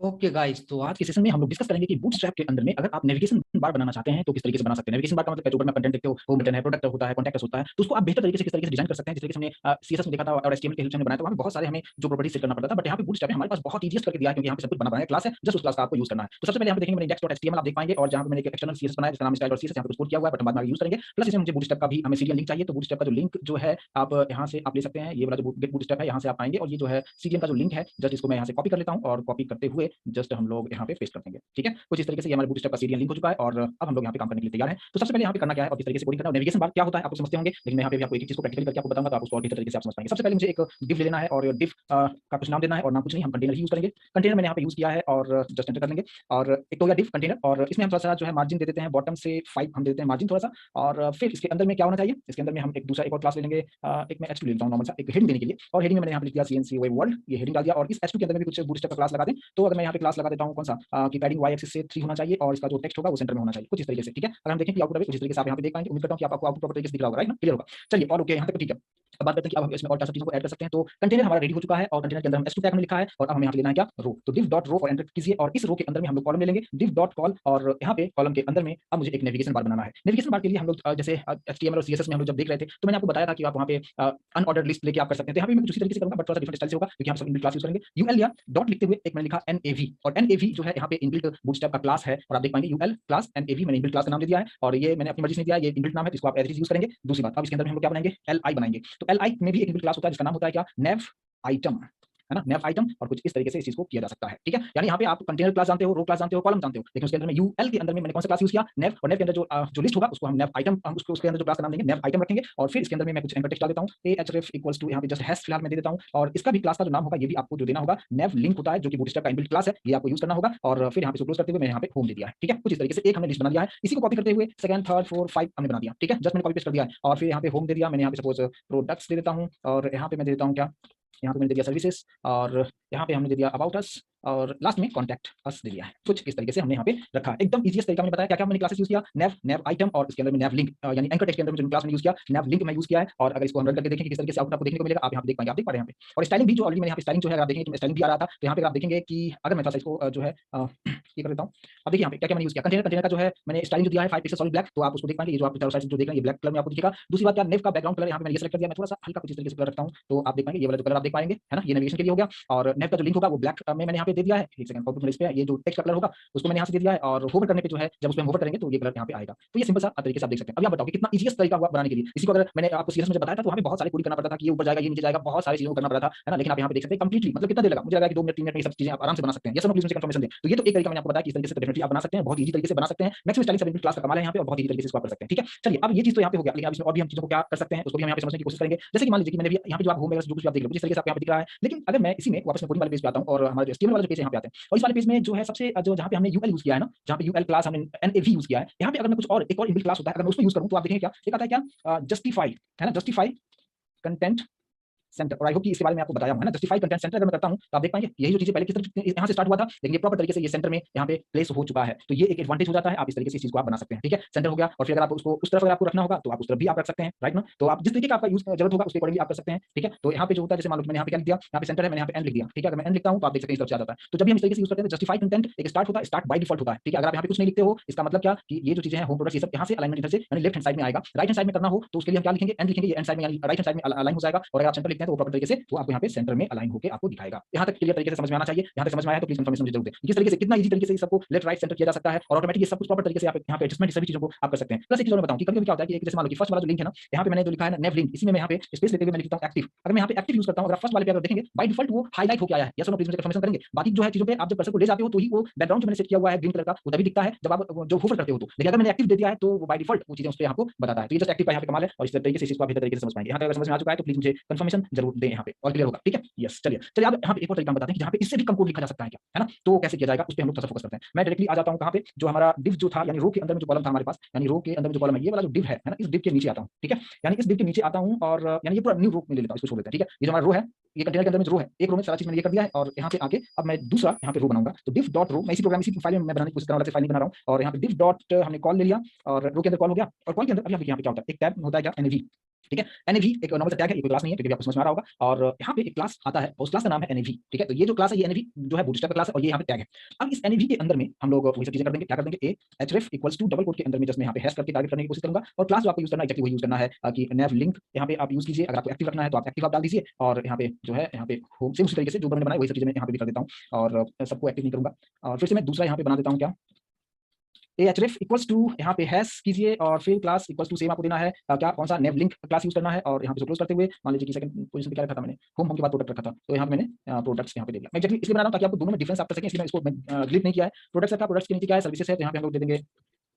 Okay guys, तो आज के सेशन में हम लोग डिस्कस करेंगे कि बूटस्ट्रैप के अंदर में अगर आप नेविगेशन बार बनाना चाहते हैं तो किस तरीके से बना सकते हैं। नेविगेशन बार का मतलब ऊपर में कंटेंट देखते हो, होम बटन है, प्रोडक्ट होता है, कॉन्टैक्ट होता है, तो उसको आप बेहतर तरीके से किस तरीके से डिजाइन कर सकते हैं। जिस तरीके से हमने सीएसएस में देखा था और एचटीएमएल के हेल्प से हमने बनाया था, वहां पे बहुत सारे हमें जो प्रॉपर्टीज सेट करना पड़ता था, बट यहाँ पे बूटस्ट्रैप में हमारे पास बहुत ईजिएस्ट करके दिया है, क्योंकि यहाँ पे सब कुछ बना बनाया क्लास है, जस्ट उस क्लास का आपको यूज करना है। तो सबसे पहले यहाँ पे देखेंगे मैंने index.html आप देख पाएंगे, और जहाँ पे मैंने एक एक्सटर्नल सीएसएस बनाया जिसका नाम स्टाइल और सीएसएस यहाँ पे स्टोर किया हुआ है, बट हम बाद में यूज करेंगे। प्लस इसमें मुझे बूटस्ट्रैप का भी हमें सीरियल लिंक चाहिए, तो बूटस्ट्रैप का जो लिंक जो है आप यहाँ से आप ले सकते हैं। ये वाला जो गेट बूटस्ट्रैप है, यहाँ से आप आएंगे और ये जो है सीरियल का जो लिंक है, जस्ट इसको मैं यहाँ से कॉपी कर लेता हूँ, और कॉपी करते हुए जस्ट हम लोग यहाँ पे पेस्ट कर देंगे। ठीक है, कुछ इस तरीके से ये हमारे बूटस्ट्रैप का सीरियल लिंक हो चुका है, और अब हम लोग यहाँ पे काम करने के लिए तैयार हैं। तो सबसे पहले यहाँ पे करना क्या है और किस तरीके से कोडिंग करना है, नेविगेशन बार क्या होता है आप लोग समझते होंगे, लेकिन मैं यहाँ पे भी आपको एक चीज को प्रैक्टिकली करके आपको बताऊंगा, तो आप उसको और बेहतर तरीके से आप समझ पाएंगे। सबसे पहले मुझे एक डिव ले लेना है, और डिव का कुछ नाम देना है, और नाम कुछ नहीं, हम कंटेनर ही यूज करेंगे। कंटेनर मैंने यहाँ पे यूज किया है, और जस्ट एंटर कर लेंगे। और एक तो हो गया डिव कंटेनर, और इसमें हम थोड़ा सा जो है मार्जिन दे देते हैं, बॉटम से 5 हम दे देते हैं मार्जिन थोड़ा सा। और फिर इसके अंदर में क्या होना चाहिए, इसके अंदर में हम एक दूसरा एक और क्लास ले लेंगे। एक मैं h2 ले लेता हूँ नॉर्मल सा, एक हेडिंग देने के लिए, और हेडिंग में मैंने यहाँ पे लिख दिया CNC वेब वर्ल्ड, ये हेडिंग डाल दिया। और इस h2 के अंदर में भी कुछ बूटस्ट्रैप का क्लास लगा दें। तो अगर मैं यहाँ पे क्लास लगा देता हूँ कौन सा, कि पैडिंग y एक्सिस से 3 होना चाहिए, और इसका जो टेक्स्ट होगा वो सेंटर में होना चाहिए, कुछ इस तरीके से। ठीक है, अगर हम देखें कि आउटपुट अभी कुछ इस तरीके से आप यहाँ पे देख पाएंगे। उम्मीद करता हूँ कि आपको आउटपुट प्रॉपर तरीके से दिख रहा होगा, राइट ना, क्लियर होगा। चलिए, और ओके यहाँ तक तो ठीक है। अब बात करते हैं कि अब हम इसमें और क्या सब चीजों को ऐड कर सकते हैं। तो कंटेनर हमारा रेडी हो चुका है, और कंटेनर के अंदर हम s2 टैग में लिखा है, और अब हमें यहाँ पे लेना है क्या, रो। तो div डॉट रो और एंटर कीजिए, और इस रो के अंदर में हम लोग कॉलम ले लेंगे, div डॉट कॉल। और यहाँ पे कॉलम के अंदर में अब मुझे एक नेविगेशन बार बनाना है। नेविगेशन बार के लिए हम लोग जैसे HTML और CSS में हम लोग जब देख रहे थे, तो मैंने आपको बताया था कि आप वहाँ पे अनऑर्डर्ड लिस्ट लेके आप कर सकते हैं। तो यहाँ पे मैं कुछ उसी तरीके से करूंगा, बट थोड़ा सा डिफरेंट स्टाइल से होगा, क्योंकि हम सब इनबिल्ट क्लास यूज करेंगे। यूएल लिया, डॉट लिखते हुए एक मैंने लिखा NAV, और NAV जो है यहाँ पे इनबिल्ट बूटस्ट्रैप का क्लास है, और आप देख पाएंगे यूएल क्लास NAV मैंने इनबिल्ट क्लास का नाम दे दिया है, और ये मैंने अपनी मर्जी से दिया है, ये इनबिल्ट नाम है, तो इसको आप एज इट इज यूज करेंगे। दूसरी बात, अब इसके अंदर हम लोग क्या बनाएंगे, LI बनाएंगे। तो LI में भी एक इनबिल्ट क्लास होता है जिसका नाम होता है क्या, नेव आइटम, है ना, नेव आइटम। और कुछ इस तरीके से इस चीज को किया जा सकता है। ठीक है, यानी यहाँ पे आप कंटेनर क्लास जानते हो, रो क्लास जानते हो, कॉलम जानते हो, लेकिन उसके अंदर में यूएल के अंदर में मैंने कौन सा क्लास यूज किया, नेव। और नेव के अंदर जो लिस्ट होगा उसको हम नेव आइटम, हम उसको उसके अंदर जो क्लास का नाम देंगे नेव आइटम रखेंगे। और फिर इसके अंदर में मैं कुछ एंकर टेक्स्ट डाल देता हूँ, ahref इक्वल्स टू, यहाँ पे जस्ट हैश फिलहाल मैं दे देता हूँ। और इसका भी क्लास का जो नाम होगा ये भी आपको जो देना होगा, नेव लिंक होता है, जो कि बूटस्ट्रैप का इनबिल्ट क्लास है, ये आपको यूज करना होगा। और फिर यहाँ पे क्लोज करते हुए मैंने यहाँ पे होम दे दिया है। ठीक है, कुछ इस तरीके से एक हमने लिस्ट बना दिया है। इसी को कॉपी करते हुए सेकंड, थर्ड, फोर्थ, 5 हमने बना दिया। ठीक है, जस्ट मैंने कॉपी पेस्ट कर दिया है, और फिर यहाँ पे होम दे दिया मैंने। यहाँ पे सपोज प्रोडक्ट्स दे देता हूँ, और यहाँ पे मैं दे देता हूँ क्या, यहाँ पे मैंने दे दिया सर्विसेज, और यहाँ पे हमने दे दिया अबाउट अस, और लास्ट में कॉन्टैक्ट अस दे दिया है। कुछ इस तरीके से हमने यहाँ पे रखा है। एकदम इजीएस्ट तरीका मैंने बताया। क्या क्या मैंने क्लासेस यूज किया, नेव, नेव आइटम, और इसके अंदर में नेव लिंक, यानी एंकर टेक्स्ट के अंदर जो क्लास मैंने यूज किया, नेव लिंक मैं यूज किया है। और अगर इसको हम रन करके देखें कि किस तरीके से आउटपुट आपको देखने को मिलेगा, आप यहाँ पे देख पाएंगे, आप देख पा रहे हैं यहाँ पे। और स्टाइलिंग भी जो ऑलरेडी मैंने यहाँ पे स्टाइलिंग जो है, अगर आप देखेंगे तो स्टाइलिंग भी आ रहा था। तो यहाँ पे आप देखेंगे कि अगर मैं थोड़ा सा इसको जो है ये कर देता हूँ। अब देखिए यहाँ पे क्या क्या मैंने यूज किया, कंटेनर, कंटेनर का जो है मैंने स्टाइलिंग जो दिया है 5 पिक्सल सॉलिड ब्लैक, तो आप उसको देख पाएंगे। ये जो आप चारों साइड जो देख रहे हैं ये ब्लैक कलर में आपको दिखेगा। दूसरी बात क्या, नेव का बैकग्राउंड कलर यहाँ पे मैंने ये सेलेक्ट कर दिया, मैं थोड़ा सा हल्का कुछ इस तरीके से कलर रखता हूँ, तो आप देख पाएंगे ये वाला जो कलर आप देख पाएंगे, है ना, ये नेविगेशन के लिए हो गया। और नेव का जो लिंक होगा वो ब्लैक में मैंने यहाँ पे दे दिया है। एक सेकंड, आउटपुट इस पे ये जो टेक्स्ट का कलर होगा उसको मैंने यहाँ से दे दिया है, और होवर करने पे जो है जब उसमें होवर करेंगे तो ये कलर यहाँ पे आएगा। तो ये सिंपल सा तरीके से आप देख सकते हैं। अब आप बताओ कि कितना इजीएस्ट तरीका हुआ बनाने के लिए। इसी को अगर मैंने आपको सीरियस में बताया था तो हमें बहुत सारे कोडिंग करना पड़ता था कि ये ऊपर जाएगा, ये नीचे जाएगा, बहुत सारी चीजों को करना पड़ता था, है ना। लेकिन आप यहाँ पे देख सकते हैं कंप्लीटली, मतलब कितना देर लगा, मुझे लगा कि 2 मिनट 3 मिनट में ये सब चीजें आप आराम से बना सकते हैं। ये सब प्लीज मुझे कंफर्मेशन दें। तो ये तो एक तरीका मैंने आपको बताया कि इस तरीके से डेफिनेटली आप बना सकते हैं, बहुत ईजी तरीके से बना सकते हैं। मैक्सिमम स्टाइलिंग सब क्लास का कमाल है यहाँ पे, और बहुत ईजी तरीके से इसको आप कर सकते हैं। ठीक है, चलिए अब ये चीज तो यहाँ पे हो गया, लेकिन अब इसमें और भी हम चीजों को क्या कर सकते हैं उसको भी हम यहाँ पे समझने की कोशिश करेंगे। जैसे कि मान लीजिए कि मैंने भी यहाँ पे जो आप होम वगैरह जो कुछ आप देख लो जिस तरीके से आपको यहाँ पे दिख रहा है, लेकिन अगर मैं इसी में वापस में कोडिंग वाले पेज पे आता हूँ, और हमारा जो HTML वाला पेज यहाँ पे आते हैं, और इस वाले पेज में जो है सबसे जो जहाँ पे हमने यूएल यूज किया है ना, जहाँ पे यूएल क्लास हमने NAV यूज किया है, यहाँ पे अगर मैं कुछ और एक और इनबिल्ट क्लास होता है, अगर मैं उसको यूज करूँ तो आप देखेंगे क्या एक आता है, क्या जस्टिफाई, है ना, जस्टिफाई कंटेंट सेंटर। और आई होप कि इसके बारे में आपको बताया हूं, है ना। जस्टिफाई कंटेंट सेंटर अगर मैं करता हूं तो आप देख पाएंगे यही जो चीजें पहले किस तरह यहाँ से स्टार्ट हुआ था, लेकिन ये प्रॉपर तरीके से ये सेंटर में यहाँ पे प्लेस हो चुका है। तो ये एक एडवांटेज हो जाता है, आप इस तरीके से इस चीज को आप बना सकते हैं। ठीक है, सेंटर हो गया, और फिर अगर आप उसको उस तरफ अगर आपको रखना होगा तो आप उस तरफ भी आप रख सकते हैं, राइट ना। तो आप जिस तरीके का आपका यूज जरूरत होगा उसके अकॉर्डिंगली आप कर सकते हैं। ठीक है, तो यहाँ पे जो होता है, जैसे मान लो मैंने यहाँ पे क्या लिख दिया, यहाँ पे सेंटर है, मैंने यहाँ पे एन लिख दिया। ठीक है, अगर मैं एन लिखता हूँ तो आप देख सकते हैं इस तरफ से आ जाता है। तो जब भी हम इस तरीके से यूज करते हैं जस्टिफाई कंटेंट एक स्टार्ट होता है, स्टार्ट बाय डिफॉल्ट होता है। ठीक है, अगर आप यहाँ पे कुछ नहीं लिखते हो इसका मतलब क्या कि ये जो चीजें हैं होम प्रोडक्ट ये सब यहाँ से अलाइनमेंट इधर से यानी लेफ्ट हैंड साइड में आएगा। राइट हैंड साइड में करना हो तो उसके लिए हम क्या लिखेंगे, एन लिखेंगे, ये एंड साइड में यानी राइट हैंड साइड में अलाइन हो जाएगा। और अगर आप सेंटर लिखते हैं तो वो प्रॉपर तरीके से वो आपको यहाँ पे सेंटर में अलाइन होकर आपको दिखाएगा। यहाँ तक क्लियर तरीके से समझ में आना चाहिए। यहाँ तक समझ में आया तो प्लीज कंफर्मेशन मुझे जरूर दें किस तरीके से, कितना इजी तरीके से सबको लेफ्ट राइट सेंटर किया जा सकता है, और ऑटोमेटिक ये सब कुछ प्रॉपर तरीके से आप यहाँ पे एडजस्टमेंट सभी चीजों को आप कर सकते हैं। प्लस एक चीज और बताऊं कि कभी-कभी क्या होता है कि जैसे मान लो कि फर्स्ट वाला जो लिंक है ना, यहाँ पे मैंने जो लिखा है ना नेव लिंक, इसी में मैं यहाँ पे स्पेस लेते हुए मैं लिखता हूँ एक्टिव। अगर मैं यहाँ पे एक्टिव यूज करता हूँ, अगर फर्स्ट वाले पे अगर देखेंगे बाय डिफॉल्ट वो हाईलाइट होकर आया है। यस और नो प्लीज मुझे कंफर्मेशन करेंगे। बाकी जो है चीजों पे आप जब कर्सर को ले जाते हो तो ही वो बैकग्राउंड जो मैंने सेट किया हुआ है ग्रीन कलर का वो तभी दिखता है जब आप जो होवर करते हो तो। लेकिन अगर मैंने एक्टिव दे दिया है तो वो बाय डिफॉल्ट वो चीजें उस पे आपको बताता है। तो ये जस्ट एक्टिव का यहाँ पे कमाल है, और इस तरीके से इसको आप बेहतर तरीके से समझ पाएंगे। यहाँ तक अगर समझ में आ चुका है तो प्लीज मुझे कंफर्मेशन जरूर दें यहाँ पे, और क्लियर होगा। ठीक है, यस। चलिए चलिए अब यहाँ पे एक और तरीका बताते हैं कि जहाँ पे इससे भी कम कोड लिखा जा सकता है क्या, है ना। तो कैसे किया जाएगा उस पे हम लोग थोड़ा सा फोकस करते हैं। मैं डायरेक्टली आ जाता हूँ कहाँ पे, जो हमारा डिव जो था, यानी रो के अंदर में जो कॉलम था हमारे पास, यानी रो के अंदर में जो कॉलम है ये वाला जो डिव है ना, इस डिव के नीचे आता हूँ। ठीक है, यानी इस डिव के नीचे आता हूँ, और यानी ये पूरा न्यू रो में ले लेता हूँ, इसको छोड़ देते हैं। ठीक है, ये जो हमारा रो है, ये कंटेनर के अंदर में जो रो है, एक रो में सारा चीज मैंने ये कर दिया है, और यहाँ पे आके अब मैं दूसरा यहाँ पे रो बनाऊंगा। तो div डॉट रो, मैं इसी प्रोग्राम इसी फाइल में मैं बनाने की कोशिश कर रहा हूँ, फाइल नहीं बना रहा हूँ। और यहाँ पे div डॉट हमने कॉल ले लिया, और रो के अंदर कॉल हो गया, और कॉल के अंदर अब यहाँ पे क्या होता है, एक टैब होता है क्या, NAV। ठीक है। एनएवी एक नॉर्मल सा टैग है, ये कोई क्लास नहीं है, क्योंकि आपको समझ में आ रहा होगा। और यहाँ पे एक क्लास आता है, उस क्लास का नाम है एनएवी। ठीक है, तो ये जो क्लास है, ये एनएवी जो है बूटस्ट्रैप का क्लास है, और ये यहाँ पे टैग है। अब इस एनएवी के अंदर में हम लोग वही सब चीजें कर देंगे। क्या कर देंगे, a href equals to double quote के अंदर में जस्ट मैं यहाँ पे हैश करके टारगेट करने की कोशिश करूंगा। और क्लास जो आपको यूज करना है एक्चुअली वही यूज करना है कि nav लिंक यहाँ पे आप यूज कीजिए। अगर आपको एक्टिव रखना है तो आप एक्टिव आप डाल दीजिए, और यहाँ पे जो है यहाँ पे होम सेम उसी तरीके से जो मैंने बनाया वही सब चीजें मैं यहाँ पे भी कर देता हूँ, और सबको एक्टिव नहीं करूंगा। और फिर से मैं दूसरा यहाँ पे बना देता हूँ, क्या ahref इक्वल्स टू यहाँ पे हैश कीजिए, और फिर क्लास इक्वल्स टू सेम आपको देना है क्या, कौन सा nav लिंक क्लास यूज करना है। और यहाँ पे क्लोज करते हुए मान लीजिए कि सेकंड पोजीशन पे क्या रखा था मैंने, होम के बाद प्रोडक्ट रखा था, तो यहाँ पे मैंने प्रोडक्ट्स यहाँ पे दे दिया। मैं एक्चुअली इसलिए बना रहा हूँ ताकि आपको दोनों में डिफरेंस आप कर सकें, इसलिए मैं इसको डिलीट नहीं किया है। प्रोडक्ट्स रखा, प्रोडक्ट्स के नीचे क्या है, सर्विसेज है, तो यहाँ पे हम लोग दे देंगे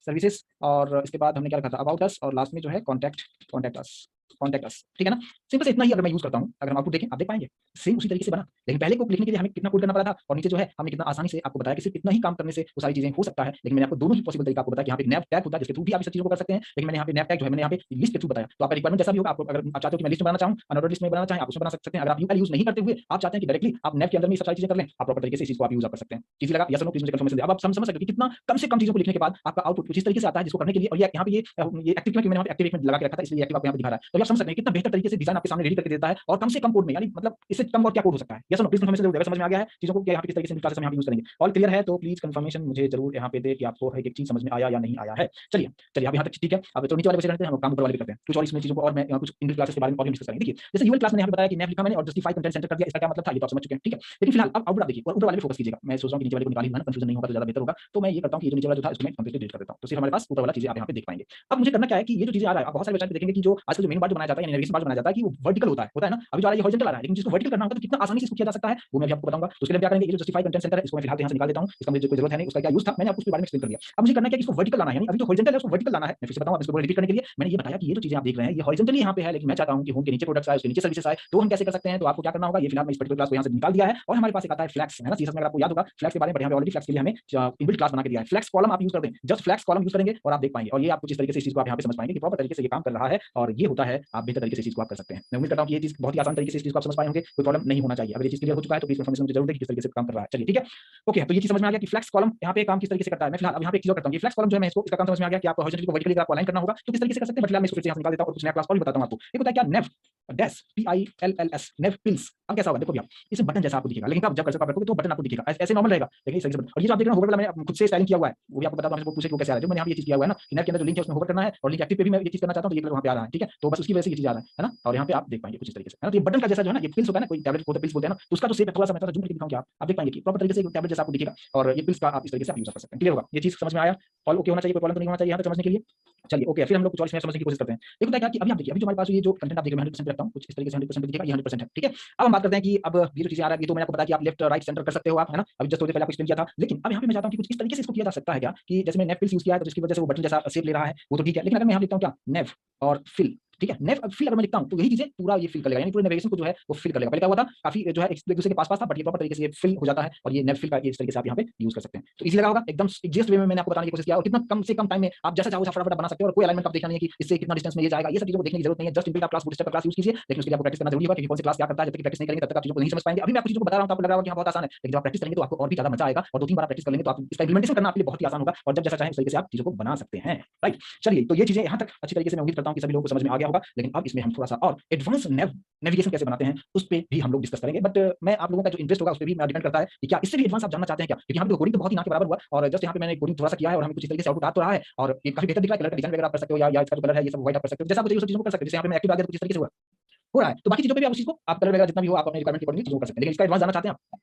सर्विसेज। और इसके बाद हमने क्या रखा था, अबाउट अस, और लास्ट में जो है कॉन्टैक्ट अस। ठीक है ना, सिंपल से इतना ही अगर मैं यूज करता हूं, अगर हम आउटपुट देखें आप देख पाएंगे सेम उसी तरीके से बना। लेकिन पहले को लिखने के लिए हमें कितना कोड करना पड़ा था, और नीचे जो है हमने कितना आसानी से आपको बताया कि सिर्फ इतना ही काम करने से वो सारी चीजें हो सकता है। लेकिन मैंने आपको दोनों ही पॉसिबल तरीका आपको बताया कि यहाँ पे नैव टैग होता है, जिसके थ्रू भी आप इस चीजों को कर सकते हैं। लेकिन मैंने यहाँ पे नैव टैग जो है मैंने यहाँ पे लिस्ट के थ्रू बताया, तो आपका रिक्वायरमेंट जैसा भी होगा, आपको अगर आप चाहते हो कि मैं लिस्ट में बनाना चाहूँ, अनऑर्डर लिस्ट में बनाना चाहें, आप उसमें बना सकते हैं। अगर आप यूआरएल यूज नहीं करते हुए आप चाहते हैं कि डायरेक्टली आप नैव के अंदर में सब सारी चीजें कर लें, आप प्रॉपर तरीके से इस चीज को आप यूज कर सकते हैं। इजी लगा, यस नो प्लीज मुझे कंफर्मेशन दे। अब आप समझ सकते हो कि कितना कम से कम चीजों को लिखने के बाद आपका आउटपुट कुछ इस तरीके से आता है, जिसको करने के लिए। और ये यहाँ पे ये एक्टिव क्यों, मैंने यहाँ पे एक्टिव लगा के रखा था, इसलिए एक्टिव आपको यहाँ पे दिखा रहा है। तो आप समझ सकते हैं कितना बेहतर तरीके से डिजाइन आपके सामने रेडी करके देता है, और कम से कम कोड में, यानी मतलब इससे कम और क्या कोड हो सकता है। यस नो प्लीज कंफर्मेशन जरूर, समझ में आ गया है चीजों को, यहाँ पे किस तरीके से क्लासेस में यहाँ पे यूज करेंगे। ऑल क्लियर है तो प्लीज कंफर्मेशन मुझे जरूर यहाँ पे दे कि आपको एक चीज समझ में आया या नहीं आया है। चलिए चलिए, अब यहाँ तक ठीक है। अब तो नीचे वाले बचे रहते हैं, हम काम ऊपर वाले भी करते हैं कुछ और इसमें चीजों को, और मैं कुछ इंग्लिश क्लासेस के बारे में और भी डिस्कस करेंगे। देखिए जैसे यूएल क्लास में यहाँ पे बताया कि नैव लिखा मैंने और जस्टिफाई कंटेंट सेंटर कर दिया, इसका क्या मतलब था ये तो आप समझ चुके हैं। ठीक है, लेकिन फिलहाल अब आउटपुट देखिए, और ऊपर वाले पे फोकस कीजिएगा। मैं सोच रहा हूँ कि नीचे वाले को निकाल ही दूंगा ना, कंफ्यूजन नहीं होगा तो ज्यादा बेहतर होगा। तो मैं ये करता हूँ कि ये जो नीचे वाला जो था इसको मैं कंप्लीटली डिलीट कर देता हूँ, तो सिर्फ हमारे पास ऊपर वाला चीजें आप यहाँ पे देख पाएंगे। अब मुझे करना क्या है कि ये जो चीजें आ रहा है, आप बहुत सारे वेबसाइट पे देखेंगे कि जो आजकल जो मेन बार जो बनाया जाता है, नेविगेशन बार बनाया जाता है, कि वो वर्टिकल होता है ना। अभी जो आ रहा है ये हॉरिजॉन्टल आ रहा है, लेकिन जिसको वर्टिकल करना होता है तो कितना आसानी से इसको किया जा सकता है वो मैं भी आपको बताऊंगा। तो उसके लिए क्या करेंगे, ये जो जस्टिफाई कंटेंट सेंटर है इसको मैं फिलहाल यहाँ से निकाल देता हूँ, इसका मुझे कोई जरूरत है नहीं, उसका क्या यूज था मैंने आपको उसके बारे में एक्सप्लेन कर दिया। अब मुझे करना क्या है, इसको वर्टिकल लाना है, यानी अभी जो हॉरिजॉन्टल है उसको वर्टिकल लाना है। मैं फिर से बताऊं, इसको रिपीट करने के लिए मैंने ये बताया कि ये जो चीजें आप देख रहे हैं ये हॉरिजॉन्टली यहाँ पे है, लेकिन मैं चाहता हूं कि होम के नीचे प्रोडक्ट्स आए, उसके नीचे सर्विसेज आए, तो हम कैसे कर सकते हैं। तो आपको क्या करना होगा, ये फिलहाल मैं इस पर्टिकुलर क्लास को यहाँ से निकाल दिया है, और हमारे पास एक आता है फ्लैक्स, है ना। सीएसएस में अगर आपको याद होगा फ्लैक्स के बारे में, यहाँ पे ऑलरेडी फ्लैक्स के लिए हमें इनबिल्ट क्लास बना के दिया है। फ्लैक्स कॉलम आप यूज कर दें, जस्ट फ्लैक्स कॉलम यूज करेंगे और आप देख पाएंगे, और ये आपको जिस तरीके से इस चीज को आप यहाँ पे समझ पाएंगे कि प्रॉपर तरीके से ये काम कर रहा है, और ये होता है आप बेहतर तरीके से इस चीज को आप कर सकते हैं। मैं उम्मीद करता हूँ कि ये चीज बहुत ही आसान तरीके से इस चीज को आप समझ पाए होंगे, कोई प्रॉब्लम नहीं होना चाहिए। अगर ये चीज क्लियर हो चुका है तो प्लीज कंफर्मेशन मुझे जरूर दें कि किस तरीके से काम कर रहा है। चलिए ठीक है, ओके। तो ये चीज समझ में आ गया कि फ्लैक्स कॉलम यहाँ पे काम किस तरीके से करता है। मैं फिलहाल अब यहाँ पे क्लियर करता हूँ। ये फ्लैक्स कॉलम जो है, मैं इसको इसका काम समझ में आ गया कि आपको हॉरिजॉन्टली को वर्टिकली आपको अलाइन करना होगा तो किस तरीके से कर सकते हैं। बट फिलहाल मैं इसको फिर से यहाँ से निकाल देता हूँ और कुछ नया क्लास कॉल बताता हूँ आपको। ये होता है क्या, नेव डैश PILLS नेव पिल्स। अब कैसा होगा देखो भैया, इसमें बटन जैसा आपको दिखेगा, लेकिन आप जब कर्सर पर रखोगे तो बटन आपको दिखेगा ऐसे नॉर्मल रहेगा, लेकिन इस तरीके से बटन। और ये जो आप देख रहे हैं होवर वाला मैंने खुद से स्टाइलिंग किया हुआ है, वो भी आपको बताता हूं। आपको पूछे क्यों कैसे आ रहा है, जो मैंने यहाँ पे ये चीज किया हुआ है ना कि नेव के अंदर जो लिंक है उसमें होवर करना है, और लिंक एक्टिव पे भी मैं ये चीज करना चाहता हूं तो ये कलर वहां पे आ रहा है। ठीक है, तो बस उसकी वजह से ये चीज आ रहा है ना। और यहाँ पे आप देख पाएंगे कुछ इस तरीके से, है ना। तो ये बटन का जैसा जो है ना, ये पिल्स होता है ना, कोई टैबलेट को पिल्स बोलते हैं ना, तो उसका जो शेप है थोड़ा सा मैं थोड़ा जूम करके दिखाऊं, क्या आप देख पाएंगे कि प्रॉपर तरीके से टैबलेट जैसा आपको दिखेगा, और ये पिल्स का आप इस तरीके से आप यूज कर सकते हैं। क्लियर होगा, ये चीज समझ में आया। ऑल ओके होना चाहिए, कोई प्रॉब्लम तो नहीं होना चाहिए यहाँ तक समझने के लिए। चलिए ओके, फिर हम लोग कुछ और इसमें समझने की कोशिश करते हैं। देखो क्या कि अभी आप देखिए, अभी जो हमारे पास ये जो कंटेंट आप देख रहे हैं 100% पे रखता हूं, कुछ इस तरीके से 100% दिखेगा, ये 100% है। ठीक है, अब हम बात करते हैं कि अब ये जो चीजें आ रहा है, ये तो मैंने आपको बताया कि आप लेफ्ट राइट सेंटर कर सकते हो आप, है ना। अभी जस्ट थोड़ी देर पहले आपको एक्सप्लेन किया था, लेकिन अब यहाँ पे मैं चाहता हूँ कि कुछ इस तरीके से इसको किया जा सकता है क्या, कि जैसे मैंने नेव फिल्स यूज किया है तो जिसकी वजह से वो बटन जैसा शेप ले रहा है, वो तो ठीक है। लेकिन अगर मैं यहाँ लिखता हूँ क्या, नेव और फिल, ठीक है, नेव फिल अगर मैं लिखता हूं तो यही चीजें पूरा ये फिल कर लेगा, यानी पूरे नेविगेशन को जो है वो फिल कर लेगा। पहले क्या हुआ था, काफी जो है एक दूसरे के पास था, बट ये प्रॉपर तरीके से ये फिल हो जाता है, और ये नेव फिल का इस तरीके से आप यहाँ पे यूज कर सकते हैं। तो इजी लगा होगा, एकदम जस्ट वे में मैंने आपको बताने की कोशिश किया, और कितना कम से कम टाइम में आप जैसा चाहो फटाफट बना सकते हो, और कोई अलाइनमेंट आप देखना नहीं है कि इससे कितना डिस्टेंस में ये जाएगा, ये सब चीजों को देखने की जरूरत नहीं है। जस्ट इनबिल्ट आप क्लास बूटस्ट्रैप क्लास यूज कीजिए, लेकिन उसके लिए आपको प्रैक्टिस करना जरूरी होगा, क्योंकि कौन सी क्लास क्या करता है, जब तक प्रैक्टिस नहीं करेंगे तब तक आप चीजों को नहीं समझ पाएंगे। अभी मैं आपको चीजों को बता रहा हूं तो आपको लग रहा होगा कि बहुत आसान है, लेकिन जब आप प्रैक्टिस करेंगे तो आपको और भी ज्यादा मजा आएगा, और 2-3 बार आप प्रैक्टिस कर लेंगे तो आप इसका इंप्लीमेंटेशन करना आपके लिए बहुत ही आसान होगा, और जब जैसा चाहे उस तरीके से आप चीजों को बना सकते हैं। राइट, चलिए तो ये चीजें यहाँ तक अच्छी तरीके से मैं उम्मीद करता हूँ कि सभी लोगों को समझ में आ गया होगा। लेकिन अब इसमें हम थोड़ा सा और एडवांस नेविगेशन कैसे बनाते हैं उस पे भी हम लोग डिस्कस करेंगे, बट मैं आप लोगों का जो इंटरेस्ट होगा उस पे भी डिपेंड करता है कि क्या इससे भी एडवांस आप जानना चाहते हैं क्या, क्योंकि यहाँ पे कोडिंग तो बहुत ही ना के बराबर हुआ, और जस्ट यहाँ पे मैंने कोडिंग थोड़ा सा किया है और हमें कुछ इस तरीके से आउटपुट आ तो रहा है, और ये काफी बेहतर दिख रहा है। कलर का डिजाइन वगैरह आप कर सकते हो, या इसका जो कलर है ये सब व्हाइट आप कर सकते हो, जैसा आप सब चीजों को कर सकते हो। जैसे यहाँ पे मैं एक्टिव आ गया तो किस तरीके से हो रहा है, तो बाकी चीजों पे भी आप उस चीज को आप कलर वगैरह जितना भी हो आप अपने रिक्वायरमेंट के अकॉर्डिंग चीजों कर सकते हैं। लेकिन इसका एडवांस जानना चाहते हैं आप,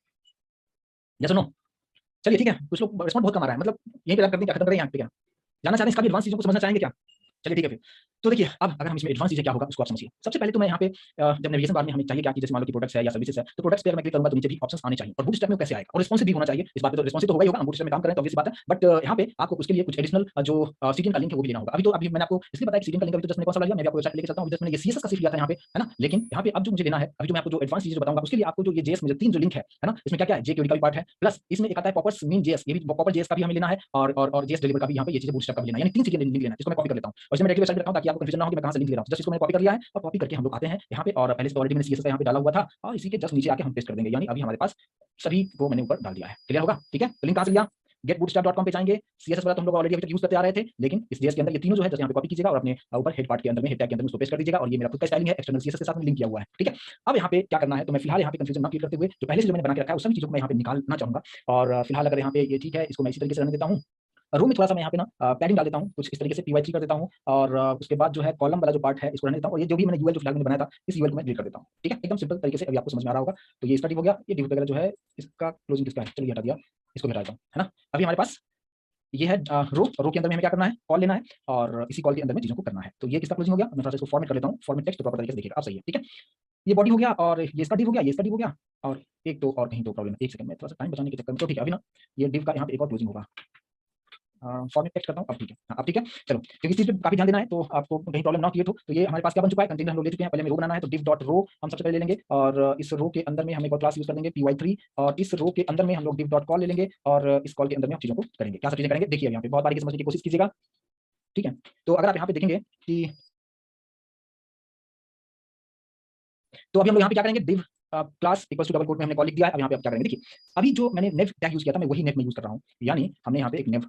जैसे नो। चलिए ठीक है, कुछ लोग रिस्पॉन्स बहुत कम आ रहा है, मतलब यहीं पे करते हैं क्या, खत्म करें यहाँ पे क्या जानना चाहते हैं, इसका भी एडवांस चीजों को समझना चाहेंगे क्या। चलिए ठीक है फिर, तो देखिए अब अगर हम इसमें एडवांस चीजें क्या होगा उसको आप समझिए। सबसे पहले तो मैं यहाँ पे जब नेविगेशन बार में हमें चाहिए क्या, कि जैसे मान लो कि प्रोडक्ट्स है या सर्विसेज है, तो प्रोडक्ट्स पे अगर मैं क्लिक करूंगा तो नीचे भी ऑप्शंस आने चाहिए, और बूटस्ट्रैप में कैसे आएगा, और रिस्पॉन्सिव भी होना चाहिए। इस बात पे तो रिस्पॉन्सिव तो होगा ही होगा, हम बूटस्ट्रैप में काम करें तो ऑब्वियस बात है, बट यहाँ पे आपको उसके लिए कुछ एडिशनल जो सीडीएन का लिंक है वो भी लेना होगा। अभी मैंने आपको इसलिए बताया कि सीडीएन का लिंक अभी तो जस्ट मैंने कौन सा लिया, मैं आपको वेबसाइट लेके चलता हूं। जस्ट मैंने ये सीएसएस का सीख लिया था यहाँ पे, है ना। लेकिन यहाँ पे अब जो मुझे लेना है, अभी जो मैं आपको जो एडवांस चीजें बताऊंगा उसके लिए आपको जो ये जेएस में जो 3 जो लिंक है ना, इसमें क्या क्या है, जेक्यूडी का भी पार्ट है, प्लस इसमें एक आता है पॉपर्स मीन जेएस, ये भी पॉपर जेएस का भी हमें लेना है, और जेएस डिलीवर का भी यहाँ पे ये चीजें बूटस्ट्रैप का भी लेना है, यानी 3 चीजें लिंक लेना है, जिसको मैं कॉपी कर लेता हूं और इसमें डायरेक्टली वेबसाइट पे रखता हूं ताकि आपको कंफ्यूजन ना हो कि मैं कहां से लिंक ले रहा हूं। जस्ट इसको मैंने कॉपी कर लिया है, और कॉपी करके हम लोग आते हैं यहाँ पे, और पहले से ऑलरेडी मैंने सीएसएस का यहाँ पे डाला हुआ था, और इसी के जस्ट नीचे आके हम पेस्ट कर देंगे, यानी अभी हमारे पास सभी को मैंने ऊपर डाल दिया है। क्लियर होगा, ठीक है। तो लिंक कहां से लिया, getbootstrap.com पे जाएंगे, CSS वाला तो हम लोग ऑलरेडी अभी तक यूज करते आ रहे थे, लेकिन इस JS के अंदर ये तीनों जो है जैसे यहाँ पे कॉपी कीजिएगा और अपने ऊपर हेड पार्ट के अंदर में, हेड टैग के अंदर में उसको पेस्ट कर दीजिएगा और ये मेरा खुद का स्टाइलिंग है, एक्सटर्नल CSS के साथ में लिंक किया हुआ है, ठीक है। अब यहाँ पे क्या करना है, तो मैं फिलहाल यहाँ पे कंफ्यूजन ना क्रिएट करते हुए जो पहले से जो मैंने बना के रखा है उस सभी चीजों को मैं यहाँ पे निकालना चाहूंगा। और फिलहाल अगर यहाँ पे ये ठीक है, इसको मैं इसी तरीके से रहने देता हूँ। रो में थोड़ा-सा मैं यहाँ पे ना पैडिंग डाल देता हूँ, कुछ इस तरीके से py3 कर देता हूँ और उसके बाद जो है कॉलम वाला जो पार्ट है इसको रहने देता हूँ और ये जो भी मैंने यूएल जो फिलहाल मैंने बनाया था, इस यूएल को मैं डिलीट कर देता हूँ, ठीक है? एकदम सिंपल तरीके से अभी आपको समझ में आ रहा होगा। तो ये इसका डिव हो गया, ये डिव वगैरह जो है इसका क्लोजिंग किसका है? चलिए हटा दिया, इसको भी हटा देता हूँ, है ना? अभी हमारे पास ये है रो के अंदर में हमें क्या करना है? कॉल लेना है और इसी कॉल के अंदर में चीज़ों को करना है। तो ये किसका क्लोजिंग हो गया? मैं थोड़ा-सा इसको फॉर्मेट कर लेता हूँ, फॉर्मेट टेक्स्ट तो प्रॉपर तरीके से देखिएगा, अब सही है, ठीक है? ये बॉडी हो गया और ये इसका डिव हो गया, ये इसका डिव हो गया और एक तो और कहीं तो प्रॉब्लम है। 1 सेकंड में थोड़ा-सा टाइम बचाने के चक्कर में तो ठीक है, अभी ना ये डिव का यहाँ पे एक और क्लोजिंग होगा। फॉर्मेट टेक्स्ट करता हूँ, अब ठीक है। हाँ, अब ठीक है। चलो, क्योंकि इस चीज़ पे काफ़ी ध्यान देना है तो आपको कहीं प्रॉब्लम ना क्रिएट हो। तो ये हमारे पास क्या बन चुका है, कंटेनर हम लोग ले चुके हैं। पहले हमें रो बनाना है तो div डॉट रो हम सबसे पहले ले लेंगे और इस रो के अंदर में हम एक और क्लास यूज़ कर देंगे py3 और इस रो के अंदर में हम लोग div डॉट कॉल ले लेंगे और इस कॉल के अंदर में हम चीज़ों को करेंगे। क्या सब चीज़ें करेंगे देखिए, यहाँ पे बहुत बारीकी से समझने की कोशिश कीजिएगा, ठीक है। तो अगर आप यहाँ पे देखेंगे कि तो अभी हम लोग यहाँ पे क्या करेंगे, div class equals to double quote में हमने कॉल लिख दिया है। अब यहाँ पे आप क्या करेंगे देखिए, अभी जो मैंने नेव टैग यूज़ किया था मैं वही नेव में यूज़ कर रहा हूँ। यानी हमने यहाँ पे एक नेव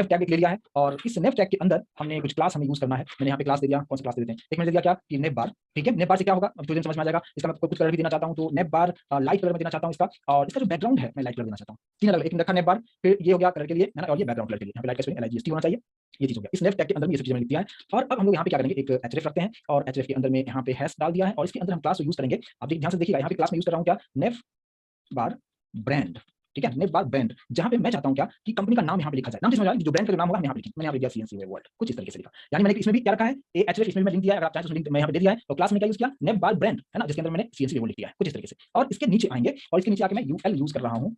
टैग ले लिया है और इस नेव टैग के अंदर हमने कुछ क्लास हमें यूज करना है। मैंने यहाँ पे क्लास दे दिया, कौन सा क्लास दे देते हैं, एक मैंने दे दिया क्या कि नेव बार, ठीक है। नेव बार से क्या होगा अब थोड़ी देर समझ में आ जाएगा। इसका मैं कुछ कलर भी देना चाहता हूँ तो नेव बार लाइट कलर में देना चाहता हूँ इसका, और इसका जो बैकग्राउंड है मैं लाइट कलर देना चाहता हूँ। तीन अलग, एक रखा नेव बार, फिर ये हो गया कलर के लिए है ना, और ये बैकग्राउंड कलर के लिए यहाँ पे लाइट का स्पेलिंग LIGST होना चाहिए। ये चीज हो गया, इस नेव टैग के अंदर में ये सब चीजें मैंने लिख दिया है। और अब हम लोग यहाँ पे क्या करेंगे, एक href रखते हैं और href के अंदर में यहाँ पे हैश डाल दिया है और इसके अंदर हम क्लास यूज करेंगे। आप ध्यान से देखिएगा, यहाँ पे क्लास में यूज कर रहा हूँ क्या, नेव बार ब्रांड, ठीक है। नेव बार ब्रांड, जहां पे मैं चाहता हूं क्या कि कंपनी का नाम यहां पे लिखा जाए। नाम समझ आ रहा है, जो ब्रांड का नाम होगा हम यहां पे लिखेंगे। मैंने यहां पे दिया CNC वर्ल्ड, कुछ इस तरीके से लिखा। यानी मैंने इसमें भी क्या रखा है, ए href, इसमें भी मैं लिंक दिया है, अगर आप चाहें तो लिंक मैं यहां पे दे दिया है। तो क्लास में क्या यूज किया, नेव बार ब्रांड, है ना, जिसके अंदर मैंने CNC वर्ल्ड लिख दिया है, कुछ इस तरीके से। और इसके नीचे आएंगे और इसके नीचे आके मैं UL यूज कर रहा हूं,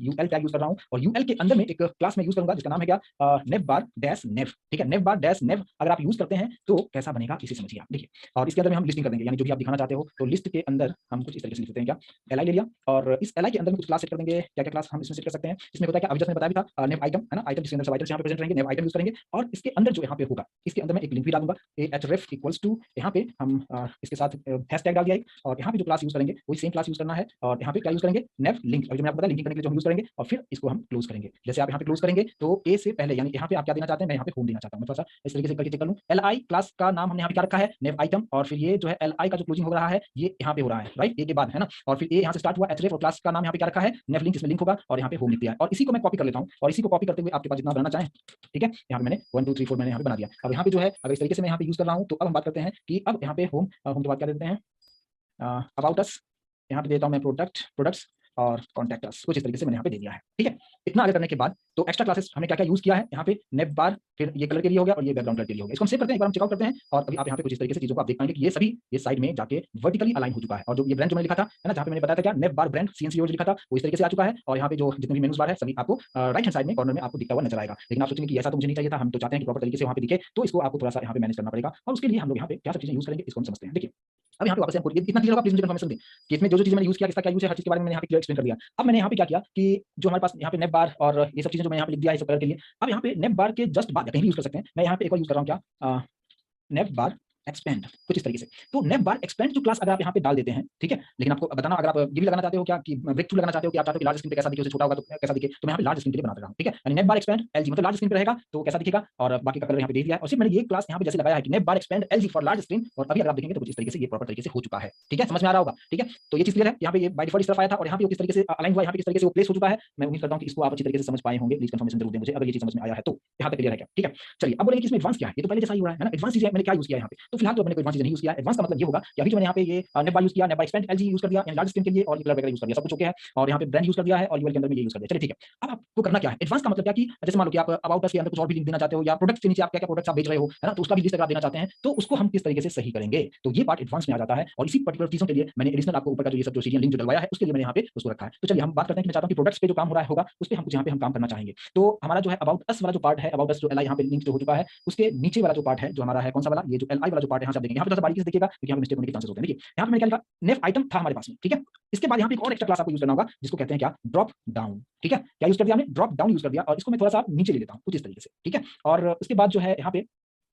UL टैग यूज कर रहा हूं और UL के अंदर में एक क्लास में यूज करूंगा जिसका नाम है क्या, नेव बार डैश नेव, ठीक है। नेव बार डैश नेव अगर आप यूज करते हैं तो कैसा बनेगा इसे समझिए आप, देखिए। और इसके अंदर में हम लिस्टिंग कर देंगे, यानी जो भी आप दिखाना चाहते हो तो लिस्ट के अंदर हम कुछ इस तरीके से लिखते हैं क्या, li ले लिया और इस li के अंदर में कुछ क्लास सेट कर देंगे। क्या क्या क्लास हम इसमें सेट कर सकते हैं, इसमें होता है क्या, अभी जैसे मैंने बताया भी था, नेव आइटम, है ना, आइटम जिसके अंदर सब आइटम्स यहाँ पे प्रेजेंट रहेंगे, नेव आइटम यूज करेंगे। और इसके अंदर जो यहाँ पे होगा, इसके अंदर मैं एक लिंक भी डालूंगा, href इक्वल्स टू, यहाँ पे हम इसके साथ हैशटैग डाल दिया एक, और यहाँ पे जो क्लास यूज करेंगे वही सेम क्लास यूज करना है और यहाँ पे क्या यूज करेंगे, नेव लिंक, अभी जो मैंने आपको बताया लिंक करने के लिए जो हम यूज करेंगे, और फिर इसको हम क्लोज करेंगे। जैसे आप यहाँ पे क्लोज करेंगे तो ए से पहले, यानी यहाँ पे आप क्या देना चाहते हैं, मैं यहाँ पे होम देना चाहता हूँ। मैं थोड़ा सा इस तरीके से करके चेक कर लूँ, li क्लास का नाम हमने यहाँ पे क्या रखा है, नेव आइटम, और फिर ये जो है li का जो क्लोजिंग हो रहा है ये यहाँ पे हो रहा है, राइट, ए के बाद, है ना। और फिर ए यहाँ से स्टार्ट हुआ, href, और क्लास का नाम यहाँ पे क्या रखा है, नेव लिंक, इसमें लिंक होगा और यहाँ पे होम लिख दिया है। और इसी को मैं कॉपी कर लेता हूँ और इसी को कॉपी करते हुए आपके पास जितना बनाना चाहें, ठीक है। यहाँ पे मैंने 1 2 3 4 मैंने यहाँ पे बना दिया। अब यहाँ पे जो है अगर इस तरीके से मैं यहाँ पे यूज कर रहा हूँ तो अब हम बात करते हैं कि अब यहाँ पे होम के बाद क्या देते हैं, अबाउट अस, यहाँ पे देता हूँ मैं प्रोडक्ट्स और कॉन्टैक्ट अस, कुछ इस तरीके से मैंने यहाँ पे दे दिया है, ठीक है। इतना आगे करने के बाद तो एक्स्ट्रा क्लासेस हमने क्या क्या यूज किया है, यहाँ पे नेव बार, फिर ये कलर के लिए हो गया और ये बैकग्राउंड कलर के लिए हो गया। इसको हम सेव करते हैं, एक बार हम चेकआउट करते हैं और अभी आप यहाँ पे कुछ इस तरीके से चीजों को आप देख पाएंगे कि ये सभी ये साइड में जाके वर्टिकली अलाइन हो चुका है। और जो ये ब्रांड जो मैंने लिखा था, है ना, जहाँ पे मैंने बताया था क्या, नेव बार ब्रांड CNC लिखा था, वो इस तरीके से आ चुका है। और यहाँ पे जो जितने भी मेनूज बार है सभी आपको राइट हैंड साइड में कॉर्नर में आपको दिखता हुआ नजर आएगा। लेकिन आप सोचेंगे कि ऐसा तो मुझे नहीं चाहिए था, हम तो चाहते हैं कि प्रॉपर तरीके से वहाँ पे दिखे, तो इसको आपको थोड़ा सा यहाँ पे मैनेज करना पड़ेगा और उसके लिए हम लोग यहाँ पे क्या सब चीजें यूज करेंगे इसको हम समझते हैं। देखिए अब यहाँ पे वापस हमको इतना क्लियर होगा, प्लीज मुझे कंफर्मेशन दें कि इसमें जो चीज़ मैंने यूज किया, किसका क्या यूज है, हर चीज़ के बारे में मैंने यहाँ पे क्लियर एक्सप्लेन कर दिया। अब मैंने यहाँ पे क्या किया कि जो हमारे पास यहाँ पे नेव बार और ये सब चीजें जो मैं यहाँ पे लिख दिया है सब कलर के लिए, अब यहाँ पे नेव बार के जस्ट बाद कहीं भी यूज कर सकते हैं, मैं यहाँ पे एक और यूज कर रहा हूँ क्या, नेव बार एक्सपेंड, कुछ इस तरीके से। तो नेव बार एक्सपेंड जो क्लास अगर आप यहाँ पे डाल देते हैं, ठीक है। लेकिन आपको बताना, अगर आप ये भी लगाना चाहते हो क्या कि ब्रेक थ्रू लगाना चाहते हो कि आप चाहते हो कि लार्ज स्क्रीन पे कैसा दिखे, उसे छोटा होगा तो कैसा दिखे, तो मैं यहाँ पे लार्ज स्क्रीन के लिए बना रहा हूँ, ठीक है। यानी नेव बार एक्सपेंड LG मतलब लार्ज स्क्रीन पे रहेगा तो कैसा दिखेगा, और बाकी का कलर यहाँ पे दे दिया है। और सिर्फ मैंने ये क्लास यहाँ पे जैसे लगाया है कि nav bar expand LG for large screen, और अभी अगर आप देखेंगे तो कुछ इस तरीके से ये प्रॉपर तरीके से हो चुका है, ठीक है, समझ में आ रहा होगा, ठीक है। तो ये चीज क्लियर है, यहाँ पे ये बाय डिफॉल्ट इस तरफ आया था और यहाँ पे किस तरीके से अलाइन हुआ, यहाँ पे किस तरीके से वो प्लेस हो चुका है। मैं उम्मीद करता हूँ कि इसको आप अच्छी तरीके से समझ पाए होंगे, प्लीज कंफर्मेशन जरूर दें मुझे अगर ये चीज समझ में आया है तो। यहाँ तक क्लियर है क्या, ठीक है। चलिए अब बोलेंगे कि इसमें एडवांस क्या है, ये तो पहले जैसा ही हो रहा है ना। एडवांस चीजें मैंने क्या यूज किया यहाँ पे, तो फिलहाल तो मैंने कोई एडवांस चीज नहीं यूज किया। एडवांस का मतलब ये होगा कि अभी जो मैंने यहाँ पे ये नेव बार यूज किया, नेव बार एक्सपेंड LG यूज कर दिया यानी लार्ज स्क्रीन के लिए, और कलर वगैरह यूज कर दिया, सब कुछ ओके है। और यहाँ पे ब्रांड यूज कर दिया है और यूएल के अंदर में ये यूज कर दिया, चलिए ठीक है। अब आपको करना क्या है, एडवांस का मतलब क्या कि जैसे मान लो कि आप अबाउट अस के अंदर कुछ और भी लिंक देना चाहते हो, या प्रोडक्ट के नीचे आप क्या क्या प्रोडक्ट्स आप बेच रहे हो, है ना, तो उसका भी लिस्ट अगर आप देना चाहते हैं तो उसको हम किस तरीके से सही करेंगे, तो ये पार्ट एडवांस में आ जाता है। और इसी पर्टिकुलर चीजों के लिए मैंने एडिशनल आपको ऊपर का जो ये सब जो सीरियल लिंक जो डलवाया है उसके लिए मैंने यहाँ पे उसको रखा है। तो चलिए हम बात करते हैं कि मैं चाहता हूँ कि प्रोडक्ट्स पे जो काम हो रहा है होगा उस पे हम कुछ यहाँ पे हम काम करना चाहेंगे। तो हमारा जो है अबाउट अस वाला जो पार्ट है, अबाउट अस जो LI यहाँ पे लिंक जो हो चुका है, उसके नीचे वाला जो पार्ट है जो हमारा है, कौन सा वाला, ये जो LI वाला जो पार्ट है, यहाँ से आप देखेंगे, यहाँ पे थोड़ा सा बारीकी से देखिएगा क्योंकि यहाँ पे मिस्टेक होने के चांसेस होते हैं। देखिए यहाँ पे मैंने क्या लिखा, नेव आइटम था हमारे पास में, ठीक है। इसके बाद यहाँ पे एक और एक्स्ट्रा क्लास आपको यूज करना होगा जिसको कहते हैं क्या, ड्रॉप डाउन, ठीक है। क्या यूज कर दिया हमने, ड्रॉप डाउन यूज कर दिया, और इसको मैं थोड़ा सा नीचे ले लेता हूँ कुछ इस तरीके से, ठीक है। और उसके बाद जो है यहाँ पे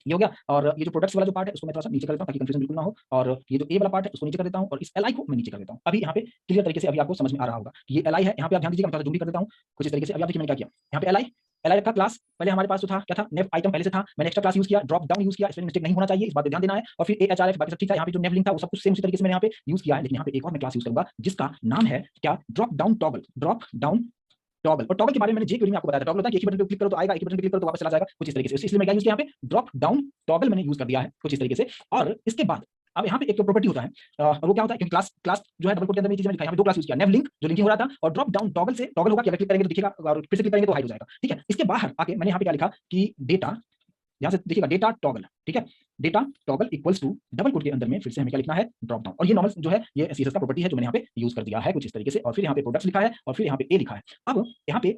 ये हो गया। और ये जो प्रोडक्ट्स वाला जो पार्ट है उसको मैं थोड़ा सा नीचे कर देता हूँ ताकि कंफ्यूजन बिल्कुल ना हो। और ये जो ए वाला पार्ट है उसको नीचे कर देता हूँ और इस एल आई को मैं नीचे कर देता हूँ। अभी यहाँ पे क्लियर तरीके से अभी आपको समझ में आ रहा होगा कि ये एल आई है। यहाँ पे आप ध्यान दीजिएगा, मैं थोड़ा जूम भी कर देता हूँ कुछ इस तरीके से। अभी आप देखिए मैंने क्या किया, यहाँ पे एल आई का क्लास पहले हमारे पास जो था क्या था, नेव आइटम पहले से था, मैंने एक्स्ट्रा क्लास यूज किया, ड्रॉप डाउन यूज किया, इसमें मिस्टेक नहीं होना चाहिए, इस बात पे ध्यान देना है। और फिर ए एच आर एफ बाकी सब ठीक था, यहाँ पे जो नेव लिंक था वो सब कुछ सेम उसी तरीके से मैंने यहाँ पे यूज किया है। लेकिन यहाँ पे एक और मैं क्लास यूज करूंगा जिसका नाम है क्या, drop down toggle. Drop down toggle. और टॉगल के बारे में मैंने जे क्वेरी में आपको बताया था, टॉगल होता है कि एक ही बटन पे क्लिक करो तो आएगा, एक ही बटन पे क्लिक करो तो वापस चला जाएगा, कुछ इस तरीके से। इसलिए मैं क्या यूज किया यहाँ पे, ड्रॉप डाउन टॉगल मैंने यूज कर दिया है कुछ इस तरीके से। और इसके बाद अब यहाँ पे एक प्रॉपर्टी होता है, और वो क्या होता है, क्योंकि क्लास जो है डबल कोट के अंदर ये चीज मैंने लिखा है, यहाँ पे दो क्लास यूज किया, नेव लिंक जो लिंकिंग हो रहा था, और ड्रॉप डाउन टॉगल से टॉगल होगा कि अगर क्लिक करेंगे तो दिखेगा और फिर से क्लिक करेंगे तो हाइड हो जाएगा, ठीक है। इसके बाहर आके मैंने यहाँ पे क्या लिखा कि डेटा, यहाँ से देखिएगा डेटा टॉगल, ठीक है, data toggle equals to double quote के अंदर में फिर से हमें क्या लिखना है, ड्रॉप डाउन। और ये नॉर्मल जो है ये सीएसएस का प्रॉपर्टी है जो मैंने यहाँ पे यूज कर दिया है कुछ इस तरीके से। और फिर यहाँ पे प्रोडक्ट्स लिखा है और फिर यहाँ पे ए लिखा है। अब यहाँ पे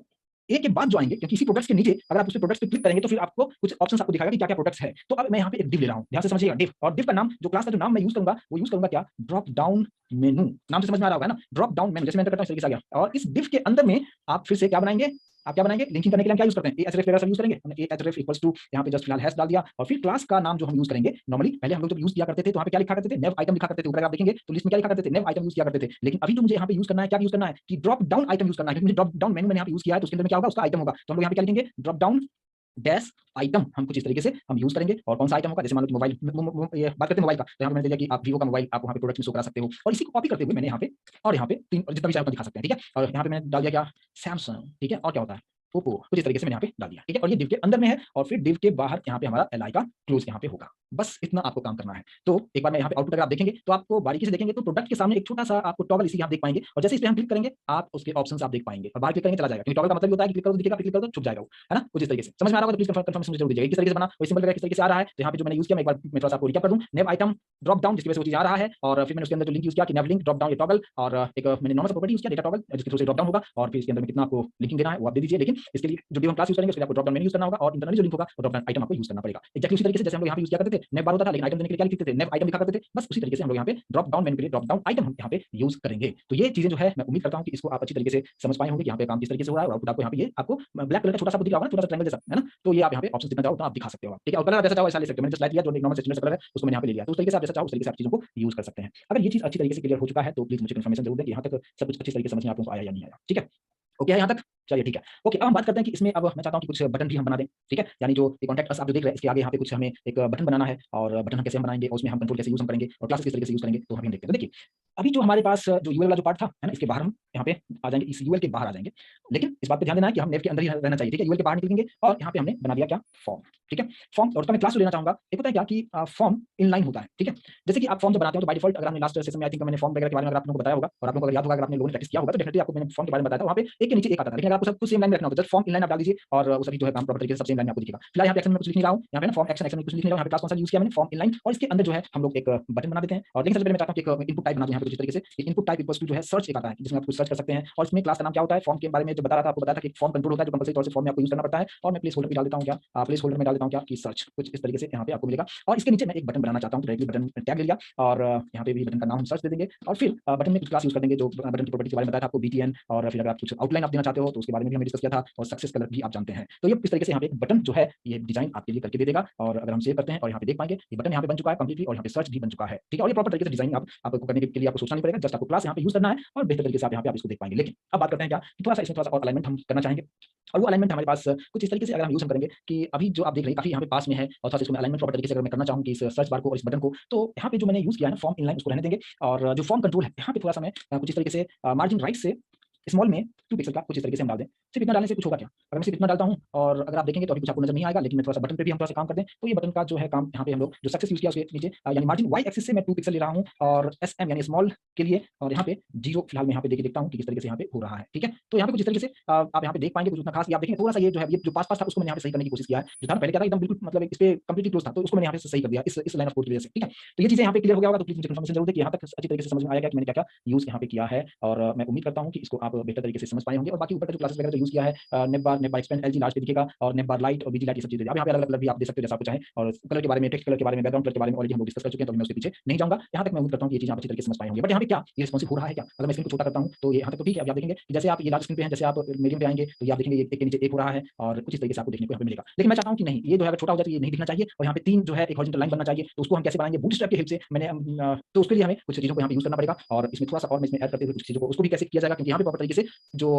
ए के बाद जो आएंगे, क्योंकि इसी प्रोडक्ट्स के नीचे अगर आप उस प्रोडक्ट्स पे क्लिक करेंगे तो फिर आपको कुछ ऑप्शंस आपको दिखाएगा कि क्या क्या प्रोडक्ट्स है। तो अब मैं यहाँ पे एक डिव ले रहा हूँ, ध्यान से समझिएगा, डिव। और डिव का नाम, जो क्लास का जो नाम मैं यूज करूंगा वो यूज करूंगा क्या, ड्रॉप डाउन मेनू। नाम से समझ में आ रहा होगा ना, ड्रॉप डाउन मेनू। जैसे मैं करता हूं इस तरीके से आ गया। और इस डिव के अंदर में आप फिर से क्या बनाएंगे, आप क्या बनाएंगे, लिंकिंग करने के लिए हम क्या यूज करते हैं, एएचआरएफ वगैरह सब यूज करेंगे। हमने एएचआरएफ इक्वल्स टू यहाँ पे जस्ट फिलहाल हैश डाल दिया। और फिर क्लास का नाम जो हम यूज करेंगे, नॉर्मली पहले हम लोग जब यूज किया करते थे तो वहाँ पे क्या लिखा करते थे, नेव आइटम लिखा करते थे। ऊपर आप देखेंगे तो लिस्ट में क्या लिखा करते थे, नेव आइटम यूज किया करते थे। लेकिन अभी जो मुझे यहाँ पे यूज करना है, क्या यूज करना है कि ड्रॉप डाउन आइटम यूज करना है, क्योंकि मुझे ड्रॉप डाउन मेनू मैंने यहाँ पे यूज किया है तो उसके अंदर में क्या होगा, उसका आइटम होगा। तो हम लोग यहाँ पे क्या लिखेंगे, ड्रॉप डाउन डैश आइटम, हम कुछ इस तरीके से हम यूज करेंगे। और कौन सा आइटम होगा, जैसे मान लो मोबाइल, ये बात करते हैं मोबाइल का, तो यहाँ पे मैंने दिया कि आप वीवो का मोबाइल आप वहाँ पे प्रोडक्ट में शो करा सकते हो। और इसी को कॉपी करते हुए मैंने यहाँ पे और यहाँ पे तीन जितना भी चाहे दिखा सकते हैं, ठीक है। और यहाँ पे मैंने डाल दिया क्या, सैमसंग, ठीक है। और क्या होता है, ओप्पो, कुछ इस तरीके से मैंने यहाँ पे डाल दिया, ठीक है। और ये डिव के अंदर में है और फिर डिव के बाहर यहाँ पे हमारा एलआई का क्लोज यहाँ पे होगा। बस इतना आपको काम करना है। तो एक बार मैं यहाँ पे आउटपुट अगर आप देखेंगे तो आपको बारीकी से देखेंगे तो प्रोडक्ट के सामने एक छोटा सा आपको टॉगल इसी आप देख पाएंगे। और जैसे इस पे हम क्लिक करेंगे आप उसके ऑप्शंस आप देख पाएंगे और बाहर क्लिक करेंगे चला जाएगा, क्योंकि टॉगल का मतलब होता है कि क्लिक करो तो दिखेगा, क्लिक करो तो छुप जाएगा वो, है ना। कुछ इस तरीके से समझ में आ रहा होगा तो प्लीज कंफर्मेशन जरूर दीजिएगा किस तरीके से बना, कोई सिंबल वगैरह किस तरीके से आ रहा है। तो यहाँ पे जो मैंने यूज किया मैं एक बार मैं थोड़ा सा आपको रिकैप कर दूं, नेव आइटम ड्रॉप डाउन जिसकी वजह से वो चीज आ रहा है। और फिर मैंने उसके अंदर जो लिंक यूज किया कि नेव लिंक ड्रॉप डाउन ये टॉगल, और एक मैंने नॉर्मल प्रॉपर्टी यूज किया डेटा टॉगल जिसके थ्रू से ड्रॉप डाउन होगा। और फिर इसके अंदर में कितना आपको लिंकिंग देना है वो आप दे दीजिए। लेकिन इसके लिए जो हम क्लास यूज करेंगे उसके लिए आपको ड्रॉप डाउन मेनू यूज करना होगा और इंटरनली जो लिंक होगा वो ड्रॉप डाउन आइटम आपको यूज करना पड़ेगा। एक्जेक्टली उसी तरीके से जैसे हम लोग यहाँ पे यूज किया करते थे, नेव बार होता था लेकिन आइटम देने के लिए क्या लिखते थे, नेव आइटम लिखा करते थे। बस उसी तरीके से हम लोग यहाँ पे ड्रॉप डाउन मेनू के लिए ड्रॉप डाउन आइटम हम यहाँ पे यूज करेंगे। तो ये चीजें जो है मैं उम्मीद करता हूँ कि इसको आप अच्छी तरीके से समझ पाए होंगे कि यहाँ पे काम किस तरीके से हो रहा है। और आउटपुट आपको यहाँ पे ये आपको ब्लैक कलर का छोटा सा दिख रहा होगा, छोटा सा ट्रायंगल जैसा, है ना। तो ये आप यहाँ पे ऑप्शन जितना चाहो उतना आप दिखा सकते हो, ठीक है। और कलर जैसा चाहो ऐसा ले सकते हो। मैंने जस्ट लाइट लिया जो नॉर्मल स्टैंडर्ड कलर है उसको मैंने यहाँ पे ले लिया। तो उस तरीके से आप जैसा चाहो उस तरीके से आप चीजों को यूज कर सकते हैं। अगर ये चीज अच्छी तरीके से क्लियर हो चुका है तो प्लीज मुझे कंफर्मेशन जरूर दें कि यहाँ तक सब कुछ अच्छी तरीके से समझ में आप लोगों को आया या नहीं आया, ठीक है। ओके है यहाँ तक, चलिए ठीक है। ओके, अब हम बात करते हैं कि इसमें अब मैं चाहता हूँ कि कुछ बटन भी हम बना दें, ठीक है। यानी जो कॉन्टैक्ट अस आप जो देख रहे हैं इसके आगे यहाँ पे कुछ हमें एक बटन बनाना है। और बटन हम कैसे हम बनाएंगे और उसमें हम कंट्रोल कैसे यूज हम करेंगे और क्लासेस किस तरीके से यूज करेंगे तो हम देखते हैं। तो देखिए अभी जो हमारे पास जो यूएल वाला जो पार्ट था, है ना, इसके बाहर हम यहाँ पे आ जाएंगे, इस यूएल के बाहर आ जाएंगे। लेकिन इस बात पे ध्यान देना है कि हम नेव के अंदर ही रहना चाहिए, ठीक है। यूएल के बाहर निकलेंगे और यहाँ पे हमने बना दिया क्या, फॉर्म, ठीक है। फॉर्म, और उसका मैं क्लास जो लेना चाहूंगा, एक होता है क्या कि फॉर्म इनलाइन होता है, ठीक है। जैसे कि आप फॉर्म जब बनाते हो तो बाय डिफॉल्ट, अगर हमने लास्ट सेशन में आई थिंक मैंने फॉर्म वगैरह के बारे में अगर आप लोगों को बताया होगा और आप लोगों को अगर याद होगा, अगर आपने लोगों ने प्रैक्टिस किया होगा तो डेफिनेटली आपको मैंने फॉर्म के बारे में बताया था। वहाँ पे एक के नीचे एक आता था, लेकिन अगर आपको सब कुछ सेम लाइन में रखना होता है, फॉर्म इनलाइन आप डाल दीजिए और वो सभी जो है काम प्रॉपर तरीके से सब सेम लाइन में आपको दिखेगा। फिलहाल यहाँ पे एक्शन में कुछ लिख नहीं रहा हूँ, यहाँ पे ना फॉर्म एक्शन एक्शन में कुछ लिख नहीं रहा हूँ, यहाँ पे क्लास कौन सा यूज किया मैंने, फॉर्म इनलाइन। और इसके अंदर जो है हम लोग एक बटन बना देते हैं। और लेकिन सबसे पहले मैं चाहता हूँ कि एक इनपुट टाइप बना दूं यहाँ पे कुछ तरीके से। इनपुट टाइप इक्वल्स टू जो है सर्च एक आता है जिसमें आप कुछ सर्च कर सकते हैं। और इसमें क्लास का नाम क्या होता है, फॉर्म के बारे में जो बता रहा था आपको बताया था कि फॉर्म कंट्रोल होता है जो कंपल्सरी तौर से फॉर्म में आपको यूज करना पड़ता है। और मैं प्लेस होल्डर में डाल देता हूँ क्या, प्लेस होल्डर में डाल देता हूँ क्या कि सर्च, कुछ इस तरीके से यहाँ पे आपको मिलेगा। और इसके नीचे मैं एक बटन बनाना चाहता हूँ, तो डायरेक्टली बटन टैग ले लिया और यहाँ पे भी बटन का नाम हम सर्च दे देंगे। और फिर बटन में कुछ क्लास यूज कर देंगे जो बटन की प्रॉपर्टी के बारे में बताया था आपको, बीटीएन। और फिर अगर आप कुछ आउटलाइन आप देना चाहते हो तो उसके बारे में भी हमने डिस्कस किया था। और सक्सेस कलर भी आप जानते हैं। तो ये इस तरीके से यहाँ पे एक बटन जो है ये डिजाइन आपके लिए करके दे देगा। और अगर हम सेव करते हैं और यहाँ पे देख पाएंगे ये बटन यहाँ पे बन चुका है कंप्लीटली और यहाँ पे सर्च भी बन चुका है, ठीक है। और ये प्रॉपर तरीके से डिजाइन आपको करने के लिए आपको सोचना नहीं पड़ेगा, जस्ट आपको क्लास यहाँ पे यूज करना है और बेहतर तरीके से आप यहाँ पे आप इसको देख पाएंगे। लेकिन अब बात करते हैं क्या, थोड़ा सा इसमें थोड़ा सा और अलाइनमेंट हम करना चाहेंगे। और वो अलाइनमेंट हमारे पास कुछ इस तरीके से अगर हम यूज हम करेंगे कि अभी जो आप देख रहे हैं काफी यहाँ पे पास में है और थोड़ा सा इसमें अलाइनमेंट प्रॉपर तरीके से अगर मैं करना चाहूँ कि इस सर्च बार को और इस बटन को, तो यहाँ पे जो मैंने यूज किया है ना फॉर्म इनलाइन उसको रहने देंगे। और जो फॉर्म कंट्रोल है यहाँ पे थोड़ा सा मैं कुछ इस तरीके से मार्जिन राइट से स्मॉल में 2 पिक्सल का कुछ इस तरीके से हम डाल दें। सिर्फ इतना डालने से कुछ होगा क्या, अगर मैं सिर्फ इतना डालता हूँ और अगर आप देखेंगे तो अभी कुछ आपको नजर नहीं आएगा, लेकिन मैं थोड़ा सा बटन पे भी हम थोड़ा सा काम कर दें तो ये बटन का जो है काम यहाँ पे हम लोग जो सक्सेस यूज किया उसके नीचे यानी मार्जिन वाई एक्सिस से मैं 2 पिक्सल ले रहा हूँ और एसएम यानी स्मॉल के लिए और यहाँ पे 0 फिलहाल मैं यहाँ पे देख देखता हूँ कि किस तरीके से यहाँ पे हो रहा है, ठीक है। तो यहाँ पे कुछ इस तरीके से आप यहाँ पे देख पाएंगे कुछ उतना खास, आप देखेंगे थोड़ा सा ये जो है ये जो पास था उसको मैंने यहाँ पे सही करने की कोशिश किया है। जो था पहले क्या था एकदम बिल्कुल मतलब इस पे कंप्लीटली क्लोज था तो उसको मैंने यहाँ पे सही कर दिया इस लाइन ऑफ कोड की वजह से, ठीक है। तो ये चीजें यहाँ पे क्लियर हो गया होगा तो प्लीज मुझे कंफर्मेशन जरूर दें कि यहाँ तक अच्छी तरीके से समझ में आया कि मैंने क्या क्या यूज यहाँ पे किया है। और मैं उम्मीद करता हूँ कि इसको आप आप बेहतर तरीके से समझ पाए होंगे। और बाकी ऊपर का जो क्लासेस वगैरह जो यूज़ किया है नेप बार एक्सपेंड एलजी लार्ज पे दिखेगा और नेप बार लाइट और बीजी लाइट ये सब चीजें अब यहाँ पे अलग-अलग कलर भी आप दे सकते हो जैसा आपको चाहे। और कलर के बारे में, टेक्स्ट कलर के बारे में, बैकग्राउंड कलर के बारे में ऑलरेडी हम लोग डिस्कस कर चुके हैं, तो मैं उसके पीछे नहीं जाऊँगा। यहाँ तक मैं उम्मीद करता हूँ कि ये चीज़ आप अच्छी तरीके से समझ पाए होंगे। बट यहाँ पे क्या ये रिस्पॉन्सिव हो रहा है क्या? अगर मैं स्क्रीन को छोटा करता हूँ तो ये यहाँ तक तो ठीक है। अभी आप देखेंगे कि जैसे आप ये लार्ज स्क्रीन पे हैं, जैसे आप मीडियम पे आएँगे तो ये आप देखेंगे एक के नीचे एक हो रहा है और कुछ इस तरीके से आपको देखने को यहाँ पे मिलेगा। लेकिन मैं चाहता हूँ कि नहीं, ये जो है अगर छोटा हो जाए तो ये नहीं दिखना चाहिए और यहाँ पे 3 जो है एक हॉरिजॉन्टल लाइन बनना चाहिए। तो उसको हम कैसे बनाएँगे? बूटस्ट्रैप की हेल्प से मैंने तो उसके लिए हमें कुछ चीज़ों को यहाँ पे यूज़ करना पड़ेगा और इसमें थोड़ा-सा और मैं इसमें ऐड करते हुए कुछ चीज़ों को उसको भी कैसे किया जाएगा, क्योंकि यहाँ पे प्रॉपर तरीके से जो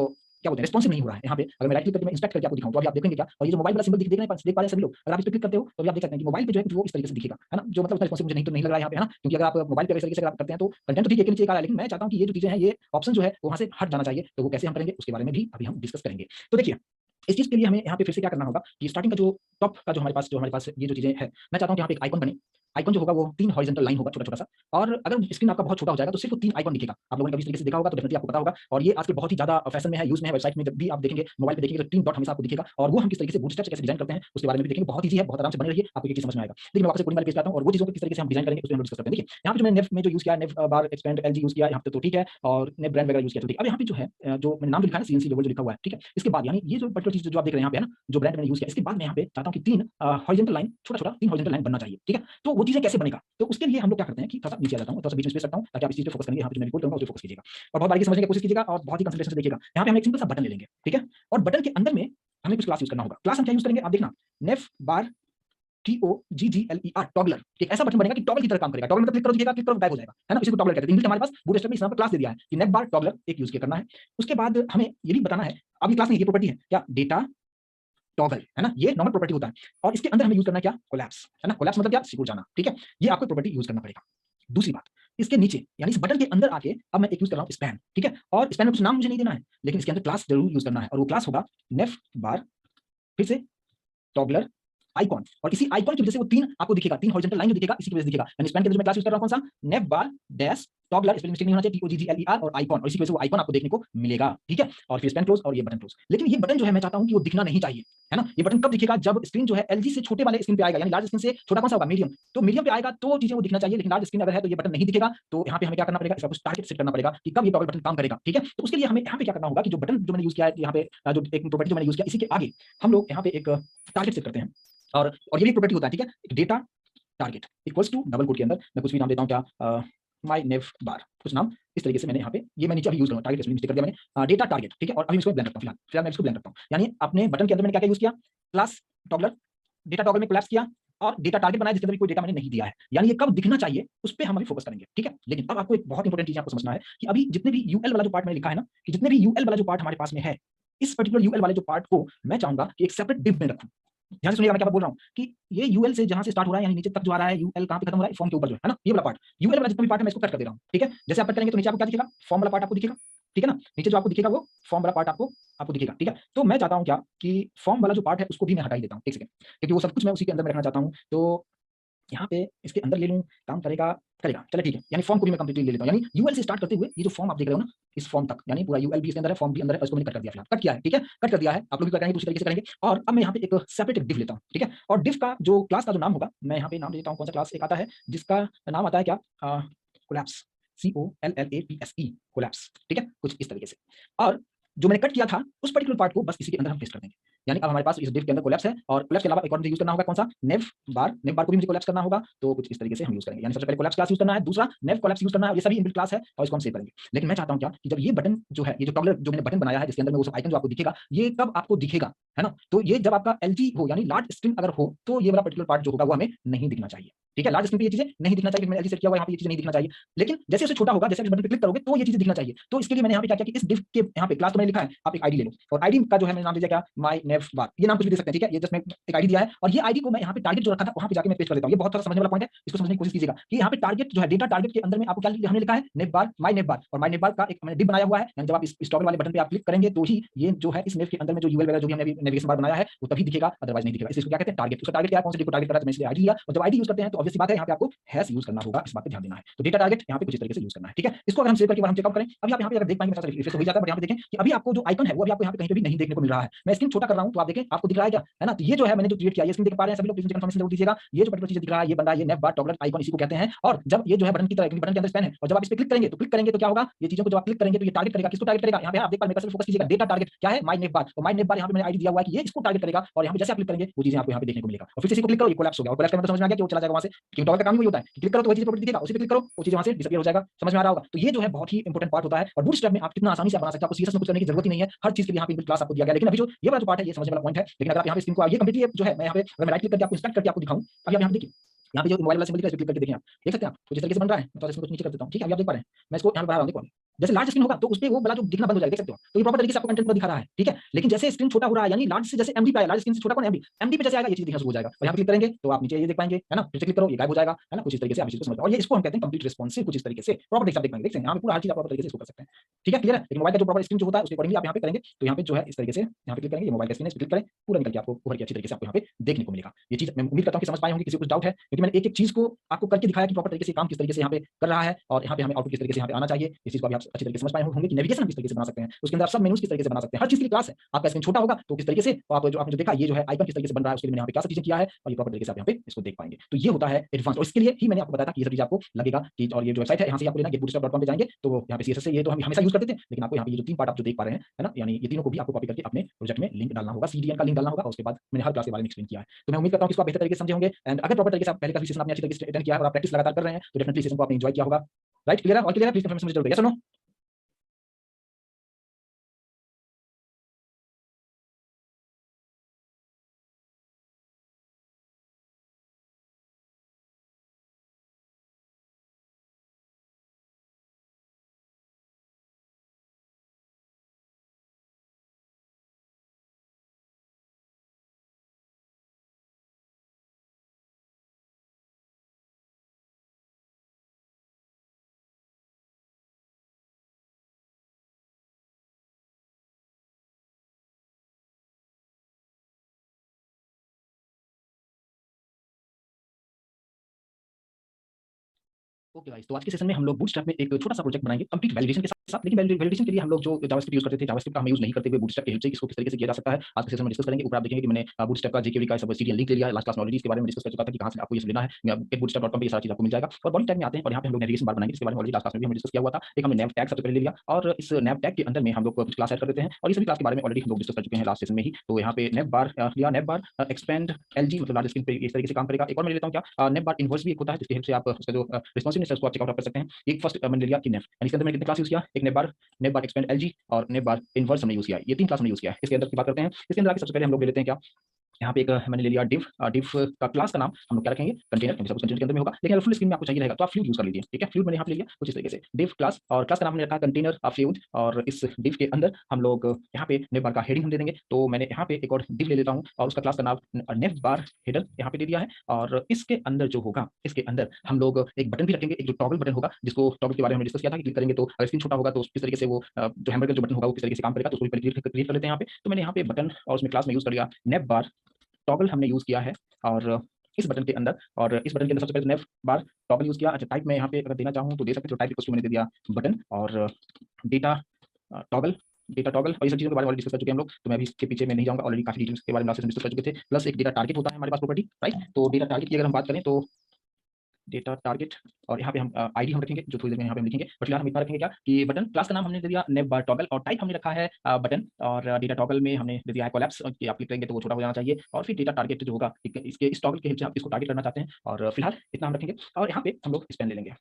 क्या बोलते हैं रिस्पॉन्सिव नहीं हो रहा है। यहाँ पे अगर मैं राइट क्लिक करके मैं इंस्पेक्ट करके आपको दिखाऊँ तो अभी आप देखेंगे क्या, और ये जो मोबाइल वाला सिंबल देख रहे हैं, देख पा रहे हैं सभी लोग, अगर आप इस पे क्लिक करते हो तो अभी आप देख सकते हैं कि मोबाइल पे जो है वो इस तरीके से दिखेगा, है ना? जो मतलब उतना रिस्पॉन्सिव मुझे नहीं लग रहा है यहाँ पे, है ना? क्योंकि अगर आप मोबाइल पे इस तरीके से अगर आप करते हैं तो कंटेंट तो ठीक है, एक के नीचे एक आ रहा है, लेकिन मैं चाहता हूँ कि ये जो चीज़ें हैं, ये ऑप्शन जो है वहाँ से हट जाना चाहिए। तो वो कैसे हम करेंगे उसके बारे में भी अभी हम डिस्कस करेंगे। तो देखिए, इस चीज़ के लिए हमें यहाँ पे फिर से क्या करना होगा कि स्टार्टिंग का जो टॉप का जो हमारे पास ये जो चीज़ें हैं, मैं चाहता हूँ कि यहाँ पे एक आइकन बने। आइकन जो होगा वो 3 हॉरिजॉन्टल लाइन होगा छोटा-छोटा सा, और अगर स्क्रीन आपका बहुत छोटा हो जाएगा तो सिर्फ वो 3 आइकन दिखेगा। आप लोगों ने कभी इस तरीके से देखा होगा तो डेफिनिटली आपको पता होगा, और ये आजकल बहुत ही ज़्यादा फैशन में है, यूज़ में है। वेबसाइट में जब भी आप देखेंगे, मोबाइल पे देखेंगे तो 3 डॉट हमेशा आपको दिखेगा, और वो हम किस तरीके से बूटस्ट्रैप से कैसे डिज़ाइन करते हैं उसके बारे में भी देखेंगे। बहुत ईज़ी है, बहुत आराम से बने रहिए, आपको ये चीज़ समझ में आएगा। देखिए मैं वापस से कोडिंग वाले पेज पे आता हूँ और वो चीज़ों को किस तरीके से हम डिज़ाइन करेंगे उसको हम डिस्कस करते हैं। देखिए यहाँ पे जो मैंने नेव में जो यूज़ किया है, नेव बार एक्सपेंड एलजी यूज़ किया है यहाँ पे तो ठीक है, और नेव ब्रांड वगैरह यूज़ किया तो ठीक है। अब यहाँ पे जो है जो मैंने नाम जो लिखा है ना, सीएनसी लोगो जो लिखा हुआ है, ठीक है? इसके बाद यानी ये जो पर्टिकुलर चीज़ जो आप देख रहे हैं यहाँ पे, है ना? जो ब्रांड मैंने यूज़ किया, इसके बाद मैं यहाँ पे चाहता हूँ कि 3 हॉरिजॉन्टल लाइन, छोटा-छोटा 3 हॉरिजॉन्टल लाइन बनना चाहिए, ठीक है? तो वो चीज़ें कैसे बनेगा? तो उसके लिए हम लोग क्या करते हैं कि थोड़ा-सा नीचे आ जाता हूँ, थोड़ा-सा बीच में स्पेस रखता हूँ ताकि आप इस चीज़ पे फोकस करेंगे। यहाँ पे जो मैं रिपोर्ट करूँगा उस पे फोकस कीजिएगा और बहुत बारीकी से समझने की कोशिश कीजिएगा और बहुत ही कंसंट्रेशन से देखिएगा। यहाँ पे हम एक सिंपल सा बटन ले लेंगे, ठीक है? और बटन के अंदर में हमें कुछ क्लास यूज़ करना होगा। क्लास हम क्या यूज़ करेंगे आप देखना, नेव बार TOGGLER टॉगलर। एक ऐसा बटन बनेगा कि टॉगल की तरह काम करेगा। टॉगल मतलब क्लिक करो दिखेगा, क्लिक करो गायब हो जाएगा, है ना? इसी को टॉगलर कहते हैं। इंग्लिश में हमारे पास बूटस्ट्रैप में इस नाम का क्लास दे दिया है कि नेव बार टॉगलर एक यूज़ करना है। उसके बाद हमें ये भी बताना है, अब ये क्लास नहीं, ये प्रॉपर्टी है क्या, डेटा टॉगल, है ना? ये नॉर्मल प्रॉपर्टी होता है और इसके अंदर हमें यूज़ करना है क्या, कोलैप्स, है ना? कोलैप्स मतलब क्या, सिकुड़ जाना, ठीक है? ये आपको प्रॉपर्टी यूज़ करना पड़ेगा। दूसरी बात, इसके नीचे यानी इस बटन के अंदर आके अब मैं एक यूज़ कर रहा हूँ स्पैन, ठीक है? और स्पैन में कुछ नाम मुझे नहीं देना है, लेकिन इसके अंदर क्लास ज़रूर यूज़ करना है और वो क्लास होगा नेव बार, फिर से टॉगलर आइकॉन, और इसी आइकॉन की वजह से वो 3 आपको दिखेगा, 3 हॉरिजॉन्टल लाइन जो दिखेगा इसी की वजह से दिखेगा। यानी स्पैन के अंदर जो मैं क्लास यूज़ कर रहा हूँ कौन सा, नेव बार डैश टॉगलर, स्पेलिंग मिस्टेक नहीं होना चाहिए, TOGGLER और आइकॉन, और इसी की वजह से वो आइकॉन आपको देखने को मिलेगा, ठीक है? और फिर स्पैन क्लोज और ये बटन क्लोज। लेकिन ये बटन जो है मैं चाहता हूँ कि वो दिखना नहीं चाहिए, है ना? ये बटन कब दिखेगा, जब स्क्रीन जो है एलजी से छोटे वाले स्क्रीन पे आएगा, यानी लार्ज स्क्रीन से छोटा कौन सा होगा, मीडियम। तो मीडियम पे आएगा तो चीजें वो दिखना चाहिए, लेकिन लार्ज स्क्रीन अगर है तो ये बटन नहीं दिखेगा। तो यहाँ पे हमें क्या करना पड़ेगा, इसका कुछ टारगेट सेट करना पड़ेगा कि कब ये टॉगल बटन काम करेगा, ठीक है? तो उसके लिए हमें यहाँ पे क्या करना होगा कि जो बटन जो मैंने यूज़ किया है यहाँ पे, जो एक प्रॉपर्टी जो मैंने यूज़ किया, इसी के आगे हम लोग यहाँ पे एक टारगेट सेट करते हैं, और ये भी प्रॉपर्टी होता है, ठीक है? एक data target equals to double quote के अंदर मैं कुछ भी नाम देता हूँ, क्या माय नेव बार, कुछ नाम इस तरीके से मैंने यहाँ पे, ये मैं नीचे अभी यूज़ करूँगा, टारगेट मिस्टेक कर दिया मैंने, डेटा टारगेट, ठीक है? और अभी इसको ब्लैंक रखता हूँ फिलहाल मैं इसको ब्लैंक रखता हूँ। यानी अपने बटन के अंदर मैंने क्या-क्या यूज़ किया, क्लास टॉगलर, डेटा टॉगल में कोलैप्स किया और डेटा टारगेट बनाया जिसके अंदर कोई डेटा मैंने नहीं दिया है। यानी ये कब दिखना चाहिए उस पे हम अभी फोकस करेंगे, ठीक है? लेकिन अब आपको एक बहुत इंपॉर्टेंट चीज़ आपको समझना है कि अभी जितने भी यूएल वाला जो पार्ट मैंने लिखा है ना, कि जितने भी यूएल वाला जो पार्ट हमारे पास में है, इस पर्टिकुलर यूएल वाले जो पार्ट को मैं चाहूँगा कि एक सेपरेट डिव में रखूँ। ध्यान से सुनिएगा मैं क्या बात बोल रहा हूँ कि ये यूएल से जहाँ से स्टार्ट हो रहा है यानी नीचे तक जो आ रहा है, यूएल कहाँ पे खत्म हो रहा है, फॉर्म के ऊपर जो है ना, ये वाला पार्ट, यूएल वाला जितना भी पार्ट है मैं इसको कट कर दे रहा हूँ, ठीक है? जैसे आप कट करेंगे तो नीचे आपको क्या दिखेगा, फॉर्म वाला पार्ट आपको दिखेगा, ठीक है ना? नीचे जो आपको दिखेगा वो फॉर्म वाला पार्ट आपको दिखेगा, ठीक है? तो मैं चाहता हूँ क्या कि फॉर्म वाला जो पार्ट है उसको भी मैं हटा ही देता हूँ, एक सेकंड, क्योंकि वो सब कुछ मैं उसी के अंदर में रखना चाहता हूँ। तो यहाँ पे इसके अंदर ले लूँ, काम करेगा, चलो ठीक है। यानी फॉर्म को भी मैं कंप्लीटली ले लेता हूँ, यानी यूएल से स्टार्ट करते हुए ये जो फॉर्म आप देख रहे हो ना, इस फॉर्म तक, यानी पूरा यूएल भी इसके अंदर है, फॉर्म भी अंदर है, उसको मैंने कट कर दिया फिलहाल, कट किया है, ठीक है? कट कर दिया है, आप लोग भी करेंगे दूसरी तरीके से करेंगे। और अब मैं यहाँ पे एक सेपरेट डिव लेता हूँ, ठीक है? और डिव का जो क्लास का जो नाम होगा, मैं यहाँ पे नाम देता हूँ, कौन सा क्लास एक आता है जिसका नाम आता है क्या, कोलैप्स, COLLAPSE कोलैप्स, ठीक है? कुछ इस तरीके से। और जो मैंने कट किया था उस पर्टिकुलर पार्ट को बस इसी के अंदर हम पेस्ट कर देंगे। यानी अब हमारे पास इस डिव के अंदर कोलैप्स है, और कोलैप्स के अलावा एक और मुझे यूज़ करना होगा कौन सा, नेव बार को भी मुझे कोलैप्स करना होगा, तो कुछ इस तरीके से हम यूज़ करेंगे। यानी सबसे पहले कोलैप्स क्लास यूज़ करना है, दूसरा नेव कोलैप्स यूज़ करना है, ये सभी इनबिल्ट क्लास है और इसको हम सेव करेंगे। लेकिन मैं चाहता हूँ क्या कि जब ये बटन जो है, ये जो टॉगलर जो मैंने बटन बनाया है जिसके अंदर में वो सब आइकन जो आपको दिखेगा, ये कब आपको दिखेगा, है ना? तो ये जब आपका एलजी हो यानी लार्ज स्क्रीन अगर हो, तो ये वाला पर्टिकुलर पार्ट जो होगा वो हमें नहीं दिखना चाहिए, ठीक है? लार्ज स्क्रीन पे ये चीज़ें नहीं दिखना चाहिए, मैंने एलजी सेट किया हुआ है, यहाँ पे ये चीज़ें नहीं दिखना चाहिए। लेकिन जैसे जैसे छोटा होगा, जैसे इस बटन पे क्लिक करोगे तो ये चीज़ें दिखना चाहिए। तो इसके लिए मैंने यहाँ पे क्या किया कि इस डिव के यहाँ पे क्लास तो मैंने लिखा है, आप एक आईडी ले लो, और आईडी का जो है मैंने नाम दिया क्या, माय नेव बार, ये नाम कुछ भी दे सकते हैं, ठीक है? ये जस्ट मैं एक आईडी दिया है, और ये आईडी को मैं यहाँ पे टारगेट जो रखा था वहाँ पे जाके मैं पेस्ट कर देता हूँ। ये बहुत थोड़ा समझने वाला पॉइंट है, इसको समझने की कोशिश कीजिएगा कि यहाँ पे टारगेट जो है, डेटा टारगेट के अंदर में आपको क्या हमने लिखा है, नेव बार, माय नेव बार, और माय नेव बार का एक मैंने डिव बनाया हुआ है। यानी जब आप इस टॉगल वाले बटन पे आप क्लिक करेंगे तो ही ये जो है इस नेव के अंदर में जो यूएल वगैरह जो भी हमने अभी नेविगेशन बार बनाया है वो तभी दिखेगा, अदरवाइज नहीं दिखेगा। इसको क्या कहते हैं, टारगेट। उसका टारगेट क्या है, कौन से डिव को टारगेट कर रहा है, तो मैंने इसलिए आईडी लिया, और जब आईडी यूज करते हैं तो ऑब्वियस सी बात है यहाँ पे आपको हैश यूज करना होगा, इस बात पे ध्यान देना है। तो डेटा टारगेट यहाँ पे कुछ इस तरीके से यूज करना है, ठीक है? इसको अगर हम सेव करके हम चेकआउट करें, अभी आप यहाँ पे अगर देख पाएंगे रिफ्रेश हो ही जाता है, बट यहाँ पे देखें कि अभी आपको जो आइकन है वो अभी आपको यहाँ पे कहीं पे भी नहीं देखने को मिल रहा है। मैं स्क्रीन छोटा कर रहा हूं तो आप देखें आपको दिख रहा है क्या, है ना। तो ये जो है मैंने जो क्रिएट किया है, स्क्रीन देख पा रहे हैं सभी लोग, प्लीज कंफर्मेशन जरूर दीजिएगा। ये जो पर्टिकुलर चीज दिख रहा है ये बन रहा है, ये नैप बार टॉगल आइकन इसी को कहते हैं। और जब ये जो है बटन की तरह, बटन के अंदर स्पैन है, और जब आप इस पे क्लिक करेंगे तो क्या होगा, ये चीजों को जब आप क्लिक करेंगे तो ये टारगेट करेगा, किसको टारगेट करेगा, यहाँ पे आप देख पा रहे हैं, फोकस कीजिएगा, डेटा टारगेट क्या है, माय नेप बार। और माय नेप बार यहाँ पे मैंने आईडी दिया हुआ है कि ये इसको टारगेट करेगा, और यहाँ पे जैसे आप क्लिक करेंगे वो चीजें आपको यहाँ पे देखने को मिलेगा। और फिर से इसी को क्लिक करो, ये कोलैप्स हो गया, और कोलैप्स का मतलब समझ में आ गया कि वो चला जाएगा वहां से, क्योंकि टॉगल का काम ही वही होता है, क्लिक करो तो वही चीज प्रॉपर्टी दिखेगा, उसी पे क्लिक करो वो चीज वहां से डिसअपीयर हो जाएगा। समझ में आ रहा होगा। तो ये जो है बहुत ही इंपॉर्टेंट पार्ट होता है, और बूटस्ट्रैप में आप कितना आसानी से बना सकते हैं, आपको सीएसएस में कुछ करने की जरूरत ही नहीं है, हर चीज के लिए यहाँ पे इनबिल्ट क्लास आपको दिया गया। लेकिन अभी जो ये वाला जो पार्ट है ये समझने वाला पॉइंट है। लेकिन अगर आप यहाँ पे स्क्रीन को ये कंप्लीटली जो है, मैं यहाँ पे अगर मैं राइट क्लिक करके आपको इंस्पेक्ट करके आपको दिखाऊं, अभी आप यहाँ पे देखिए, यहाँ पे जो मोबाइल वाला सिंबल दिख रहा है, इस पे क्लिक करके देखिए, आप देख सकते हैं आप, तो जिस तरीके से बन रहा है, मैं तो इसको कुछ नीचे कर देता हूँ, ठीक है, अभी आप देख पा रहे हैं, मैं इसको यहाँ पे बढ़ा रहा हूँ, देखो जैसे लार्ज स्क्रीन होगा तो उस पे वो बड़ा जो दिखना बंद हो जाएगा, देख सकते हो। तो ये प्रॉपर तरीके से आपको कंटेंट को दिखा रहा है, ठीक है। लेकिन जैसे स्क्रीन छोटा हो रहा है, यानी लार्ज से जैसे एमडी पे आया, लार्ज स्क्रीन से छोटा कौन है, एमडी, एमडी पे जैसे आएगा ये चीज दिखना शुरू हो जाएगा। और यहाँ पे क्लिक करेंगे तो आप नीचे ये देख पाएंगे, है ना, फिर से क्लिक करो ये गायब हो जाएगा, है ना, कुछ इस तरीके से आप इस चीज को समझ। और ये इसको हम कहते हैं कंप्लीट रिस्पॉन्सिव, कुछ इस तरीके से प्रॉपर देख पाएंगे, देख सकते हैं यहाँ पे पूरा हर चीज आप प्रॉपर तरीके से इसको कर सकते हैं, ठीक है, क्लियर है। लेकिन मोबाइल का जो प्रॉपर स्क्रीन जो होता है उसके अकॉर्डिंगली आप यहाँ पे करेंगे तो यहाँ पे जो है इस तरीके से यहाँ पे क्लिक करेंगे, ये मोबाइल का स्क्रीन है, इस पे क्लिक करें, पूरा निकल के आपको उभर के अच्छी तरीके से आपको यहाँ पे देखने को मिलेगा। ये चीज मैं उम्मीद करता हूँ कि समझ पाए होंगे, किसी को कुछ डाउट है, क्योंकि मैंने एक एक चीज को आपको करके दिखाया कि प्रॉपर तरीके से काम किस तरीके से यहाँ पे कर रहा है, और यहाँ पे हमें आउटपुट किस तरीके से यहाँ पे आना चाहिए। इस चीज को आप अच्छी तरीके से समझ पाए होंगे कि नेविगेशन हम किस तरीके से बना सकते हैं, उसके अंदर आप सब मेनूज किस तरीके से बना सकते हैं, हर चीज की क्लास है। आपका स्क्रीन छोटा होगा तो किस तरीके से, और आप जो आपने जो देखा ये जो है आइकन किस तरीके से बन रहा है, उसके लिए मैंने यहाँ पे क्या सब चीजें किया है, और ये प्रॉपर तरीके से आप यहाँ पे इसको देख पाएंगे। तो ये होता है एडवांस, और इसके लिए ही मैंने आपको बताया था कि ये सब चीज आपको लगेगा कि, और ये जो वेबसाइट है यहाँ से आपको लेना, getbootstrap.com पे जाएंगे तो यहाँ पे सीएसएस से ये तो हम हमेशा यूज करते थे, लेकिन आपको यहाँ पे ये जो तीन पार्ट आप जो देख पा रहे हैं, है ना, यानी ये तीनों को भी आपको कॉपी करके अपने प्रोजेक्ट में लिंक डालना होगा, सीडीएन का लिंक डालना होगा, और उसके बाद मैंने हर क्लास के बारे में एक्सप्लेन किया है। तो मैं उम्मीद करता हूँ कि इसको आप बेहतर तरीके से समझे होंगे। एंड अगर प्रॉपर तरीके से आप पहले का सेशन आपने अच्छी तरीके से अटेंड किया है और आप प्रैक्टिस लगातार कर रहे हैं तो डेफिनेटली सेशन को आपने एंजॉय किया होगा। राइट, क्लियर है, और क्लियर है, प्लीज कंफर्म मुझे जरूर, यस और नो। ओके गाइस, तो आज के सेशन में हम लोग बूटस्ट्रैप में एक छोटा सा प्रोजेक्ट बनाएंगे कंप्लीट वैलिडेशन के साथ। लेकिन वैलिडेशन के लिए हम लोग जो जावास्क्रिप्ट यूज करते थे, जावास्क्रिप्ट का हम यूज नहीं करते हुए बूटस्ट्रैप की हेल्प से इसको किस तरीके से किया जा सकता है, आज के सेशन में डिस्कस करेंगे। ऊपर आप देखेंगे कि मैंने बूटस्ट्रैप का जेकेवी का सब सीरियल लिंक ले लिया है, लास्ट क्लास में ऑलरेडी इसके बारे में डिस्कस कर चुका था कि कहां से आपको ये सब लेना है, getbootstrap.com पे ये सारी चीज आपको मिल जाएगा। और बॉडी टैग में आते हैं, और यहाँ पे हम लोग नेविगेशन बार बनाएंगे, इसके बारे में ऑलरेडी लास्ट क्लास में भी हमने डिस्कस किया हुआ था। एक हमने नैव टैग सबसे पहले ले लिया, और इस नैव टैग के अंदर में हम लोग कुछ क्लास ऐड कर देते हैं, और इस सभी क्लास के बारे में ऑलरेडी हम लोग डिस्कस कर चुके हैं लास्ट सेशन में ही। तो यहाँ पे नैव बार लिया, नैव बार एक्सपेंड एलजी मतलब लार्ज स्क्रीन पे इस तरीके से काम करेगा। एक और मैं ले लेता हूँ क्या, नैव बार इनवर्स भी एक होता है जिसकी हेल्प से आप उसका जो रिस्पॉन्सिवनेस है उसको आप चेकआउट कर सकते हैं। एक फर्स्ट मैंने ले लिया कि नेव, यानी इसके अंदर मैंने कितने क्लास यूज किया, एक नेव बार एक्सपेंड एलजी और नेव बार इनवर्स हमने यूज किया है, ये तीन क्लास हमने यूज किया है। इसके अंदर की बात करते हैं, इसके अंदर आके सबसे पहले हम लोग ले लेते हैं क्या, यहाँ पे एक मैंने ले लिया div, div का क्लास का नाम हम लोग क्या रखेंगे, कंटेनर, क्योंकि सब कंटेनर के अंदर में होगा। लेकिन अगर फुल स्क्रीन में आपको चाहिए रहेगा तो आप फ्लूइड यूज कर लीजिए, ठीक है। फ्लूइड मैंने यहाँ पे ले लिया कुछ इस तरीके से, div क्लास, और क्लास का नाम हमने रखा कंटेनर फ्लूइड, और इस div के अंदर हम लोग यहाँ पे नेव बार का हेडिंग हम दे देंगे। तो मैंने यहाँ पे एक और div ले लेता हूँ, और उसका क्लास का नाम नेव बार हेडर यहाँ पे दे दिया है। और इसके अंदर जो होगा, इसके अंदर हम लोग एक बटन भी रखेंगे, एक जो टॉगल बटन होगा, जिसको टॉगल के बारे में डिस्कस किया था कि क्लिक करेंगे तो अगर स्क्रीन छोटा होगा तो किस तरीके से वो जो हैमबर्गर जो बटन होगा वो किस तरीके से काम करेगा, तो उसको क्लिक कर लेते हैं यहाँ पे। तो मैंने यहाँ पे बटन और उसमें क्लास में यूज कर लिया नेव बार टॉगल हमने यूज किया है, और इस बटन के अंदर, और इस बटन के अंदर सबसे पहले नेव बार टॉगल यूज किया। अच्छा, टाइप में यहाँ पे अगर देना चाहूँ तो दे सकते हो, टाइप इक्वल टू मैंने दे दिया बटन, और डेटा टॉगल, डेटा टॉगल, और ये सब चीजों के बारे में डिस्कस कर चुके हैं हम लोग, तो मैं अभी इसके पीछे में नहीं जाऊंगा, ऑलरेडी काफी डिटेल्स के बारे में डिस्कस कर चुके थे। प्लस एक डेटा टारगेट होता है हमारे पास प्रॉपर्टी, राइट। तो डेटा टारगेट की अगर हम बात करें तो डेटा टारगेट, और यहाँ पे हम आईडी हम रखेंगे जो थोड़ी देर में यहाँ पे हम लिखेंगे, बट फिलहाल हम इतना रखेंगे क्या कि बटन, क्लास का नाम हमने दे दिया नेव बार टॉगल, और टाइप हमने रखा है बटन, और डेटा टॉगल में हमने दे दिया है कोलैप्स, कि आप क्लिक करेंगे तो वो छोटा हो जाना चाहिए। और फिर डेटा टारगेट जो होगा, इसके इस टॉगल के हेल्प से आप इसको टारगेट करना चाहते हैं, और फिलहाल इतना हम रखेंगे। और यहाँ पे हम लोग स्पेन ले लेंगे,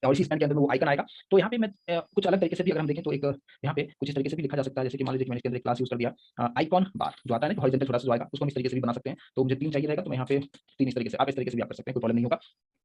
और इसी स्पेन के अंदर में वो आइकन आएगा। तो यहाँ पे मैं कुछ अलग तरीके से भी अगर हम देखें तो एक यहाँ पे कुछ इस तरीके से भी लिखा जा सकता है, जैसे कि मान लीजिए कि मैंने इसके अंदर एक क्लास यूज कर दिया आइकॉन बार जो आता है ना हॉरिजॉन्टल थोड़ा सा जो आएगा, उसको हम इस तरीके से भी बना सकते हैं। तो मुझे तीन चाहिए रहेगा तो मैं यहाँ पे तीन इस तरीके से, आप इस तरीके से भी आप कर सकते हैं, कोई प्रॉब्लम नहीं होगा।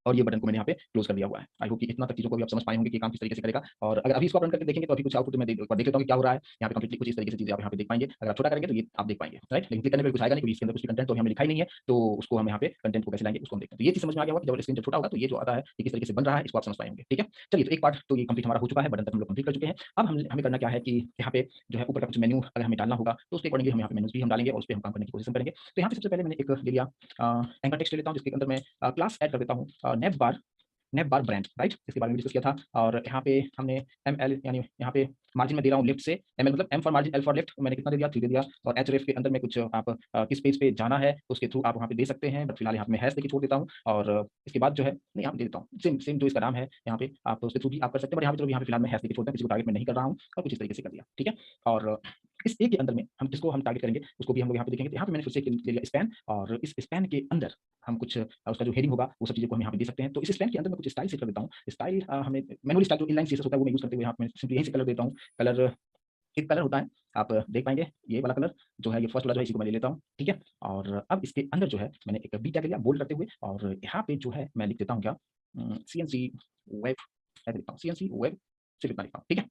और ये बटन को मैंने यहाँ पे क्लोज कर दिया हुआ है। आई होप कि इतना तक चीजों को भी आप समझ पाए होंगे कि काम किस तरीके से करेगा। और अगर अभी इसको रन करके देखेंगे तो अभी कुछ आउटपुट मैं देख लेता हूँ कि क्या हो रहा है। यहाँ पे कंप्लीटली कुछ इस तरीके से चीजें आप यहाँ पे देख पाएंगे, अगर आप छोटा करेंगे तो ये आप देख पाएंगे, राइट। लेकिन क्लिक करने पर कुछ आएगा नहीं, क्योंकि इसके अंदर कुछ कंटेंट तो हमें लिखा ही नहीं है, तो उसको हम यहाँ पे कंटेंट को कैसे लाएंगे उसको हम देखते हैं। तो ये चीज समझ में आ गया होगा कि जब स्क्रीन जब छोटा होगा तो ये जो आता है ये किस तरीके से बन रहा है, इसको आप समझ पाएंगे, ठीक है। चलिए, तो एक पार्ट तो ये कंप्लीट हमारा हो चुका है, बटन तक हम लोग कंप्लीट कर चुके हैं। अब हमें करना क्या है कि यहाँ पे जो है ऊपर का कुछ मेन्यू अगर हमें डालना होगा तो उसके अकॉर्डिंगली हम यहाँ पे मेन्यूज भी हम डालेंगे, और उस पर हम काम करने की कोशिश करेंगे। तो यहाँ पे सबसे पहले मैंने एक ले लिया एंकर टेक्स्ट ले लेता हूँ, जिसके अंदर मैं क्लास ऐड कर देता हूँ नेव बार नेव बार ब्रांड, राइट? इसके बारे में डिस्कस किया था और यहाँ पे हमने एमएल यानी यहाँ पे मार्जिन में दे रहा हूँ लिफ्ट से, एमएल मतलब M for margin, L for lift, मैंने कितना दे दिया? 3 दे दिया। और एचरेफ के अंदर में कुछ आप किस पेज पे जाना है उसके थ्रू आप वहाँ पे दे सकते हैं, बट फिलहाल यहाँ पे मैं हैश देके छोड़ देता हूँ। और इसके बाद जो है नहीं यहाँ पे दे देता हूँ सेम सेम जो इसका नाम है, यहाँ पे आप उसके थ्रू भी आप कर सकते हैं, बट यहाँ पे फिलहाल मैं हैश देके छोड़ता हूँ, किसी को टारगेट में नहीं कर रहा हूँ और कुछ इस तरीके से कर दिया, ठीक है? और इस ए के अंदर में हम किसको हम टारगेट करेंगे उसको भी हम लोग यहाँ पे देखेंगे। तो यहाँ पे मैंने फिर से ले लिया स्पैन, और इस स्पैन के अंदर हम कुछ उसका जो हेडिंग होगा वो सब चीज़ें को हम यहाँ पे दे सकते हैं। तो इस स्पैन के अंदर मैं कुछ स्टाइल सेट कर देता हूँ। स्टाइल हमें मैनुअली स्टाइल जो इनलाइन सीएसएस होता है वो मैं यूज़ करते हुए यहाँ पे सिंपली यहीं से कलर देता हूँ। कलर एक कलर होता है, आप देख पाएँगे ये वाला कलर जो है, ये फर्स्ट वाला जो है इसी को मैं ले लेता हूँ, ठीक है? और अब इसके अंदर जो है मैंने एक बी टैग लिया बोल्ड करते हुए, और यहाँ पे जो है मैं लिख देता हूँ क्या, सीएनसी वेब ऐसे लिखता हूँ, सीएनसी वेब सिर्फ इतना लिखता हूँ, ठीक है?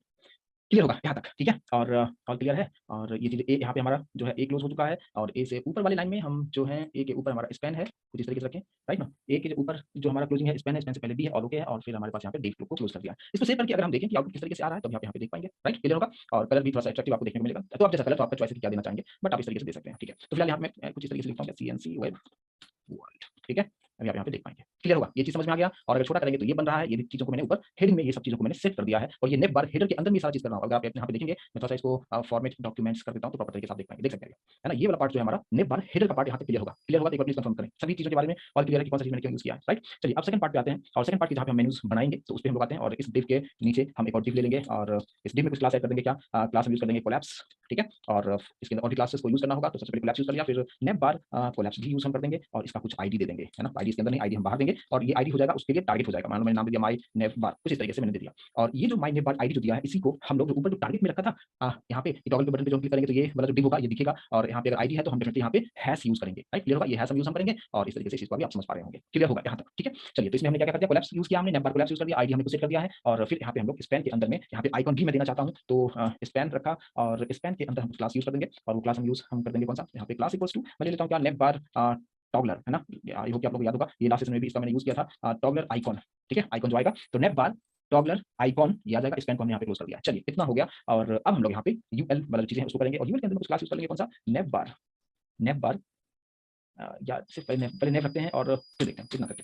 क्लियर होगा यहाँ तक, ठीक है? और ऑल क्लियर है। और ये चीज़ें ए यहाँ पे हमारा जो है ए क्लोज़ हो चुका है, और ए से ऊपर वाली लाइन में हम जो है ए के ऊपर हमारा स्पैन है, कुछ इस तरीके से रखें, राइट ना? ए के जो ऊपर जो हमारा क्लोजिंग है स्पैन से पहले बी है, ऑल ओके है, और फिर हमारे पास यहाँ पे डेफ को क्लोज़ कर दिया है। इसको सेव करके अगर हम देखें कि आउटपुट किस तरीके से आ रहा है, तो यहाँ पे देख पाएँगे, राइट? क्लियर होगा। और कलर भी थोड़ा-सा अट्रैक्टिव आपको देखने को मिलेगा। तो आप जैसा कलर तो आपका चॉइस है कि क्या देना चाहेंगे, बट आप इस तरीके से दे सकते हैं, ठीक है? तो फिलहाल यहाँ पे मैं कुछ इस तरीके से लिखता हूँ सीएनसी वेब वर्ल्ड, ठीक है? अभी आप यहाँ पे देख पाएँगे। क्लियर होगा, ये चीज़ समझ में आ गया। और अगर छोटा करेंगे तो ये बन रहा है, ये भी चीज़ों को मैंने ऊपर हेडिंग में ये सब चीज़ों को मैंने सेट कर दिया है, और ये नेव बार हेडर के अंदर में सारा चीज़ कर रहा हूँ। अगर आप यहाँ पे देखेंगे, मैं थोड़ा-सा इसको फॉर्मेट डॉक्यूमेंट्स कर देता हूँ, तो प्रॉपर तरीके से आप देख पाएँगे, देख सकते हैं, है ना? ये वाला पार्ट जो है हमारा नेव बार हेडर का पार्ट यहाँ पे क्लियर होगा। क्लियर होगा तो एक बार प्लीज़ कन्फर्म करें। सभी चीज़ों के बारे में और क्लियर है कि कौन सा चीज़ मैंने क्यों यूज़ किया है, राइट? चलिए अब सेकंड पार्ट पे आते हैं, और सेकंड पार्ट के जहाँ पे हम मेनूज़ बनाएँगे, तो उसपे हम लोग आते हैं, और इस डिव के नीचे हम एक और डिव ले लेंगे, और इस डिव में कुछ क्लास ऐड कर देंगे। क्या क्लास हम यूज़ कर देंगे कोलैप्स, ठीक है? और इसके अंदर और क्लासेस को यूज़ करना होगा, तो सबसे पहले कोलैप्स यूज़ कर लिया, फिर नेव बार कोलैप्स भी यूज़ हम कर देंगे, और इसका कुछ आईडी दे देंगे, है ना? आईडी इसके अंदर नहीं, आईडी हम बाहर देंगे, और ये आईडी हो जाएगा उसके लिए टारगेट हो जाएगा। मान लो मैंने नाम दे दिया माय नेव बार, कुछ इस तरीके से मैंने दे दिया। और ये जो माय नेव बार आईडी जो दिया है, इसी को हम लोग जो ऊपर जो टारगेट में रखा था, यहाँ पे टॉगल पे बटन पे जो क्लिक करेंगे तो ये वाला जो डिव होगा ये दिखेगा, और यहाँ पे अगर आईडी है तो हम डेफिनिटली यहाँ पे हैश यूज़ करेंगे, राइट? क्लियर होगा, ये हैश हम यूज़ हम करेंगे, और इस तरीके से इस चीज़ को भी आप समझ पा रहे होंगे। क्लियर होगा यहाँ तक, ठीक है? चलिए, तो इसमें हमने क्या-क्या कर दिया, कोलैप्स यूज़ किया हमने, नेव बार कोलैप्स यूज़ कर दिया, आईडी हमने कुछ सेट कर दिया है, और फिर यहाँ पे हम लोग स्पैन के अंदर में यहाँ पे आइकन भी मैं देना चाहता हूँ, तो स्पैन रखा, और स्पैन के अंदर हम क्लास यूज़ कर देंगे, और वो क्लास हम कर देंगे कौन-सा, यहाँ पे क्लास इक्वल्स टू मैं ले लेता हूँ क्या, नेव बार टॉगलर, है ना? आई होप कि आप लोगों को याद होगा, ये लास्ट सेशन में भी इसका मैंने यूज़ किया था, टॉगलर आइकन, ठीक है? आइकन जो आएगा, तो नेव बार टॉगलर आइकन ये आ जाएगा, स्पैन को हमने यहाँ पे क्लोज कर दिया। चलिए, इतना हो गया, और अब हम लोग यहाँ पे यूएल वाली चीज़ें हैं उसको करेंगे, और यूएल के अंदर कुछ क्लास यूज़ करेंगे कौन-सा, नेव बार या सिर्फ पहले नेव रखते हैं, और फिर देखते हैं कितना करके।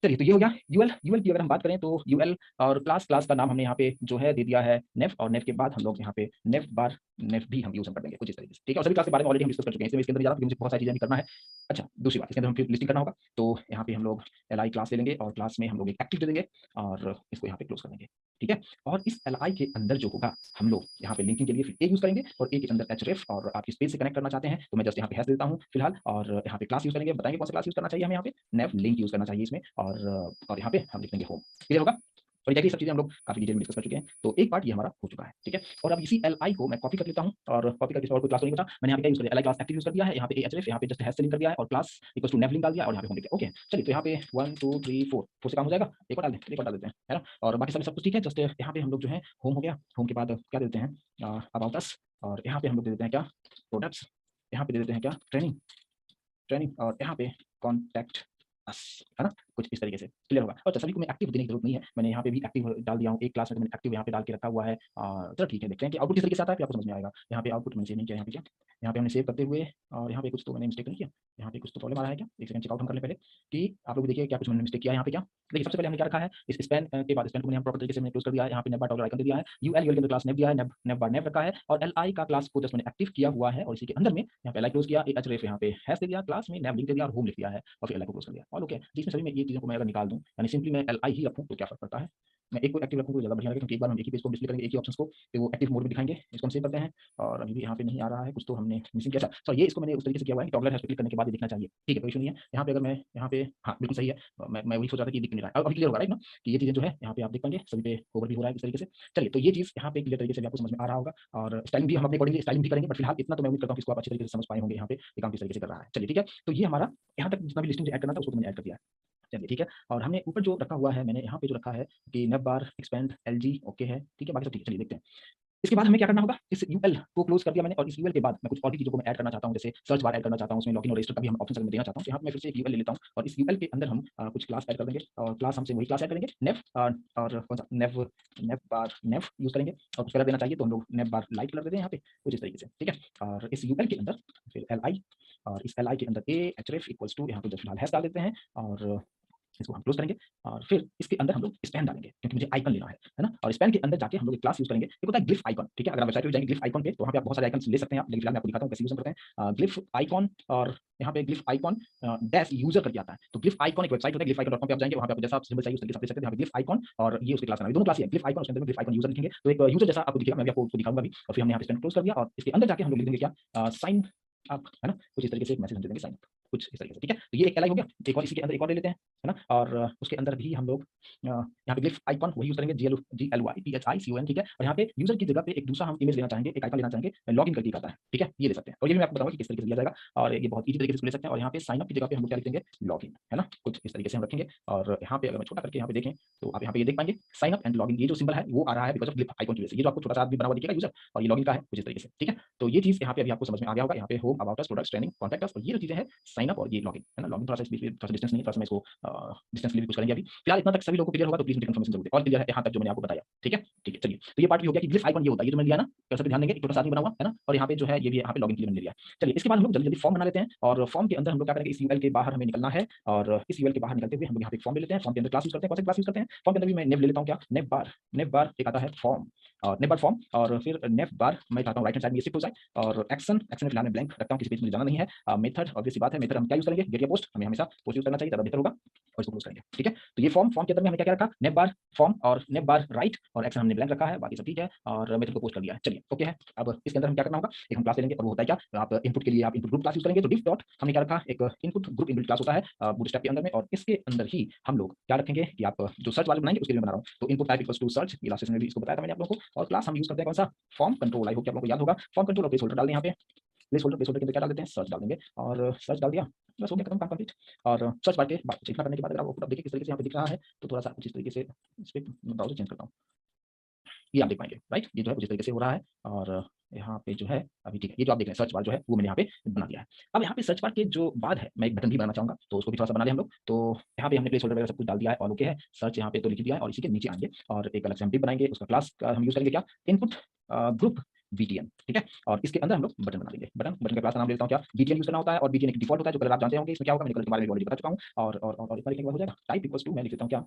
चलिए, तो ये हो गया यूएल। यूएल की अगर हम बात करें तो यूएल और क्लास का नाम हमने यहाँ पे जो है दे दिया है नेव, और नेव के बाद हम लोग यहाँ पे नेव बार नेव भी हम यूज़ हम कर देंगे कुछ इस तरीके से, ठीक है? और सभी क्लास के बारे में ऑलरेडी हम डिस्कस कर चुके हैं, इसलिए मैं इसके अंदर नहीं जा रहा क्योंकि मुझे बहुत सारी चीज़ें भी करना है। अच्छा, दूसरी बात, इसके अंदर हम फिर लिस्टिंग करना होगा, तो यहाँ पे हम लोग एलआई क्लास ले लेंगे, और क्लास में हम लोग एक एक्टिव दे देंगे, और इसको यहाँ पे क्लोज कर देंगे, ठीक है? और इस एलआई के अंदर जो होगा, हम लोग यहाँ पे लिंकिंग के लिए फिर ए यूज़ करेंगे, और ए के अंदर एचरेफ, और आप इस पेज से कनेक्ट करना चाहते हैं तो मैं जस्ट यहाँ पे हैश देता हूँ फिलहाल, और यहाँ पे क्लास यूज़ करेंगे, बताएंगे कौन सा क्लास यूज़ करना चाहिए हमें, यहाँ पे नेव लिंक यूज़ करना चाहिए इसमें, और यहाँ पे हम लिख देंगे होम। क्लियर होगा? और एग्जैक्टली सब चीज़ें हम लोग काफ़ी डिटेल में डिस्कस कर चुके हैं, तो एक पार्ट ये हमारा हो चुका है, ठीक है? और अब इसी एलआई को मैं कॉपी कर लेता हूँ, और कॉपी करके और कोई क्लास तो नहीं बचा, मैंने यहाँ पे क्या यूज़ कर दिया, एलआई क्लास एक्टिव यूज़ कर दिया है, यहाँ पे एचरेफ, यहाँ पे जस्ट हैश से लिंक कर दिया है, और class equals to nav link डाल दिया, और यहाँ पे होम लिख दिया। ओके, चलिए, तो यहाँ पे 1 2 3 4 4 से काम हो जाएगा, एक और डाल दें, एक और डाल देते हैं, है ना? और बाकी सब कुछ ठीक है, जस्ट यहाँ पे हम लोग जो है होम हो गया, होम के बाद क्या देते हैं, अबाउट अस, और यहाँ पे हम लोग दे देते हैं क्या, प्रोडक्ट्स, यहाँ पे दे देते हैं क्या, ट्रेनिंग, और यहाँ पे कॉन्टैक्ट अस, है ना? कुछ इस तरीके से। क्लियर होगा? और सभी को मैं एक्टिव देने की जरूरत नहीं है, मैंने यहाँ पे भी एक्टिव डाल दिया हूँ, एक क्लास में तो मैंने एक्टिव यहाँ पे डाल के रखा हुआ है। चलो ठीक है, देखते हैं कि आउटपुट किस तरीके से आता है, फिर आपको समझ में आएगा। यहाँ पे आउटपुट मैंने सेव नहीं किया, यहाँ पे क्या, यहाँ पे हमने सेव करते हुए, और यहाँ पे कुछ तो मैंने मिस्टेक नहीं किया, यहाँ पे कुछ तो प्रॉब्लम आ रहा है क्या, एक सेकंड चेकआउट हम कर लें पहले, कि आप लोग देखिए क्या कुछ मैंने मिस्टेक किया है यहाँ पे क्या। देखिए, सबसे पहले हमने क्या रखा है, इस स्पैन के बाद स्पैन को मैंने प्रॉपर तरीके से मैंने क्लोज कर दिया है, यहाँ पे नेव बार डॉलर आइकन दे दिया है, यूएल के अंदर क्लास नेव दिया है, नेव बार नेव रखा है, और एलआई का क्लास को जस्ट मैंने एक्टिव किया हुआ है, और इसी के अंदर में यहाँ पे एलआई क्लोज किया, एक एचरेफ यहाँ पे हैश दे दिया, क्लास में नेव लिंक दे दिया, और होम लिख दिया है, और फिर एलआई को क्लोज कर दिया। ऑल ओके, जिसमें सभी में ये चीज़ों को मैं अगर निकाल दूँ, यानी सिंपली मैं एलआई ही रखूँ तो क्या फ़र्क पड़ता है? मैं एक को एक्टिव रखूँ तो ज़्यादा बढ़िया लगेगा, क्योंकि एक बार हम एक ही पेज को डिस्प्ले करेंगे, एक ही ऑप्शंस को, फिर वो एक्टिव मोड में दिखाएँगे। इसको हम सेव करते हैं, और अभी भी यहाँ पे नहीं आ रहा है, कुछ तो हमने मिसिंग किया। अच्छा, सॉरी, ये इसको मैंने उस तरीके से किया हुआ है कि टॉगलर हैश पे क्लिक करने के बाद ये दिखना चाहिए। ठीक है, कोई इश्यू नहीं है। यहाँ पे अगर मैं यहाँ पे, हाँ, बिल्कुल सही है। मैं वही सोच रहा था कि दिख नहीं रहा है। अभी क्लियर होगा, राइट ना? कि ये चीज़ें जो है यहाँ पे आप देख पाएँगे, सभी पे होवर भी हो रहा है इस तरीके से। चलिए, तो ये चीज़ यहाँ पे क्लियर तरीके से भी आपको समझ में आ रहा होगा, और स्टाइलिंग भी हम अपने अकॉर्डिंगली स्टाइलिंग भी करेंगे, बट फिलहाल इतना तो मैं उम्मीद करता हूँ कि इसको आप अच्छी तरीके से समझ पाए होंगे यहाँ पे, ये काम किस तरीके से कर रहा है। चलिए, ठीक है? तो ये हमारा यहाँ तक जितना भी लिस्टिंग मुझे ऐड करना था उसको तो मैंने ऐड कर दिया है। चलिए, ठीक है? और हमने ऊपर जो रखा हुआ है, मैंने यहाँ पे जो रखा है कि nav bar expand LG okay है, ठीक है? बाकी सब ठीक है। चलिए देखते हैं। इसके बाद हमें क्या करना होगा, इस यूएल को क्लोज कर दिया मैंने, और इस यूएल के बाद मैं कुछ और भी चीज़ों को मैं ऐड करना चाहता हूँ, जैसे सर्च बार ऐड करना चाहता हूँ, उसमें लॉगिन और रजिस्टर का भी हम ऑप्शन अगर मैं देना चाहता हूँ, तो यहाँ पे मैं फिर से एक यूएल ले लेता हूँ, और इस यूएल के अंदर हम कुछ क्लास ऐड कर देंगे, और क्लास हमसे वही क्लास ऐड करेंगे, नेव, और कौन सा, नेव नेव बार नेव यूज़ करेंगे, और कुछ कलर देना चाहिए तो हम लोग नेव बार लाइट कलर दे दें यहाँ पे, कुछ इस तरीके से, ठीक है? और इस यूएल के अंदर फिर एल आई, और इस एल आई के अंदर ए एचरेफ इक्वल्स टू यहाँ पे जस्ट फिलहाल हैश डाल देते हैं, और इसको हम क्लोज करेंगे और फिर इसके अंदर हम लोग स्पैन डालेंगे क्योंकि मुझे आइकन लेना है ना। और स्पैन के अंदर जाके हम लोग एक क्लास यूज करेंगे, एक होता है ग्लिफ आइकन, ठीक है। अगर आप वेबसाइट पे जाएंगे ग्लिफ आइकन पे तो वहाँ पे आप बहुत सारे आइकन ले सकते हैं आप, लेकिन फिलहाल मैं आपको दिखाता हूँ कैसे यूज करते हैं। ग्लिफ आइकन और यहाँ पे ग्लिफ आइकन डैश यूजर करके आता है। तो ग्लिफ आइकन एक वेबसाइट होता है, glyphicon.com पे आप जाएंगे, वहाँ पे आपको जैसा आप सिंबल चाहिए उस तरीके से आप दे सकते हैं। यहाँ पे ग्लिफ आइकन और ये उसके क्लास नाम है, दोनों क्लास है ग्लिफ आइकन, उसके अंदर में ग्लिफ आइकन यूजर लिखेंगे तो एक यूजर जैसा आपको दिखेगा, मैं भी आपको उसको दिखाऊंगा भी। और फिर हमने यहाँ पे स्पैन क्लोज कर दिया और इसके अंदर जाके हम लोग लिख देंगे क्या, साइन अप, है ना। कुछ इस तरीके से एक मैसेज हम दे देंगे साइन अप, कुछ इस तरीके से, ठीक है। तो ये एक एलआई हो गया। एक और इसी के अंदर एक और ले लेते हैं, है ना। और उसके अंदर भी हम लोग यहाँ पे ग्लिफ आइकन वही यूज करेंगे, GLYPHICON, ठीक है। और यहाँ पे यूजर की जगह पे एक दूसरा हम इमेज लेना चाहेंगे, एक आइकन लेना चाहेंगे, लॉगिन करके आता है, ठीक है। ये ले सकते हैं और ये मैं आपको बताऊंगा कि किस तरीके से लिया जाएगा और ये बहुत ईजी तरीके से ले सकते हैं। और यहाँ पे साइन अप की जगह पे हम लोग क्या लिख देंगे, लॉगिन, है ना। कुछ इस तरीके से हम रखेंगे और यहाँ पे अगर मैं छोटा करके यहाँ पे देखें तो आप यहाँ पे ये देख पाएंगे साइन अप एंड लॉगिन, ये जो सिंबल है वो आ रहा है बिकॉज ऑफ ग्लिफ आइकन की वजह से। ये जो आपको छोटा सा आदमी बना हुआ दिखेगा यूजर, और ये लॉगिन का है कुछ इस तरीके से, ठीक है। तो ये चीज यहाँ पे अभी आपको समझ में आ गया होगा। यहाँ पे home, about us, products, training, contact us, और ये जो चीजें हैं साइन अप और ये लॉगिन, है ना। लॉगिन थोड़ा सा इसमें थोड़ा सा डिस्टेंस नहीं है, थोड़ा सा मैं इसको डिस्टेंस के लिए भी कुछ करेंगे अभी। फिलहाल इतना तक सभी लोगों को क्लियर होगा तो प्लीज मुझे कंफर्मेशन जरूर दें। और क्लियर है यहाँ तक जो मैंने आपको बताया, ठीक है। ठीक है, चलिए। तो ये पार्ट भी हो गया कि ग्लिफ आइकन ये होता है, ये जो मैंने लिया ना, कैसे पे ध्यान देंगे, एक छोटा सा आदमी बना हुआ है ना। और यहाँ पे जो है ये भी यहाँ पे लॉगिन के लिए मैंने लिया। चलिए, इसके बाद हम लोग जल्दी जल्दी फॉर्म बना लेते हैं और फॉर्म के अंदर हम लोग क्या करेंगे, इस यूएल के बाहर हमें निकलना है और इस यूएल के बाहर निकलते हुए हम लोग यहाँ पे एक फॉर्म ले लेते हैं। फॉर्म के अंदर क्लास यूज करते हैं, कौन सा क्लास यूज करते हैं, फॉर्म के अंदर भी मैं नेव ले लेता हूँ, क्या नेव बार एक आता है फॉर्म, और नेव बार फॉर्म, और फिर नेव बार मैं चाहता हूँ राइट हैंड साइड में शिफ्ट हो जाए। और एक्शन में फिलहाल मैं ब्लैंक रखता हूँ, किसी पेज में जाना नहीं है। मेथड ऑब्वियस सी बात है, मेथड हम क्या यूज करेंगे, गेट या पोस्ट, हमें हमेशा पोस्ट यूज करना चाहिए, ज्यादा बेहतर होगा, और इसको क्लोज करेंगे, ठीक है। तो ये फॉर्म के अंदर में हमने क्या क्या रखा, नेव बार फॉर्म और नेव बार राइट, और एक्शन हमने ब्लैंक रखा है, बाकी सब ठीक है, और मेथड को पोस्ट कर दिया है। चलिए, ओके है। अब इसके अंदर हम क्या करना होगा, एक हम क्लास ले लेंगे और वो होता है क्या, आप इनपुट के लिए आप इनपुट ग्रुप क्लास यूज करेंगे। तो डिफ डॉट हमने क्या रखा, एक इनपुट ग्रुप इनबिल्ट क्लास होता है बूटस्ट्रैप के अंदर में, और इसके अंदर ही हम लोग क्या रखेंगे कि आप जो सर्च वाले बनाएंगे उसके लिए बना रहा हूँ। तो input type equals to search, ये लास्ट सेशन में भी इसको बताया था मैंने आप लोगों को। और क्लास हम यूज करते हैं कौन सा, फॉर्म कंट्रोल, आई होप कि आप लोगों को याद होगा। फॉर्म कंट्रोल और प्लेस होल्डर डाल दें, यहाँ पे प्लेस होल्डर के अंदर क्या डाल देते हैं, सर्च डाल देंगे, और सर्च डाल दिया, बस हो गया, खत्म, काम कंप्लीट। और सर्च बार के बाद इतना करने के बाद अगर आपको देखिए किस तरीके से यहाँ पे दिख रहा है, तो थोड़ा सा कुछ इस तरीके से इस पे ब्राउजर चेंज करता हूँ, ये आप देख पाएंगे, राइट। ये जो है कुछ इस तरीके से हो रहा है और यहाँ पे जो है अभी ठीक है, ये जो आप देख रहे हैं सर्च बार जो है वो मैंने यहाँ पे बना दिया है। अब यहाँ पे सर्च बार के जो बाद है मैं एक बटन भी बनाना चाहूंगा, तो उसको भी थोड़ा सा बना लें हम लोग। तो यहाँ पे हमने प्लेस होल्डर वगैरह सब कुछ डाल दिया है और ओके है, सर्च यहाँ पे तो लिख दिया है, और इसी के नीचे आएंगे और एक अलग से हम div बनाएंगे, उसका क्लास का हम यूज करेंगे क्या, इनपुट ग्रुप BTN, ठीक है। और इसके अंदर हम लोग बटन बना लेंगे, बटन का क्लास का नाम लेता हूँ क्या, BTN यूज करना होता है, और BTN एक डिफॉल्ट होता है जो कलर आप जानते होंगे। इसमें क्या होगा, मैंने कलर के बारे में ऑलरेडी बता चुका हूँ। और इतना लिखने के बाद हो जाएगा, टाइप इक्वल्स टू मैं लिख देता हूँ क्या,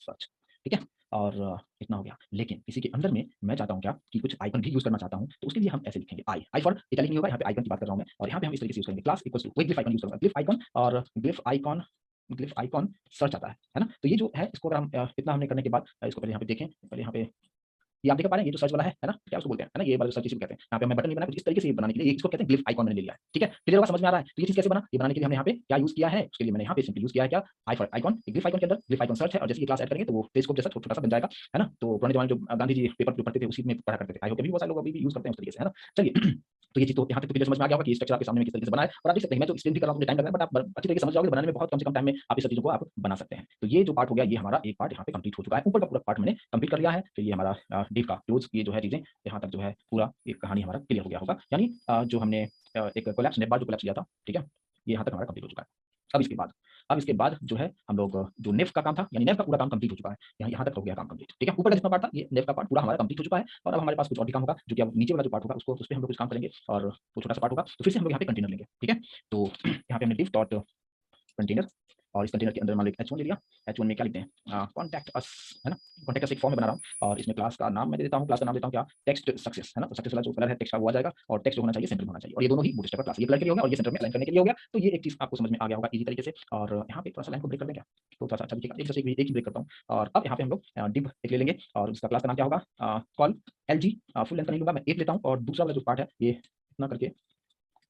सर्च, ठीक है। और इतना हो गया। लेकिन इसी के अंदर में मैं चाहता हूँ क्या कि कुछ आइकन भी यूज करना चाहता हूँ, तो उसके लिए हम ऐसे लिखेंगे, आई फॉर इटैलिक नहीं होगा, यहाँ पे आइकन की बात कर रहा हूँ मैं, और यहाँ पे हम इस तरीके से यूज करेंगे, class equals to glyph icon use करूंगा, ग्लिफ आइकन सर्च आता है ना। तो ये जो है इसको अगर हम इतना हमने करने के बाद इसको पहले यहाँ पे देखें, पहले यहाँ पे ये आप देख पा रहे हैं, ये जो सर्च वाला है ना, क्या उसको बोलते हैं, है ना, ये वाला सर्च इसे कहते हैं। यहाँ पे मैं बटन नहीं बना, कुछ इस तरीके से बनाने के लिए इसको कहते हैं ग्लिफ आइकन मैंने ले लिया है, ठीक है। क्लियर होगा, समझ में आ रहा है। तो ये चीज कैसे बना, ये बनाने के लिए हमने यहाँ पे क्या यूज किया है, उसके लिए मैंने यहाँ पे सिंपली यूज किया है क्या, I for icon, glyph icon के अंदर ग्लिफ आइकन सर्च है, और जैसे ये क्लास ऐड करेंगे तो वो पेज जैसा छोटा सा बन जाएगा, है ना। तो पुराने जमाने जो गांधी जी पेपर जो पढ़ते थे उसी में पढ़ा करते थे, आई होप अभी बहुत सारे लोग अभी भी यूज करते हैं उस तरीके से, है ना। चलिए तो ये चीज तो यहाँ तक तो क्लियर समझ में आ गया होगा कि स्ट्रक्चर आपके सामने में किस तरीके से बना है। और आप देख सकते हैं मैं तो एक्सप्लेन भी कर रहा हूँ, मुझे टाइम लग रहा है, बट आप अच्छी तरीके से समझ जाओगे, बनाने में बहुत कम से कम टाइम में आप इस चीजों को आप बना सकते हैं। तो ये जो पार्ट हो गया, ये हमारा एक पार्ट यहाँ पे कंप्लीट हो चुका है, ऊपर का पूरा पार्ट मैंने कंप्लीट कर लिया है। फिर ये हमारा डिव का क्लोज, ये जो है चीजें यहाँ तक जो है पूरा एक कहानी हमारा क्लियर हो गया होगा, यानी जो हमने एक कोलैप्स नेट बार जो कोलैप्स किया था, ठीक है, ये यहाँ तक हमारा कंप्लीट हो चुका है। अब इसके बाद जो है हम लोग जो नेव का काम था, यानी नेव का पूरा काम कंप्लीट हो चुका है, यहाँ तक हो गया काम कंप्लीट, ठीक है। ऊपर का जितना पार्ट था ये नेव का पार्ट पूरा हमारा कंप्लीट हो चुका है, और अब हमारे पास कुछ और भी काम होगा जो कि अब नीचे वाला जो पार्ट होगा उसको उस पर हम लोग कुछ काम करेंगे, और वो छोटा सा पार्ट होगा। तो फिर से हम लोग यहाँ पे कंटेनर लेंगे, ठीक है। तो यहाँ पे हमने div डॉट कंटेनर, और इस कंटेनर के अंदर मान लो H1 ले लिया। H1 में क्या लिखते हैं, कॉन्टैक्ट अस, है ना। कॉन्टैक्ट अस एक फॉर्म में बना रहा हूँ, और इसमें क्लास का नाम मैं दे देता हूँ, क्लास का नाम देता हूँ क्या, टेक्स्ट सक्सेस, है ना। तो सक्सेस वाला जो कलर है टेक्स्ट का वो आ जाएगा, और टेक्स्ट जो होना चाहिए सेंटर में होना चाहिए, और ये दोनों ही बूटस्ट्रैप का क्लास, ये कलर के लिए हो गया और ये सेंटर में अलाइन करने के लिए हो गया। तो ये एक चीज आपको समझ में आ गया होगा इजी तरीके से। और यहाँ पे थोड़ा सा लाइन को ब्रेक कर देंगे, तो थोड़ा सा अच्छा दिखेगा, एक ही ब्रेक करता हूँ। और अब यहाँ पे हम लोग डिव एक ले लेंगे, और उसका क्लास का नाम क्या होगा, कॉल LG, फुल लेंथ का नहीं लूंगा मैं, 8 लेता हूँ, और दूसरा वाला जो पार्ट है ये इतना करके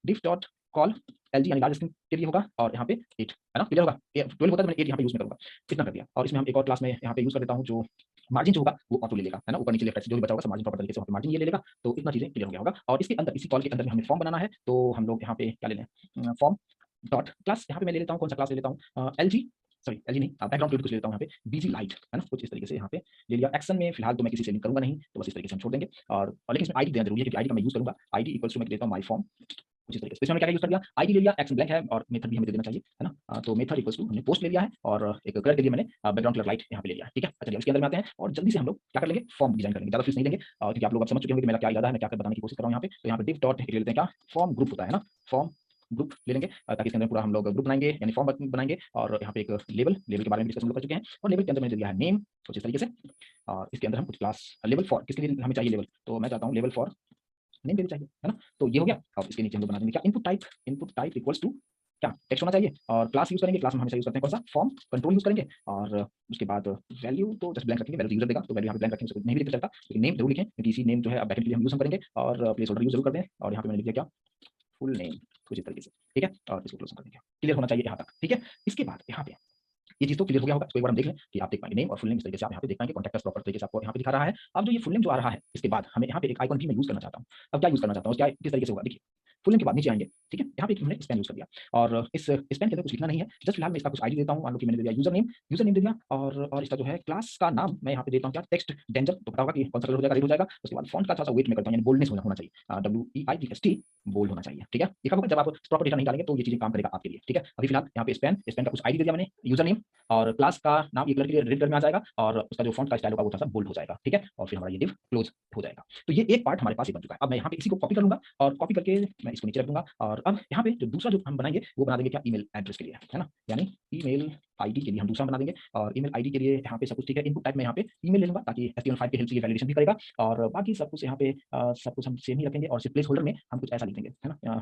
div डॉट कॉल LG यानी लार्ज स्क्रीन के लिए होगा, और यहाँ पे 8, है ना। क्लियर होगा, 12 होता है तो मैं 8 यहाँ पे यूज में करूंगा, इतना कर दिया। और इसमें हम एक और क्लास में यहाँ पे यूज कर देता हूँ जो मार्जिन जो होगा वो ऑटो ले लेगा, है ना, ऊपर नीचे लेफ्ट राइट जो भी बचा होगा सब मार्जिन प्रॉपर तरीके से वहाँ पे मार्जिन ये ले लेगा। तो इतना चीजें क्लियर हो गया होगा। और इसके अंदर इसी कॉल के अंदर में हमें फॉर्म बनाना है, तो हम लोग यहाँ पे क्या ले लें, फॉर्म डॉट क्लास, यहाँ पे मैं ले लेता हूँ, कौन सा क्लास ले लेता हूँ, LG नहीं, बैकग्राउंड फ्लूइड कुछ ले लेता हूँ यहाँ पे, BG लाइट, है ना, कुछ इस तरीके से यहाँ पे ले लिया। एक्शन में फिलहाल तो मैं किसी से लिंक करूंगा नहीं, तो बस इस तरीके से हम छोड़ देंगे। और लेकिन इसमें आईडी देना जरूरी है, क्योंकि आईडी का मैं यूज करूंगा, आईडी इक्वल्स टू मैं लेता हूँ माई फॉर्म, कुछ इस तरीके से। इसमें क्या यूज कर लिया, आईडी ले लिया, एक्शन ब्लैंक है, और मेथड भी हमें दे देना चाहिए, है ना। तो मेथड इक्वल्स टू हमने पोस्ट ले लिया है, और एक कलर के लिए मैंने बैकग्राउंड कलर लाइट यहाँ पे ले लिया है, ठीक है। चलिए इसके अंदर में आते हैं, और जल्दी से हम लोग क्या कर लेंगे, फॉर्म डिजाइन करेंगे, ज्यादा फीस नहीं लेंगे, क्योंकि आप लोग अब समझ चुके होंगे कि मेरा क्या इरादा है, मैं क्या बताने की कोशिश कर रहा हूँ यहाँ पे। तो यहाँ पे डिव डॉट ले लेते हैं क्या, फॉर्म ग्रुप होता है ना, फॉर्म ग्रुप ले लेंगे ताकि इसके अंदर पूरा हम लोग ग्रुप बनाएंगे यानी फॉर्म बनाएंगे और यहाँ पे एक लेवल के बारे में डिस्कस हम लोग कर चुके हैं और लेवल के अंदर मैंने दिया है नेम कुछ इस तरीके से और इसके अंदर हम कुछ क्लास लेवल फॉर किसके लिए हमें चाहिए लेवल, तो मैं चाहता हूँ लेवल फॉर नेम देनी चाहिए, है ना। तो ये हो गया। अब इसके नीचे हम लोग बना देंगे क्या, इनपुट टाइप इक्वल्स टू क्या टेक्स्ट होना चाहिए और क्लास यूज करेंगे, क्लास में हमेशा यूज करते हैं कौन सा, फॉर्म कंट्रोल यूज करेंगे और उसके बाद वैल्यू तो जस्ट ब्लैंक रखेंगे, वैल्यू यूजर देगा तो वैल्यू यहाँ पे ब्लैंक रखेंगे, उसको नहीं भी लिखते चलता लेकिन नेम जरूर लिखें क्योंकि इसी नेम जो है बैकएंड के लिए हम यूज करेंगे और प्लेस होल्डर यूज जरूर कर दें और यहाँ पे मैंने लिख दिया क्या फुल नेम कुछ इस तरीके से, ठीक है, और इसको क्लोज कर देंगे। क्लियर होना चाहिए यहाँ तक, ठीक है। इसके बाद यहाँ पे ये चीज तो क्लियर हो गया होगा, इसको एक बार हम देख लें कि आप देख पाएंगे नेम और फुल नेम इस तरीके से आप यहाँ पे देख पाएंगे, कॉन्टैक्ट अस प्रॉपर तरीके से आपको यहाँ पे दिखा रहा है। अब जो ये फुल नेम जो आ रहा है इसके बाद हमें यहाँ पे एक आइकन भी मैं यूज करना चाहता हूँ। अब क्या यूज करना चाहता हूँ, क्या किस तरीके से होगा, देखिए फुल नेम के बाद नीचे आएंगे, ठीक है, यहाँ पे हमने स्पेन यूज कर दिया और इस स्पेन के अंदर कुछ लिखना नहीं है, जस्ट फिलहाल मैं इसका कुछ आईडी देता हूँ, मान लो कि मैंने दिया यूजर नेम दे दिया और इसका जो है क्लास का नाम मैं यहाँ पे देता हूँ क्या टेक्स्ट डेंजर, तो पता होगा कि कौन सा कलर हो जाएगा, रेड हो जाएगा। उसके बाद फॉन्ट का थोड़ा सा वेट में करता हूँ यानी बोल्डनेस होना चाहिए, WEIGST बोल्ड होना चाहिए, ठीक है। ये कब होगा जब आप प्रॉपर डेटा नहीं डालेंगे तो ये चीजें काम करेगा आपके लिए, ठीक है। अभी फिलहाल यहाँ पे स्पेन का कुछ आईडी दे दिया मैंने, यूजर नेम और क्लास का नाम ये कलर के लिए रेड कलर में आ जाएगा और उसका जो फॉन्ट का स्टाइल होगा वो थोड़ा सा बोल्ड हो जाएगा, ठीक है, और फिर हमारा ये डिव क्लोज हो जाएगा। तो ये एक पार्ट हमारे पास ही बन चुका है। अब मैं यहाँ पे इसी को कॉपी कर लूंगा और कॉपी करके मैं इसको नीचे रख दूंगा और अब यहाँ पे जो दूसरा जो हम बनाएंगे वो बना देंगे क्या ईमेल एड्रेस के लिए, है ना, यानी ईमेल आईडी के लिए हम दूसरा बना देंगे और ईमेल आईडी के लिए यहाँ पे सब कुछ ठीक है, इनपुट टाइप में यहाँ पे ईमेल ले लूंगा ताकि HTML5 की हेल्प से ये वैलिडेशन भी करेगा और बाकी सब कुछ यहाँ पे सब कुछ हम सेम ही रखेंगे और सिर्फ प्लेस होल्डर में हम कुछ ऐसा लिख देंगे, है ना,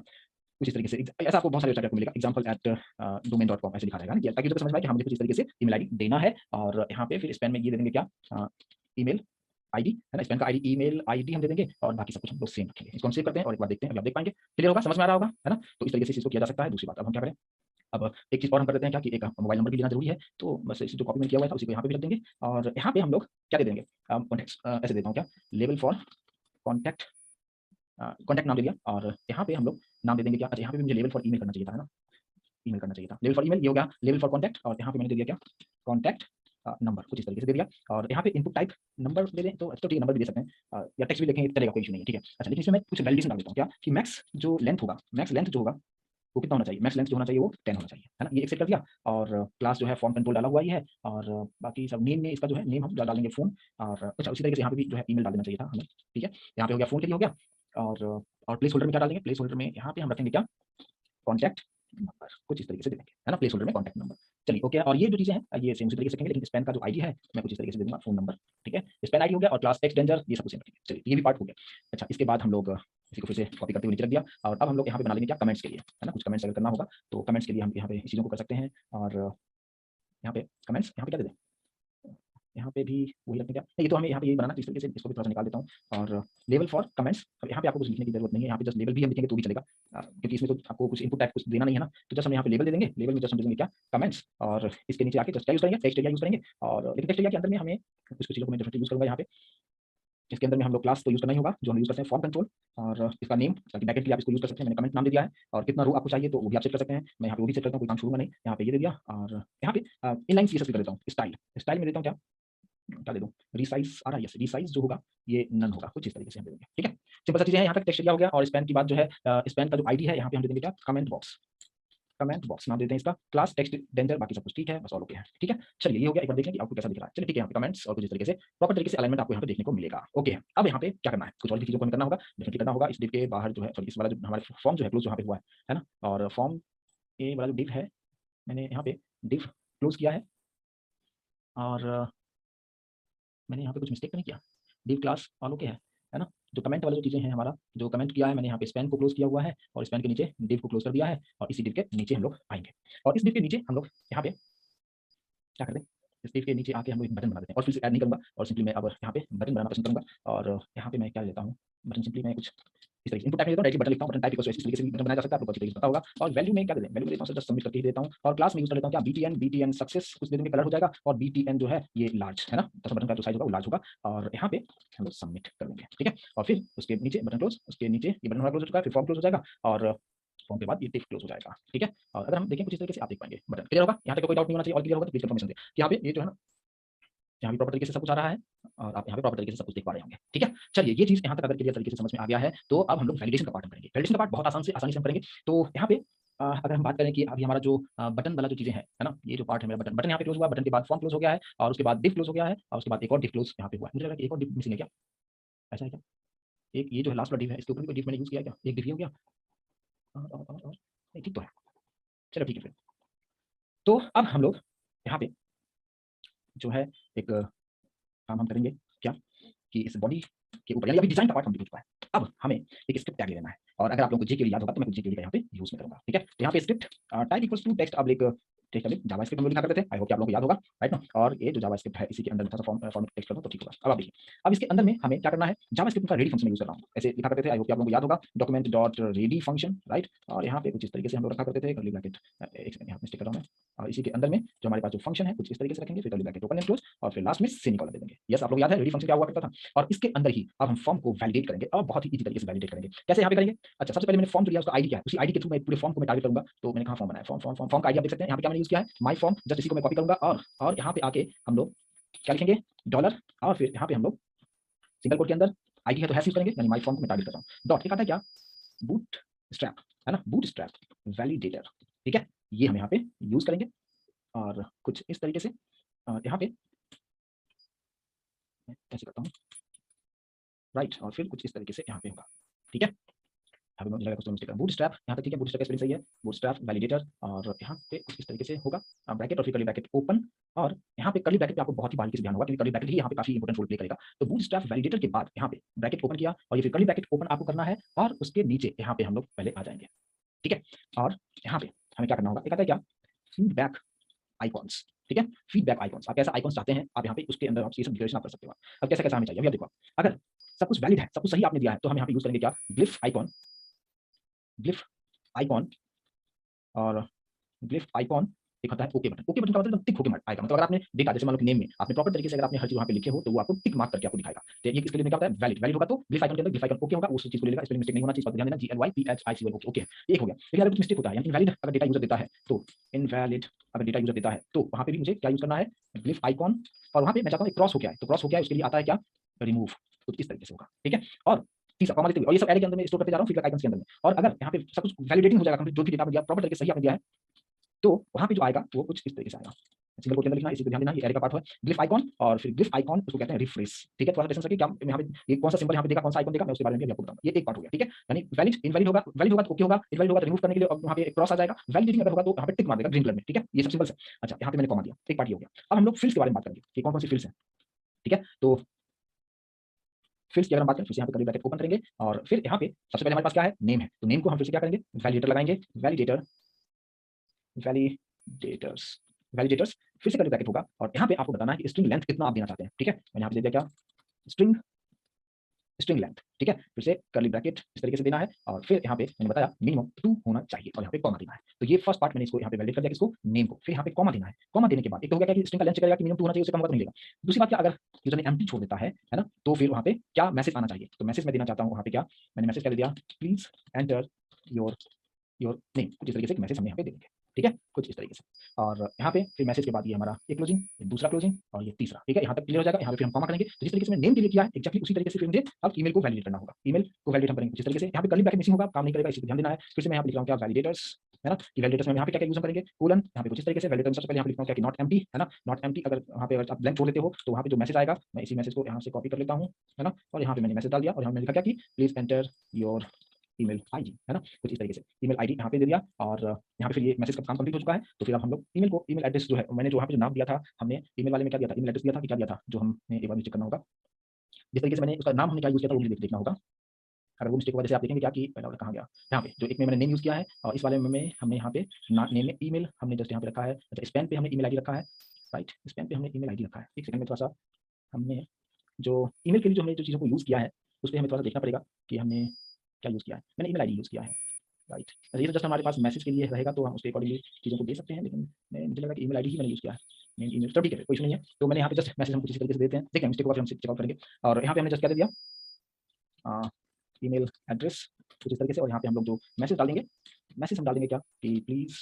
कुछ इस तरीके से ऐसा आपको बहुत सारे वेबसाइट को मिलेगा example@domain.com ऐसे लिखा रहेगा ना, ताकि समझ में आए कि हमें कुछ इस तरीके से ईमेल आईडी देना है और यहाँ पे फिर स्पेन में ये दे देंगे क्या ईमेल आईडी, है ना, स्पेन का आईडी ईमेल आईडी हम दे देंगे और बाकी सब कुछ हम लोग सेम रखेंगे। इसको हम सेव करते हैं और एक बार देखते हैं, अभी आप देख पाएंगे, क्लियर होगा, समझ में आ रहा होगा, है ना। तो इस तरीके से इसको किया जा सकता है। दूसरी बात अब हम क्या करें, अब एक चीज और हम कर देते हैं क्या कि एक मोबाइल नंबर भी लेना जरूरी है, तो बस इसी जो कॉपी में किया हुआ था उसी को यहाँ पे भी रख देंगे और यहाँ पे हम लोग क्या दे देंगे, कॉन्टैक्ट ऐसे देता हूँ क्या लेवल फॉर कॉन्टैक्ट कॉन्टैक्ट नाम दे दिया और यहाँ पे हम लोग नाम दे देंगे क्या, अच्छा यहाँ पे भी मुझे लेवल फॉर ईमेल करना चाहिए था, है ना, ईमेल करना चाहिए था, लेवल फॉर ईमेल ये हो गया लेवल फॉर कॉन्टैक्ट और यहाँ पे मैंने दे दिया क्या कॉन्टैक्ट नंबर कुछ इस तरीके से दे दिया और यहाँ पे इनपुट टाइप नंबर दे दें तो अच्छा ठीक है, नंबर भी दे सकते हैं या टेक्स्ट भी लिखेंगे चलेगा, कोई इशू नहीं है, ठीक है। अच्छा लेकिन इसमें मैं कुछ वैलिडेशन डाल देता हूँ क्या कि मैक्स जो लेंथ होगा, मैक्स लेंथ जो होगा वो कितना होना चाहिए, मैक्स लेंथ जो होना चाहिए वो 10 होना चाहिए, है ना, ये एक सेट कर दिया और क्लास जो है फॉर्म कंट्रोल डाला हुआ ही है और बाकी सब नेम में इसका जो है नेम हम डालेंगे फोन और अच्छा उसी तरीके से यहाँ पे भी जो है ईमेल डाल देना चाहिए था हमें, ठीक है। यहाँ पे हो गया फोन के लिए हो गया और प्लेस होल्डर में क्या डालेंगे, प्लेस होल्डर में यहाँ पे हम रखेंगे क्या कॉन्टैक्ट नंबर कुछ इस तरीके से दे देंगे, है ना, प्लेस होल्डर में कॉन्टैक्ट नंबर। चलिए ओके, और ये जो चीजें हैं ये सेम उसी तरीके से रखेंगे लेकिन स्पेन का जो आईडी है मैं कुछ इस तरीके से दे दूंगा फोन नंबर, ठीक है, स्पेन आईडी हो गया और क्लास टेक्स्ट डेंजर ये सब कुछ सेम रखेंगे। चलिए ये भी पार्ट हो गया। अच्छा इसके बाद हम लोग इसी को फिर से कॉपी करते हुए नीचे रख दिया और अब हम लोग यहाँ पे बना लेंगे क्या कमेंट्स के लिए, है ना, कुछ कमेंट्स अगर करना होगा तो कमेंट्स के लिए हम यहाँ पे इस चीजों को कर सकते हैं और यहाँ पे कमेंट्स यहाँ पे क्या दे दें, यहाँ पे भी वही रखेंगे क्या, ये तो हमें यहाँ पे यही बनाना है, इस तरीके से इसको भी थोड़ा सा निकाल देता हूँ और लेवल फॉर कमेंट्स, अब यहाँ पे आपको कुछ लिखने की जरूरत नहीं है, यहाँ पे जस्ट लेवल भी हम लिखेंगे तो भी चलेगा क्योंकि इसमें तो आपको कुछ इनपुट टाइप कुछ देना नहीं है ना, तो जस्ट हम यहाँ पे लेवल दे देंगे, लेवल में जस्ट हम दे देंगे क्या कमेंट्स और इसके नीचे आके जस्ट क्या यूज करेंगे टेक्स्ट एरिया यूज करेंगे और लेकिन टेक्स्ट एरिया के अंदर में हमें कुछ कुछ चीजों को मैं डेफिनेटली यूज करूंगा यहाँ पे, इसके अंदर में हम लोग क्लास तो यूज करना ही होगा जो हम यूज करते हैं फॉर्म कंट्रोल और इसका नेम ताकि बैकेंड के लिए आप इसको यूज कर सकते हैं, मैंने कमेंट नाम दे दिया है और कितना रो आपको चाहिए तो वो भी आप सेट कर सकते हैं, मैं यहाँ पे वो भी सेट करता हूँ, कोई काम छोड़ूंगा नहीं, यहाँ पे ये दे दिया और यहाँ पे इनलाइन सीएसएस कर देता हूँ, स्टाइल स्टाइल में देता हूँ क्या दे दूं, रीसाइज आ रहा है, यस रीसाइज जो होगा ये नन होगा कुछ इस तरीके से हम दे देंगे, ठीक है। सिंपल सा चीजें हैं, यहाँ तक टेक्स्ट एरिया हो गया और स्पैन की बात जो है स्पैन का जो आईडी है यहाँ पे हम दे देंगे क्या कमेंट बॉक्स नाम देते हैं इसका, क्लास टेक्स्ट डेंजर बाकी सब कुछ ठीक है, बस ऑल ओके है, ठीक है। चलिए ये हो गया, एक बार देखें कि आपको कैसा दिख रहा है, चलिए ठीक है, यहाँ पे कमेंट्स और कुछ इस तरीके से प्रॉपर तरीके से अलाइनमेंट आपको यहाँ पे देखने को मिलेगा, ओके है। अब यहाँ पे क्या करना है, कुछ और भी चीजों को हमें करना होगा, डेफिनेटली करना होगा इस डिव के बाहर जो है, सॉरी इस वाला जो हमारे फॉर्म जो है क्लोज यहाँ पे हुआ है ना, और फॉर्म ए वाला जो डिव है मैंने यहाँ पे डिव क्लोज किया है और मैंने यहाँ पे कुछ मिस्टेक तो नहीं किया, डिव क्लास ऑल ओके है ना, जो कमेंट वाली जो चीजें हैं हमारा जो कमेंट किया है मैंने यहाँ पे स्पैन को क्लोज किया हुआ है और स्पैन के नीचे डिव को क्लोज कर दिया है और इसी डिव के नीचे हम लोग आएंगे और इस डिव के नीचे हम लोग यहाँ पे क्या कर दें, इस डिव के नीचे आके हम लोग एक बटन बना देते हैं और फिर से ऐड नहीं करूंगा और सिंपली मैं अब यहाँ पे बटन बनाना पसंद करूंगा और यहाँ पे मैं क्या देता हूँ बटन, सिंपली मैं कुछ इस तरीके इनपुट टाइप में देता हूँ, डायरेक्टली बटन लिखता हूँ, बटन टाइप इक्वल्स इस तरीके से भी बटन बनाया जा सकता है, आपको अच्छी तरीके से पता होगा। और वैल्यू में क्या दे दें, वैल्यू में देता हूँ जस्ट सबमिट करके ही देता हूँ और क्लास में यूज कर लेता हूँ क्या BTN सक्सेस कुछ दे देंगे, कलर हो जाएगा और BTN जो है ये लार्ज है ना, तो बटन का जो साइज होगा वो लार्ज होगा और यहाँ पे हम लोग सबमिट कर देंगे, ठीक है। और फिर उसके नीचे बटन क्लोज, उसके नीचे ये बटन हमारा क्लोज हो चुका है, फिर फॉर्म क्लोज हो जाएगा और फॉर्म के बाद ये टिक क्लोज हो जाएगा, ठीक है। और अगर हम देखें कुछ इस तरीके से आप देख पाएंगे बटन क्लियर होगा, यहाँ तक कोई डाउट नहीं होना चाहिए और क्लियर होगा तो प्लीज कंफर्मेशन दें कि यहाँ पे ये जो है ना यहाँ भी प्रॉपर तरीके से सब कुछ आ रहा है और आप यहाँ पे प्रॉपर तरीके से सब कुछ देख पा रहे होंगे, ठीक है। चलिए ये चीज यहाँ तक अगर क्लियर तरीके से समझ में आ गया है तो अब हम लोग वैलिडेशन का पार्ट करेंगे। वैलिडेशन का पार्ट बहुत आसानी से हम करेंगे। तो यहाँ पे अगर हम बात करें कि अभी हमारा जो बटन वाला जो चीजें हैं, है ना, ये जो पार्ट है मेरा बटन यहाँ पे क्लोज हुआ, बटन के बाद फॉर्म क्लोज हो गया है और उसके बाद डिव क्लोज हो गया है और उसके बाद एक और डिव क्लोज यहाँ पे हुआ है, मुझे लगा कि एक और डिव मिसिंग है क्या, ऐसा है क्या, एक ये जो है लास्ट वाला डिव है इसके ऊपर भी कोई डिव मैंने यूज किया क्या, एक डिव हो गया और नहीं ठीक तो है, चलो ठीक है फिर। तो अब हम लोग यहाँ पे जो है एक काम हम करेंगे क्या, कि इस बॉडी के ऊपर, यानी अभी डिजाइन का पार्ट कंप्लीट हो चुका है, अब हमें एक स्क्रिप्ट टैग ले लेना है। और अगर आप लोगों को जीके याद होगा तो मैं कुछ जीके का यहाँ पे यूज में करूंगा, ठीक है। तो यहाँ पे script type equals to text, अब एक टेक्स्ट अब जावास्क्रिप्ट हम लोग लिखा करते थे, आई होप कि आप लोगों को याद होगा, राइट ना। और ये जो जावास्क्रिप्ट है इसी के अंदर थोड़ा सा फॉर्मेट टेक्स्ट कर दो तो ठीक होगा। अब आप देखिए, अब इसके अंदर में हमें क्या करना है, जावास्क्रिप्ट का रेडी फंक्शन यूज कर रहा हूँ, ऐसे लिखा करते थे, आई होप कि आप लोगों को याद होगा, document dot ready function, right. और यहाँ पे कुछ इस तरीके से हम लोग रखा करते थे, कर्ली ब्रैकेट, एक सेकंड यहाँ पे स्टिक कर रहा हूँ मैं, और इसी के अंदर में जो हमारे पास जो फंक्शन है कुछ इस तरीके से रखेंगे, फिर curly bracket open and close, और फिर लास्ट में सेमीकोलन दे देंगे। यस, आप लोग याद है रेडी फंक्शन क्या हुआ करता था। और इसके अंदर ही अब हम फॉर्म को वैलिडेट करेंगे, और बहुत ही इजी तरीके से वैलिडेट करेंगे। कैसे यहाँ पे करेंगे, अच्छा सबसे पहले मैंने फॉर्म जो दिया उसका आईडी क्या है, उसी आईडी के थ्रू मैं पूरे फॉर्म को मैं टारगेट करूंगा। तो मैंने कहा फॉर्म बनाया, फॉर्म का आईडी आप देख सकते हैं, यहाँ पे क्या मैंने यूज किया है, माय फॉर्म, जस्ट इसी को मैं कॉपी करूंगा, और यहाँ पे आके हम लोग क्या लिखेंगे, डॉलर, और फिर यहाँ पे हम लोग सिंगल कोट के अंदर आईडी है तो हैश यूज करेंगे, यानी माय फॉर्म को मैं टारगेट कर रहा हूँ। डॉट एक आता है क्या, बूट स्ट्रैप, है ना, बूट स्ट्रैप वैलिडेटर, ठीक है, ये हम यहाँ पे यूज करेंगे। और कुछ इस तरीके से यहाँ पे ऐसे करता हूँ, राइट, और फिर कुछ इस तरीके से यहाँ पे होगा, ठीक है। अभी मुझे लगा कुछ मिस्टेक है, बूटस्ट्रैप यहाँ पे, ठीक है, बूटस्ट्रैप का स्पेलिंग सही है, बूटस्ट्रैप वैलिडेटर, और यहाँ पे कुछ इस तरीके से होगा, ब्रैकेट और फिर कर्ली ब्रैकेट ओपन, और यहाँ पे कर्ली ब्रैकेट पे आपको बहुत ही बारीकी से ध्यान होगा, क्योंकि कर्ली ब्रैकेट ही यहाँ पे काफी इंपॉर्टेंट रोल प्ले करेगा। तो बूटस्ट्रैप वैलिडेटर के बाद यहाँ पे ब्रैकेट ओपन किया, और ये फिर कर्ली ब्रैकेट ओपन आपको करना है, और उसके नीचे यहाँ पे हम लोग पहले आ जाएंगे, ठीक है। और यहाँ पे हमें क्या करना होगा, एक आता है क्या, फीडबैक आइकॉन्स, ठीक है, फीडबैक आइकॉन्स, आप कैसा आइकॉन्स चाहते हैं आप यहाँ पे उसके अंदर आप ये सब डिक्लेरेशन आप कर सकते हो। अब कैसा कैसा हमें चाहिए, अभी आप देखो, अगर सब कुछ वैलिड है, सब कुछ सही आपने दिया है, तो हम यहाँ पे यूज करेंगे क्या, ग्लिफ आइकॉन, ग्लिफ आइकॉन, और ग्लिफ आइकॉन एक होता है ओके बटन, ओके बटन का मतलब टिक होके आएगा, मतलब अगर आपने देखा, जैसे मान लो कि नेम में आपने प्रॉपर तरीके से अगर आपने हर चीज वहां पे लिखे हो तो वो आपको टिक मार्क करके आपको दिखाएगा। तो ये किसके लिए क्या होता है, वैलिड, वैलिड होगा तो ग्लिफ आइकन के अंदर ग्लिफ आइकन ओके होगा, उस चीज को ले लेगा, स्पेलिंग मिस्टेक नहीं होना चाहिए, इस पर ध्यान देना, GLYPHICL ओके, ओके है, एक हो गया। लेकिन अगर कुछ मिस्टेक होता है, यानी वैलिड अगर डेटा यूजर देता है तो इनवैलिड अगर डेटा यूजर देता है तो वहां पे भी मुझे क्या यूज करना है, ग्लिफ आइकॉन, और वहां पे मैं चाहता हूँ क्रॉस हो गया है, तो क्रॉस हो गया है उसके लिए आता है क्या, रिमूव, तो इस तरीके से होगा, ठीक है। और तीसरा कॉमा लिखते हुए, और ये सब एरे के अंदर में स्टोर करते जा रहा हूँ फीडबैक आइकन्स के अंदर में। और अगर यहाँ पे सब कुछ वैलिडेटिंग हो जाएगा कंप्लीट, जो भी डेटा आपने दिया प्रॉपर तरीके से सही आपने दिया है, तो वहां पे जो आएगा वो कुछ इस तरीके से आएगा, सिंगल कोट के अंदर लिखना, इसी पे ध्यान देना, ये एरे का पार्ट है, ग्लिफ आइकॉन, और फिर ग्लिफ आइकॉन उसको कहते हैं रिफ्रेश, ठीक है। थोड़ा सा डिस्टेंस रखिए, क्या यहाँ पे ये कौन सा सिंबल यहाँ पे देखा, कौन सा आइकॉन देखा, मैं उसके बारे में भी आपको बताऊंगा। ये एक पार्ट हो गया, ठीक है, यानी वैलिड इनवैलिड होगा, वैलिड होगा तो ओके होगा, इनवैलिड होगा तो रिमूव करने के लिए वहां पे क्रॉस आ जाएगा, वैलिडेटिंग अगर होगा तो यहाँ पे टिक मार देगा ग्रीन कलर में, ठीक है, ये सब सिंबल्स है। अच्छा यहाँ पे मैंने कॉमा दिया, एक पार्ट ये हो गया। अब हम लोग फिल्स के बारे में बात करेंगे कि कौन कौन सी फिल्स है, ठीक है। तो फिल्स की अगर हम बात करें, फिर से यहाँ पे कर्ली ब्रैकेट ओपन करेंगे, और फिर यहाँ पे सबसे पहले हमारे पास क्या है, नेम है, तो नेम को हम फिर से क्या करेंगे, वैलिडेटर लगाएंगे, वैलिडेटर, वैलिडेटर्स, वैलिडेटर्स, फिर से कर्ली ब्रैकेट होगा, और यहाँ पे आपको बताना है कि स्ट्रिंग लेंथ कितना आप देना चाहते हैं, ठीक है। मैंने यहाँ पे दे दिया क्या, स्ट्रिंग, स्ट्रिंग लेंथ, ठीक है, फिर से कर्ली ब्रैकेट इस तरीके से देना है, और फिर यहाँ पे मैंने बताया मिनिमम 2 होना चाहिए, और यहाँ पे कॉमा देना है। तो ये फर्स्ट पार्ट मैंने इसको यहाँ पे वैलिडेट कर दिया, इसको नेम को, फिर यहाँ पे कॉमा देना है, कॉमा देने के बाद एक तो हो गया कि स्ट्रिंग का लेंथ चेक करेगा कि मिनिमम 2 होना चाहिए, उससे कम होगा तो नहीं लेगा। दूसरी बात क्या, अगर यूजर ने एम्प्टी छोड़ देता है ना, तो फिर वहाँ पे क्या मैसेज आना चाहिए, तो मैसेज मैं देना चाहता हूँ वहाँ पे क्या, मैंने मैसेज क्या दे दिया, प्लीज एंटर योर नेम, कुछ इस तरीके से मैसेज हमने यहाँ पे दे देंगे, ठीक है, कुछ इस तरीके से। और यहाँ पे फिर मैसेज के बाद ये हमारा एक क्लोजिंग, दूसरा क्लोजिंग, और ये तीसरा, ठीक है, यहाँ तक क्लियर हो जाएगा। यहाँ पे फिर हम कॉमा करेंगे, तो जिस तरीके से मैंने नेम के लिए किया है एक्जैक्टली उसी तरीके से फिर मुझे अब ईमेल को वैलिडेट करना होगा, ईमेल को वैलिडेट हम करेंगे जिस तरीके से। यहाँ पे कर्ली ब्रैकेट मिसिंग होगा, काम नहीं करेगा, इसी पे ध्यान देना है। फिर से मैं यहाँ पे लिख रहा हूँ क्या, वैलिडेटर्स, है ना, कि वैलिडेटर्स में यहाँ पे क्या यूज करेंगे, कोलन, यहाँ पे कुछ इस तरीके से वैलिडेटर सबसे पहले यहाँ पे लिखता हूँ क्या कि नॉट एम्प्टी, है ना, नॉट एम्प्टी, अगर वहाँ पे अगर आप ब्लैंक छोड़ देते हो तो वहाँ पे जो मैसेज आएगा, मैं इसी मैसेज को यहाँ से कॉपी कर लेता हूँ, है ना, और यहाँ पे मैंने मैसेज डाल दिया, और यहाँ मैंने लिखा क्या कि please enter your email ID, है ना, कुछ इस तरीके से ईमेल आईडी यहाँ पे दे दिया, और यहाँ पे फिर ये मैसेज का काम कंप्लीट हो चुका है। तो फिर अब हम लोग ईमेल को, ईमेल एड्रेस जो है मैंने जो वहाँ पे जो नाम दिया था, हमने ईमेल वाले में क्या दिया था, ईमेल एड्रेस दिया था कि क्या दिया था, जो हमने एक बार चेक करना होगा, जिस तरीके से मैंने उसका नाम हमने क्या यूज किया था वो मुझे देखना होगा। अगर वो मिस्टेक की वजह से आप देखेंगे क्या कि पहला वाला कहाँ गया, यहाँ पे जो एक में मैंने नेम यूज किया है, और इस वाले में हमने यहाँ पे नेम में ईमेल हमने जस्ट यहाँ पे रखा है, अच्छा स्पेन पे हमने ईमेल आईडी रखा है, राइट, स्पेन पे हमने ईमेल आईडी रखा है। एक सेकंड में थोड़ा सा हमने जो ईमेल के लिए जो हमने जो चीज़ों को यूज़ किया है उस पर हमें थोड़ा सा देखना पड़ेगा कि हमने क्या यूज़ किया है। मैंने ईमेल आईडी यूज़ किया है, राइट, ये तो जस्ट हमारे पास मैसेज के लिए रहेगा तो हम उसके अकॉर्डिंगली चीज़ों को दे सकते हैं, लेकिन मुझे लगा कि ईमेल आईडी ही मैंने यूज़ किया है, मेन ईमेल, तो ठीक है कोई इशू नहीं है। तो मैंने यहाँ पे जस्ट मैसेज हम कुछ इसी तरीके से देते हैं, देखते हैं मिस्टेक होगा फिर हम चेकआउट करेंगे। और यहाँ पे हमने जस्ट क्या दे दिया, ईमेल एड्रेस कुछ इस तरीके से, और यहाँ पे हम लोग जो मैसेज डालेंगे, मैसेज हम डालेंगे क्या कि please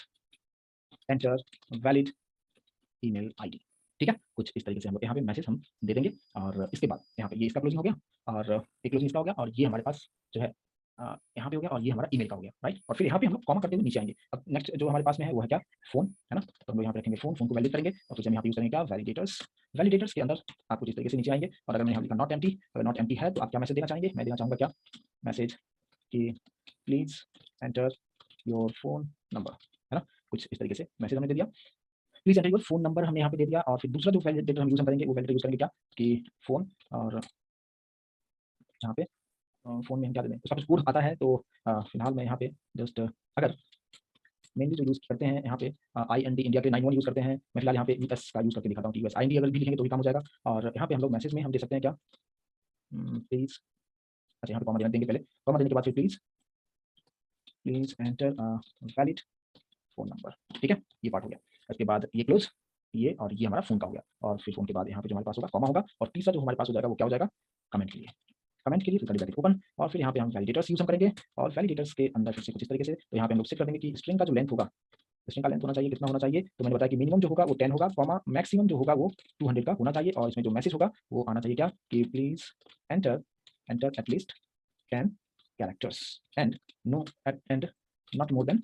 enter valid email ID, ठीक है, कुछ इस तरीके से हम लोग यहाँ पे मैसेज हम दे देंगे। और इसके बाद यहाँ पे ये इसका क्लोजिंग हो गया, और एक क्लोजिंग इसका हो गया, और ये हमारे पास जो है यहाँ पे हो गया, और ये हमारा ईमेल का हो गया, राइट। और फिर यहाँ पे हम लोग कॉमा करते हुए नीचे आएंगे। अब नेक्स्ट जो हमारे पास में है वो है क्या, फोन, है ना, तो हम लोग यहाँ पे रखेंगे फोन, फोन को वैलिडेट करेंगे, और फिर हम यहाँ पे यूज करेंगे क्या, वैलिडेटर्स, वैलिडेटर्स के अंदर आप कुछ इस तरीके से नीचे आएंगे, और अगर मैंने यहाँ लिखा नॉट एम्प्टी, अगर नॉट एम्प्टी है तो आप क्या मैसेज देना चाहेंगे, मैं देना चाहूँगा क्या मैसेज कि please enter your phone number, है ना, कुछ इस तरीके से मैसेज हमने दे दिया। Please enter your phone number हमने यहाँ पे दे दिया। और फिर दूसरा जो वैलिडेटर हम यूज करेंगे वो वैलिडेटर यूज करेंगे क्या कि फोन, और यहाँ पे फोन में हम क्या दे दें, उसका कुछ कोड आता है। तो फिलहाल मैं यहाँ पे जस्ट अगर मेनली जो यूज करते हैं यहाँ पे IND इंडिया के 91 यूज करते हैं। मैं फिलहाल यहाँ पे US का यूज करके दिखाता हूँ कि US IND अगर भी लिखेंगे तो भी काम हो जाएगा। और यहाँ पे हम लोग मैसेज में हम दे सकते हैं क्या, प्लीज, अच्छा यहाँ पे कॉमा देंगे पहले, कॉमा देने के बाद फिर please enter valid phone number. ठीक है, ये पार्ट हो गया। उसके बाद ये क्लोज, ये और ये हमारा फोन का हो गया। और फिर फोन के बाद यहाँ पे जो हमारे पास होगा कॉमा होगा। और तीसरा जो हमारे पास हो जाएगा वो क्या हो जाएगा, कमेंट के लिए, कमेंट के लिए फिर ब्रैकेट ओपन। और फिर यहाँ पे हम वैलिडेटर्स यूज हम करेंगे। और वैलिडेटर्स के अंदर फिर से कुछ इस तरीके से, तो यहाँ पे हम लोग सेट कर देंगे कि स्ट्रिंग का जो लेंथ होगा, स्ट्रिंग का लेंथ होना चाहिए, कितना होना चाहिए। तो मैंने बताया कि मिनिमम जो होगा वो 10 होगा, कॉमा मैक्सिमम जो होगा वो 200 का होना चाहिए। और इसमें जो मैसेज होगा वो आना चाहिए क्या कि please enter at least 10 characters and no and not more than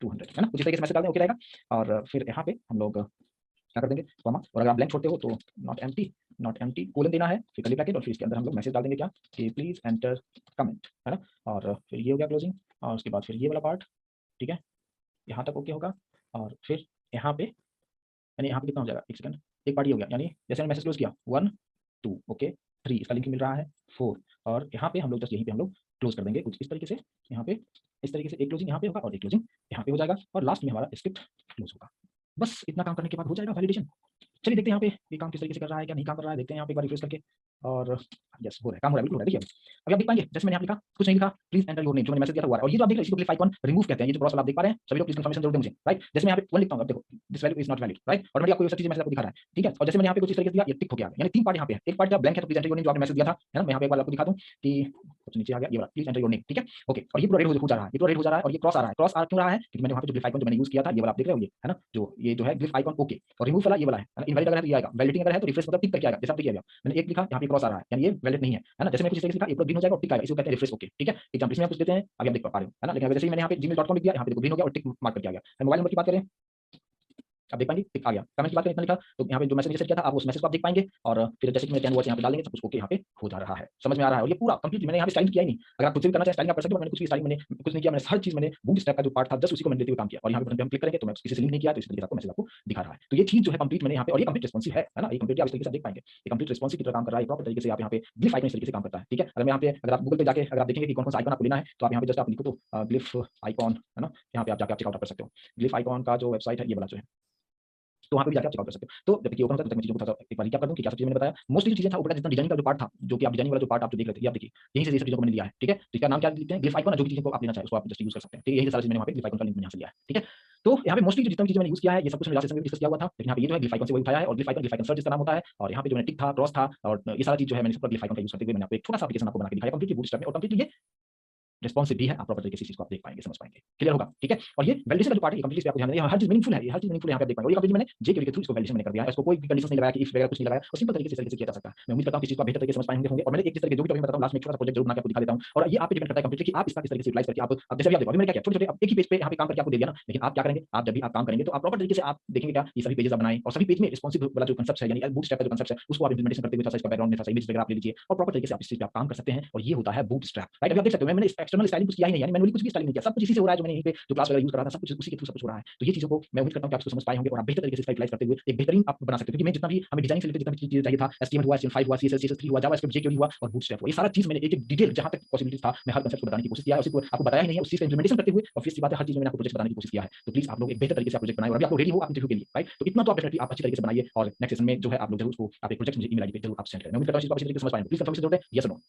200, है ना, कुछ इस तरीके से मैसेज डाल दें, ओके रहेगा। और फिर यहाँ पे हम लोग क्या कर देंगे, कॉमा, और अगर आप ब्लैंक छोड़ते हो तो नॉट एम्प्टी कोलन देना है, फिर कर्ली ब्रैकेट, और फिर इसके अंदर हम लोग मैसेज डाल देंगे क्या कि प्लीज एंटर कमेंट, है ना। और फिर ये हो गया क्लोजिंग। और उसके बाद फिर ये वाला पार्ट, ठीक है, यहाँ तक ओके होगा। और फिर यहाँ पे, यानी यहाँ पे कितना हो जाएगा, एक सेकंड, एक पार्ट ये हो गया, यानी जैसे मैंने मैसेज क्लोज किया 1 2 ओके 3 इसका लिंक मिल रहा है 4, और यहाँ पे हम लोग जस्ट यहीं पे हम लोग क्लोज कर देंगे कुछ इस तरीके से। यहाँ पे इस तरीके से एक क्लोजिंग यहाँ पे होगा और एक क्लोजिंग यहाँ पे हो जाएगा, और लास्ट में हमारा स्क्रिप्ट क्लोज होगा। बस इतना काम करने के बाद हो जाएगा वैलिडेशन। चलिए देखते हैं यहाँ पे ये काम किस तरीके से कर रहा है, क्या नहीं काम कर रहा है, देखते हैं यहाँ पे एक बार रिफ्रेश करके। और यस हो रहा है, काम हो रहा है, बिल्कुल हो रहा है। देखिए अभी आप देख पाएंगे, जैसे मैंने यहाँ लिखा, कुछ नहीं लिखा, प्लीज एंटर योर नेम, जो मैंने मैसेज दिया था हुआ है। और ये जो आप देख रहे हैं इसको ग्लिफ आइकन रिमूव कहते हैं, ये जो क्रॉस वाला आप देख पा रहे हैं, सभी लोग प्लीज कंफर्मेशन जरूर दें मुझे, राइट। जैसे मैं यहाँ पे 1 लिखता हूँ, अब देखो this value is not valid, right, automatic आपको ये सब चीजें मैसेज आपको दिखा रहा है, ठीक है। और जैसे मैंने यहाँ पे कुछ इस तरीके से दिया, ये टिक हो गया, यानी 3 पार्ट यहाँ पे है। एक पार्ट जब ब्लैंक है तो प्लीज एंटर योर नेम जो आपने मैसेज दिया था, है ना, मैं यहाँ पे एक बार आपको दिखा दूं कि कुछ नीचे आ गया, ये वाला प्लीज एंटर योर नेम, ठीक है, ओके। और ये पूरा रेड हो जा रहा है, ये पूरा रेड हो जा रहा है, और ये क्रॉस आ रहा है, क्रॉस आ क्यों रहा है, क्योंकि मैंने वहाँ पे जो ग्लिफ आइकन जो मैंने यूज किया था, ये वाला आप देख रहे हो, ये है ना, जो ये जो है ग्लिफ आइकन ओके, और रिमूव वाला ये वाला है, इनवैलिड अगर है तो ये आएगा, वैलिडिटी अगर है तो रिफ्रेश मतलब टिक करके आएगा, जैसे आप देखिए मैंने एक लिखा, यहाँ पे क्रॉस आ रहा है, यानी ये वैलिड नहीं है ना। जैसे मैं कुछ इस तरीके से लिखा, ये पूरा ग्रीन हो जाएगा और टिक आएगा, इसको कहते हैं रिफ्रेश ओके, ठीक है। एग्जांपल इसमें आप कुछ देते हैं, अभी आप देख पा रहे हो, है ना। लेकिन जैसे ही मैंने यहाँ पे gmail.com लिख दिया, यहाँ पे देखो ग्रीन हो गया और टिक मार्क करके आ गया। मोबाइल नंबर की बात करें, आप देख पाएंगे टिक आ गया। कमेंट की बात करें, इतना लिखा, तो यहाँ पे जो मैसेज किया था आप उस मैसेज को आप देख पाएंगे। और फिर जैसे कि मैं 10 वर्ड्स यहाँ पे डाल देंगे, सब कुछ ओके यहाँ पे हो जा रहा है, समझ में आ रहा है। और ये पूरा कंप्लीट मैंने यहाँ पे स्टाइल किया ही नहीं, अगर आप कुछ भी करना चाहें स्टाइलिंग आप कर सकते हो, मैंने कुछ भी स्टाइलिंग मैंने कुछ नहीं किया, मैंने हर चीज मैंने बूटस्ट्रैप का जो पार्ट था जस्ट उसी को मैंने लेते हुए काम किया। और यहाँ पे बटन पे हम क्लिक करेंगे तो मैं किसी से लिंक नहीं किया, तो इस तरीके से आपको मैसेज आपको दिखा रहा है। तो ये चीज जो है कंप्लीट मैंने यहाँ पे, और ये कंप्लीट रिस्पॉन्सिव है ना, ये कंप्लीट आप इस तरीके से देख पाएंगे, ये कंप्लीट रिस्पॉन्सिव की तरह काम कर रहा है, प्रॉपर तरीके से आप यहाँ पे ग्लिफ आइकन इस तरीके से काम करता है, ठीक है। अगर मैं यहाँ पे, अगर आप गूगल पे जाके अगर आप देखेंगे कि कौन कौन सा आइकन आपको लेना है, तो आप यहाँ पे जस्ट आप लिखो तो ग्लिफ आइकन, है ना, यहाँ पे आप जाके आप चेकआउट कर सकते हो। ग्लिफ आइकन का जो वेबसाइट है ये वाला जो है, तो वहाँ पे भी जाके आप चेकआउट कर सकते हो। तो जब ये ओपन होता है तब तक मैं चीज़ों को थोड़ा सा एक बार रिकैप कर दूं कि क्या सब चीज़ें मैंने बताया। मोस्टली चीज़ें था ऊपर का जितना डिजाइनिंग का जो पार्ट था, जो कि आप डिजाइनिंग वाला जो पार्ट आप जो देख रहे थे, ये आप देखिए यहीं से ये सब चीज़ों को मैंने लिया है, ठीक है। तो इसका नाम क्या लिखते हैं, ग्लिफ आइकन, जो भी चीज़ों को आप लेना चाहे उसको आप जस्ट यूज कर सकते हैं, ठीक है। यही सारी चीज़ मैंने वहाँ पे ग्लिफ आइकन का लिंक मैंने यहाँ से लिया है, ठीक है। तो यहाँ पे मोस्टली जितना भी चीज़ें मैंने यूज किया है ये सब कुछ मैंने लास्ट सेशन में डिस्कस किया हुआ था, लेकिन यहाँ पे ये जो है ग्लिफ आइकन से वही उठाया है। और ग्लिफ आइकन सर्च इसका नाम होता है। और यहाँ पे जो मैंने टिक था, क्रॉस था, और ये सारा चीज़ जो है मैंने सब ग्लिफ आइकन का यूज करते हुए मैंने आपको एक छोटा सा एप्लीकेशन आपको बना के दिखाया कंप्लीटली बूटस्ट्रैप में, और कंप्लीटली ये रिस्पॉन्सिव भी है, आप प्रॉपर तरीके से इस चीज को आप देख पाएंगे, समझ पाएंगे, क्लियर होगा, ठीक है। और ये वैलिडेशन का जो पार्ट है कंप्लीटली आपको ध्यान देना है, हर चीज मीनिंगफुल है, ये हर चीज मीनिंगफुल है, यहाँ पे आप देख पाएंगे। और ये कंप्लीट मैंने जेक्यूरी के थ्रू इसको वैलिडेशन मैंने कर दिया है, इसको कोई भी कंडीशन नहीं लगाया कि इफ वगैरह कुछ नहीं लगाया, और सिंपल तरीके से इस तरीके से किया जा सकता है। मैं उम्मीद करता हूं कि इस चीज को बेहतर तरीके से समझ पाए होंगे। और मैंने एक चीज तरीके जो भी टॉपिक बताता हूं लास्ट में छोटा सा प्रोजेक्ट जरूर बना के आपको दिखा देता हूं, और ये आप पे डिपेंड करता है कंप्लीटली कि आप इसका किस तरीके से यूटिलाइज करके आप जैसे भी आप देखो अभी मैंने क्या किया, छोटे छोटे अब एक ही पेज पे यहाँ पे काम करके आपको दे दिया ना, लेकिन आप क्या करेंगे, आप जब भी आप काम करेंगे तो आप प्रॉपर तरीके से आप देखेंगे क्या ये सभी पेजेस आप बनाएं, और सभी पेज में रिस्पॉन्सिव वाला जो कंसेप्ट है, यानी बूटस्ट्रैप का जो कंसेप्ट है उसको आप इंप्लीमेंटेशन करते हुए थोड़ा सा इसका बैकग्राउंड में थोड़ा सा इमेज वगैरह आप ले लीजिए, और प्रॉपर तरीके से आप इस चीज पे आप काम कर सकते हैं। और ये होता है बूटस्ट्रैप, राइट। अभी आप देख सकते हो मैंने एक्सटर्नल स्टाइलिंग कुछ किया ही नहीं, यानी मैंने कुछ भी स्टाइलिंग नहीं किया, सब कुछ इसी से हो रहा है जो मैंने यहीं पे जो क्लास वगैरह यूज कर रहा था, सब कुछ उसी के थ्रू सब कुछ हो रहा है। तो ये चीजों को मैं उम्मीद करता हूं कि आप इसको समझ पाए होंगे और आप बेहतर तरीके से यूटिलाइज करते हुए एक बेहतरीन आप बना सकते हो। क्योंकि मैं जितना भी हमें डिजाइन से रिलेटेड जितना भी चीजें चाहिए था, HTML हुआ, HTML5 हुआ, CSS3 हुआ, जावास्क्रिप्ट jQuery हुआ और बूटस्ट्रैप हुआ, ये सारा चीज मैंने एक एक डिटेल जहां तक पॉसिबिलिटी था मैं हर कंसेप्ट को बताने की कोशिश किया है, उसी को आपको बताया ही नहीं है, उसी का इंप्लीमेंटेशन करते हुए और फिर इसके बाद हर चीज में मैंने आपको प्रोजेक्ट बताने की कोशिश किया है। तो प्लीज आप लोग एक बेहतर तरीके से आप प्रोजेक्ट बनाएं, और अभी आप लोग रेडी हो आप इंटरव्यू के लिए, राइट। तो इतना तो आप डेफिनेटली आप अच्छी तरीके से बनाइए, और नेक्स्ट सेशन में जो है आप लोग जरूर उसको आप एक प्रोजेक्ट मुझे ईमेल आईडी पे जरूर आप सेंड करें। मैं उम्मीद करता हूँ इस चीज को अच्छी तरीके से समझ पाएंगे। प्लीज कंफर्मेशन जरूरत है, यस और नो।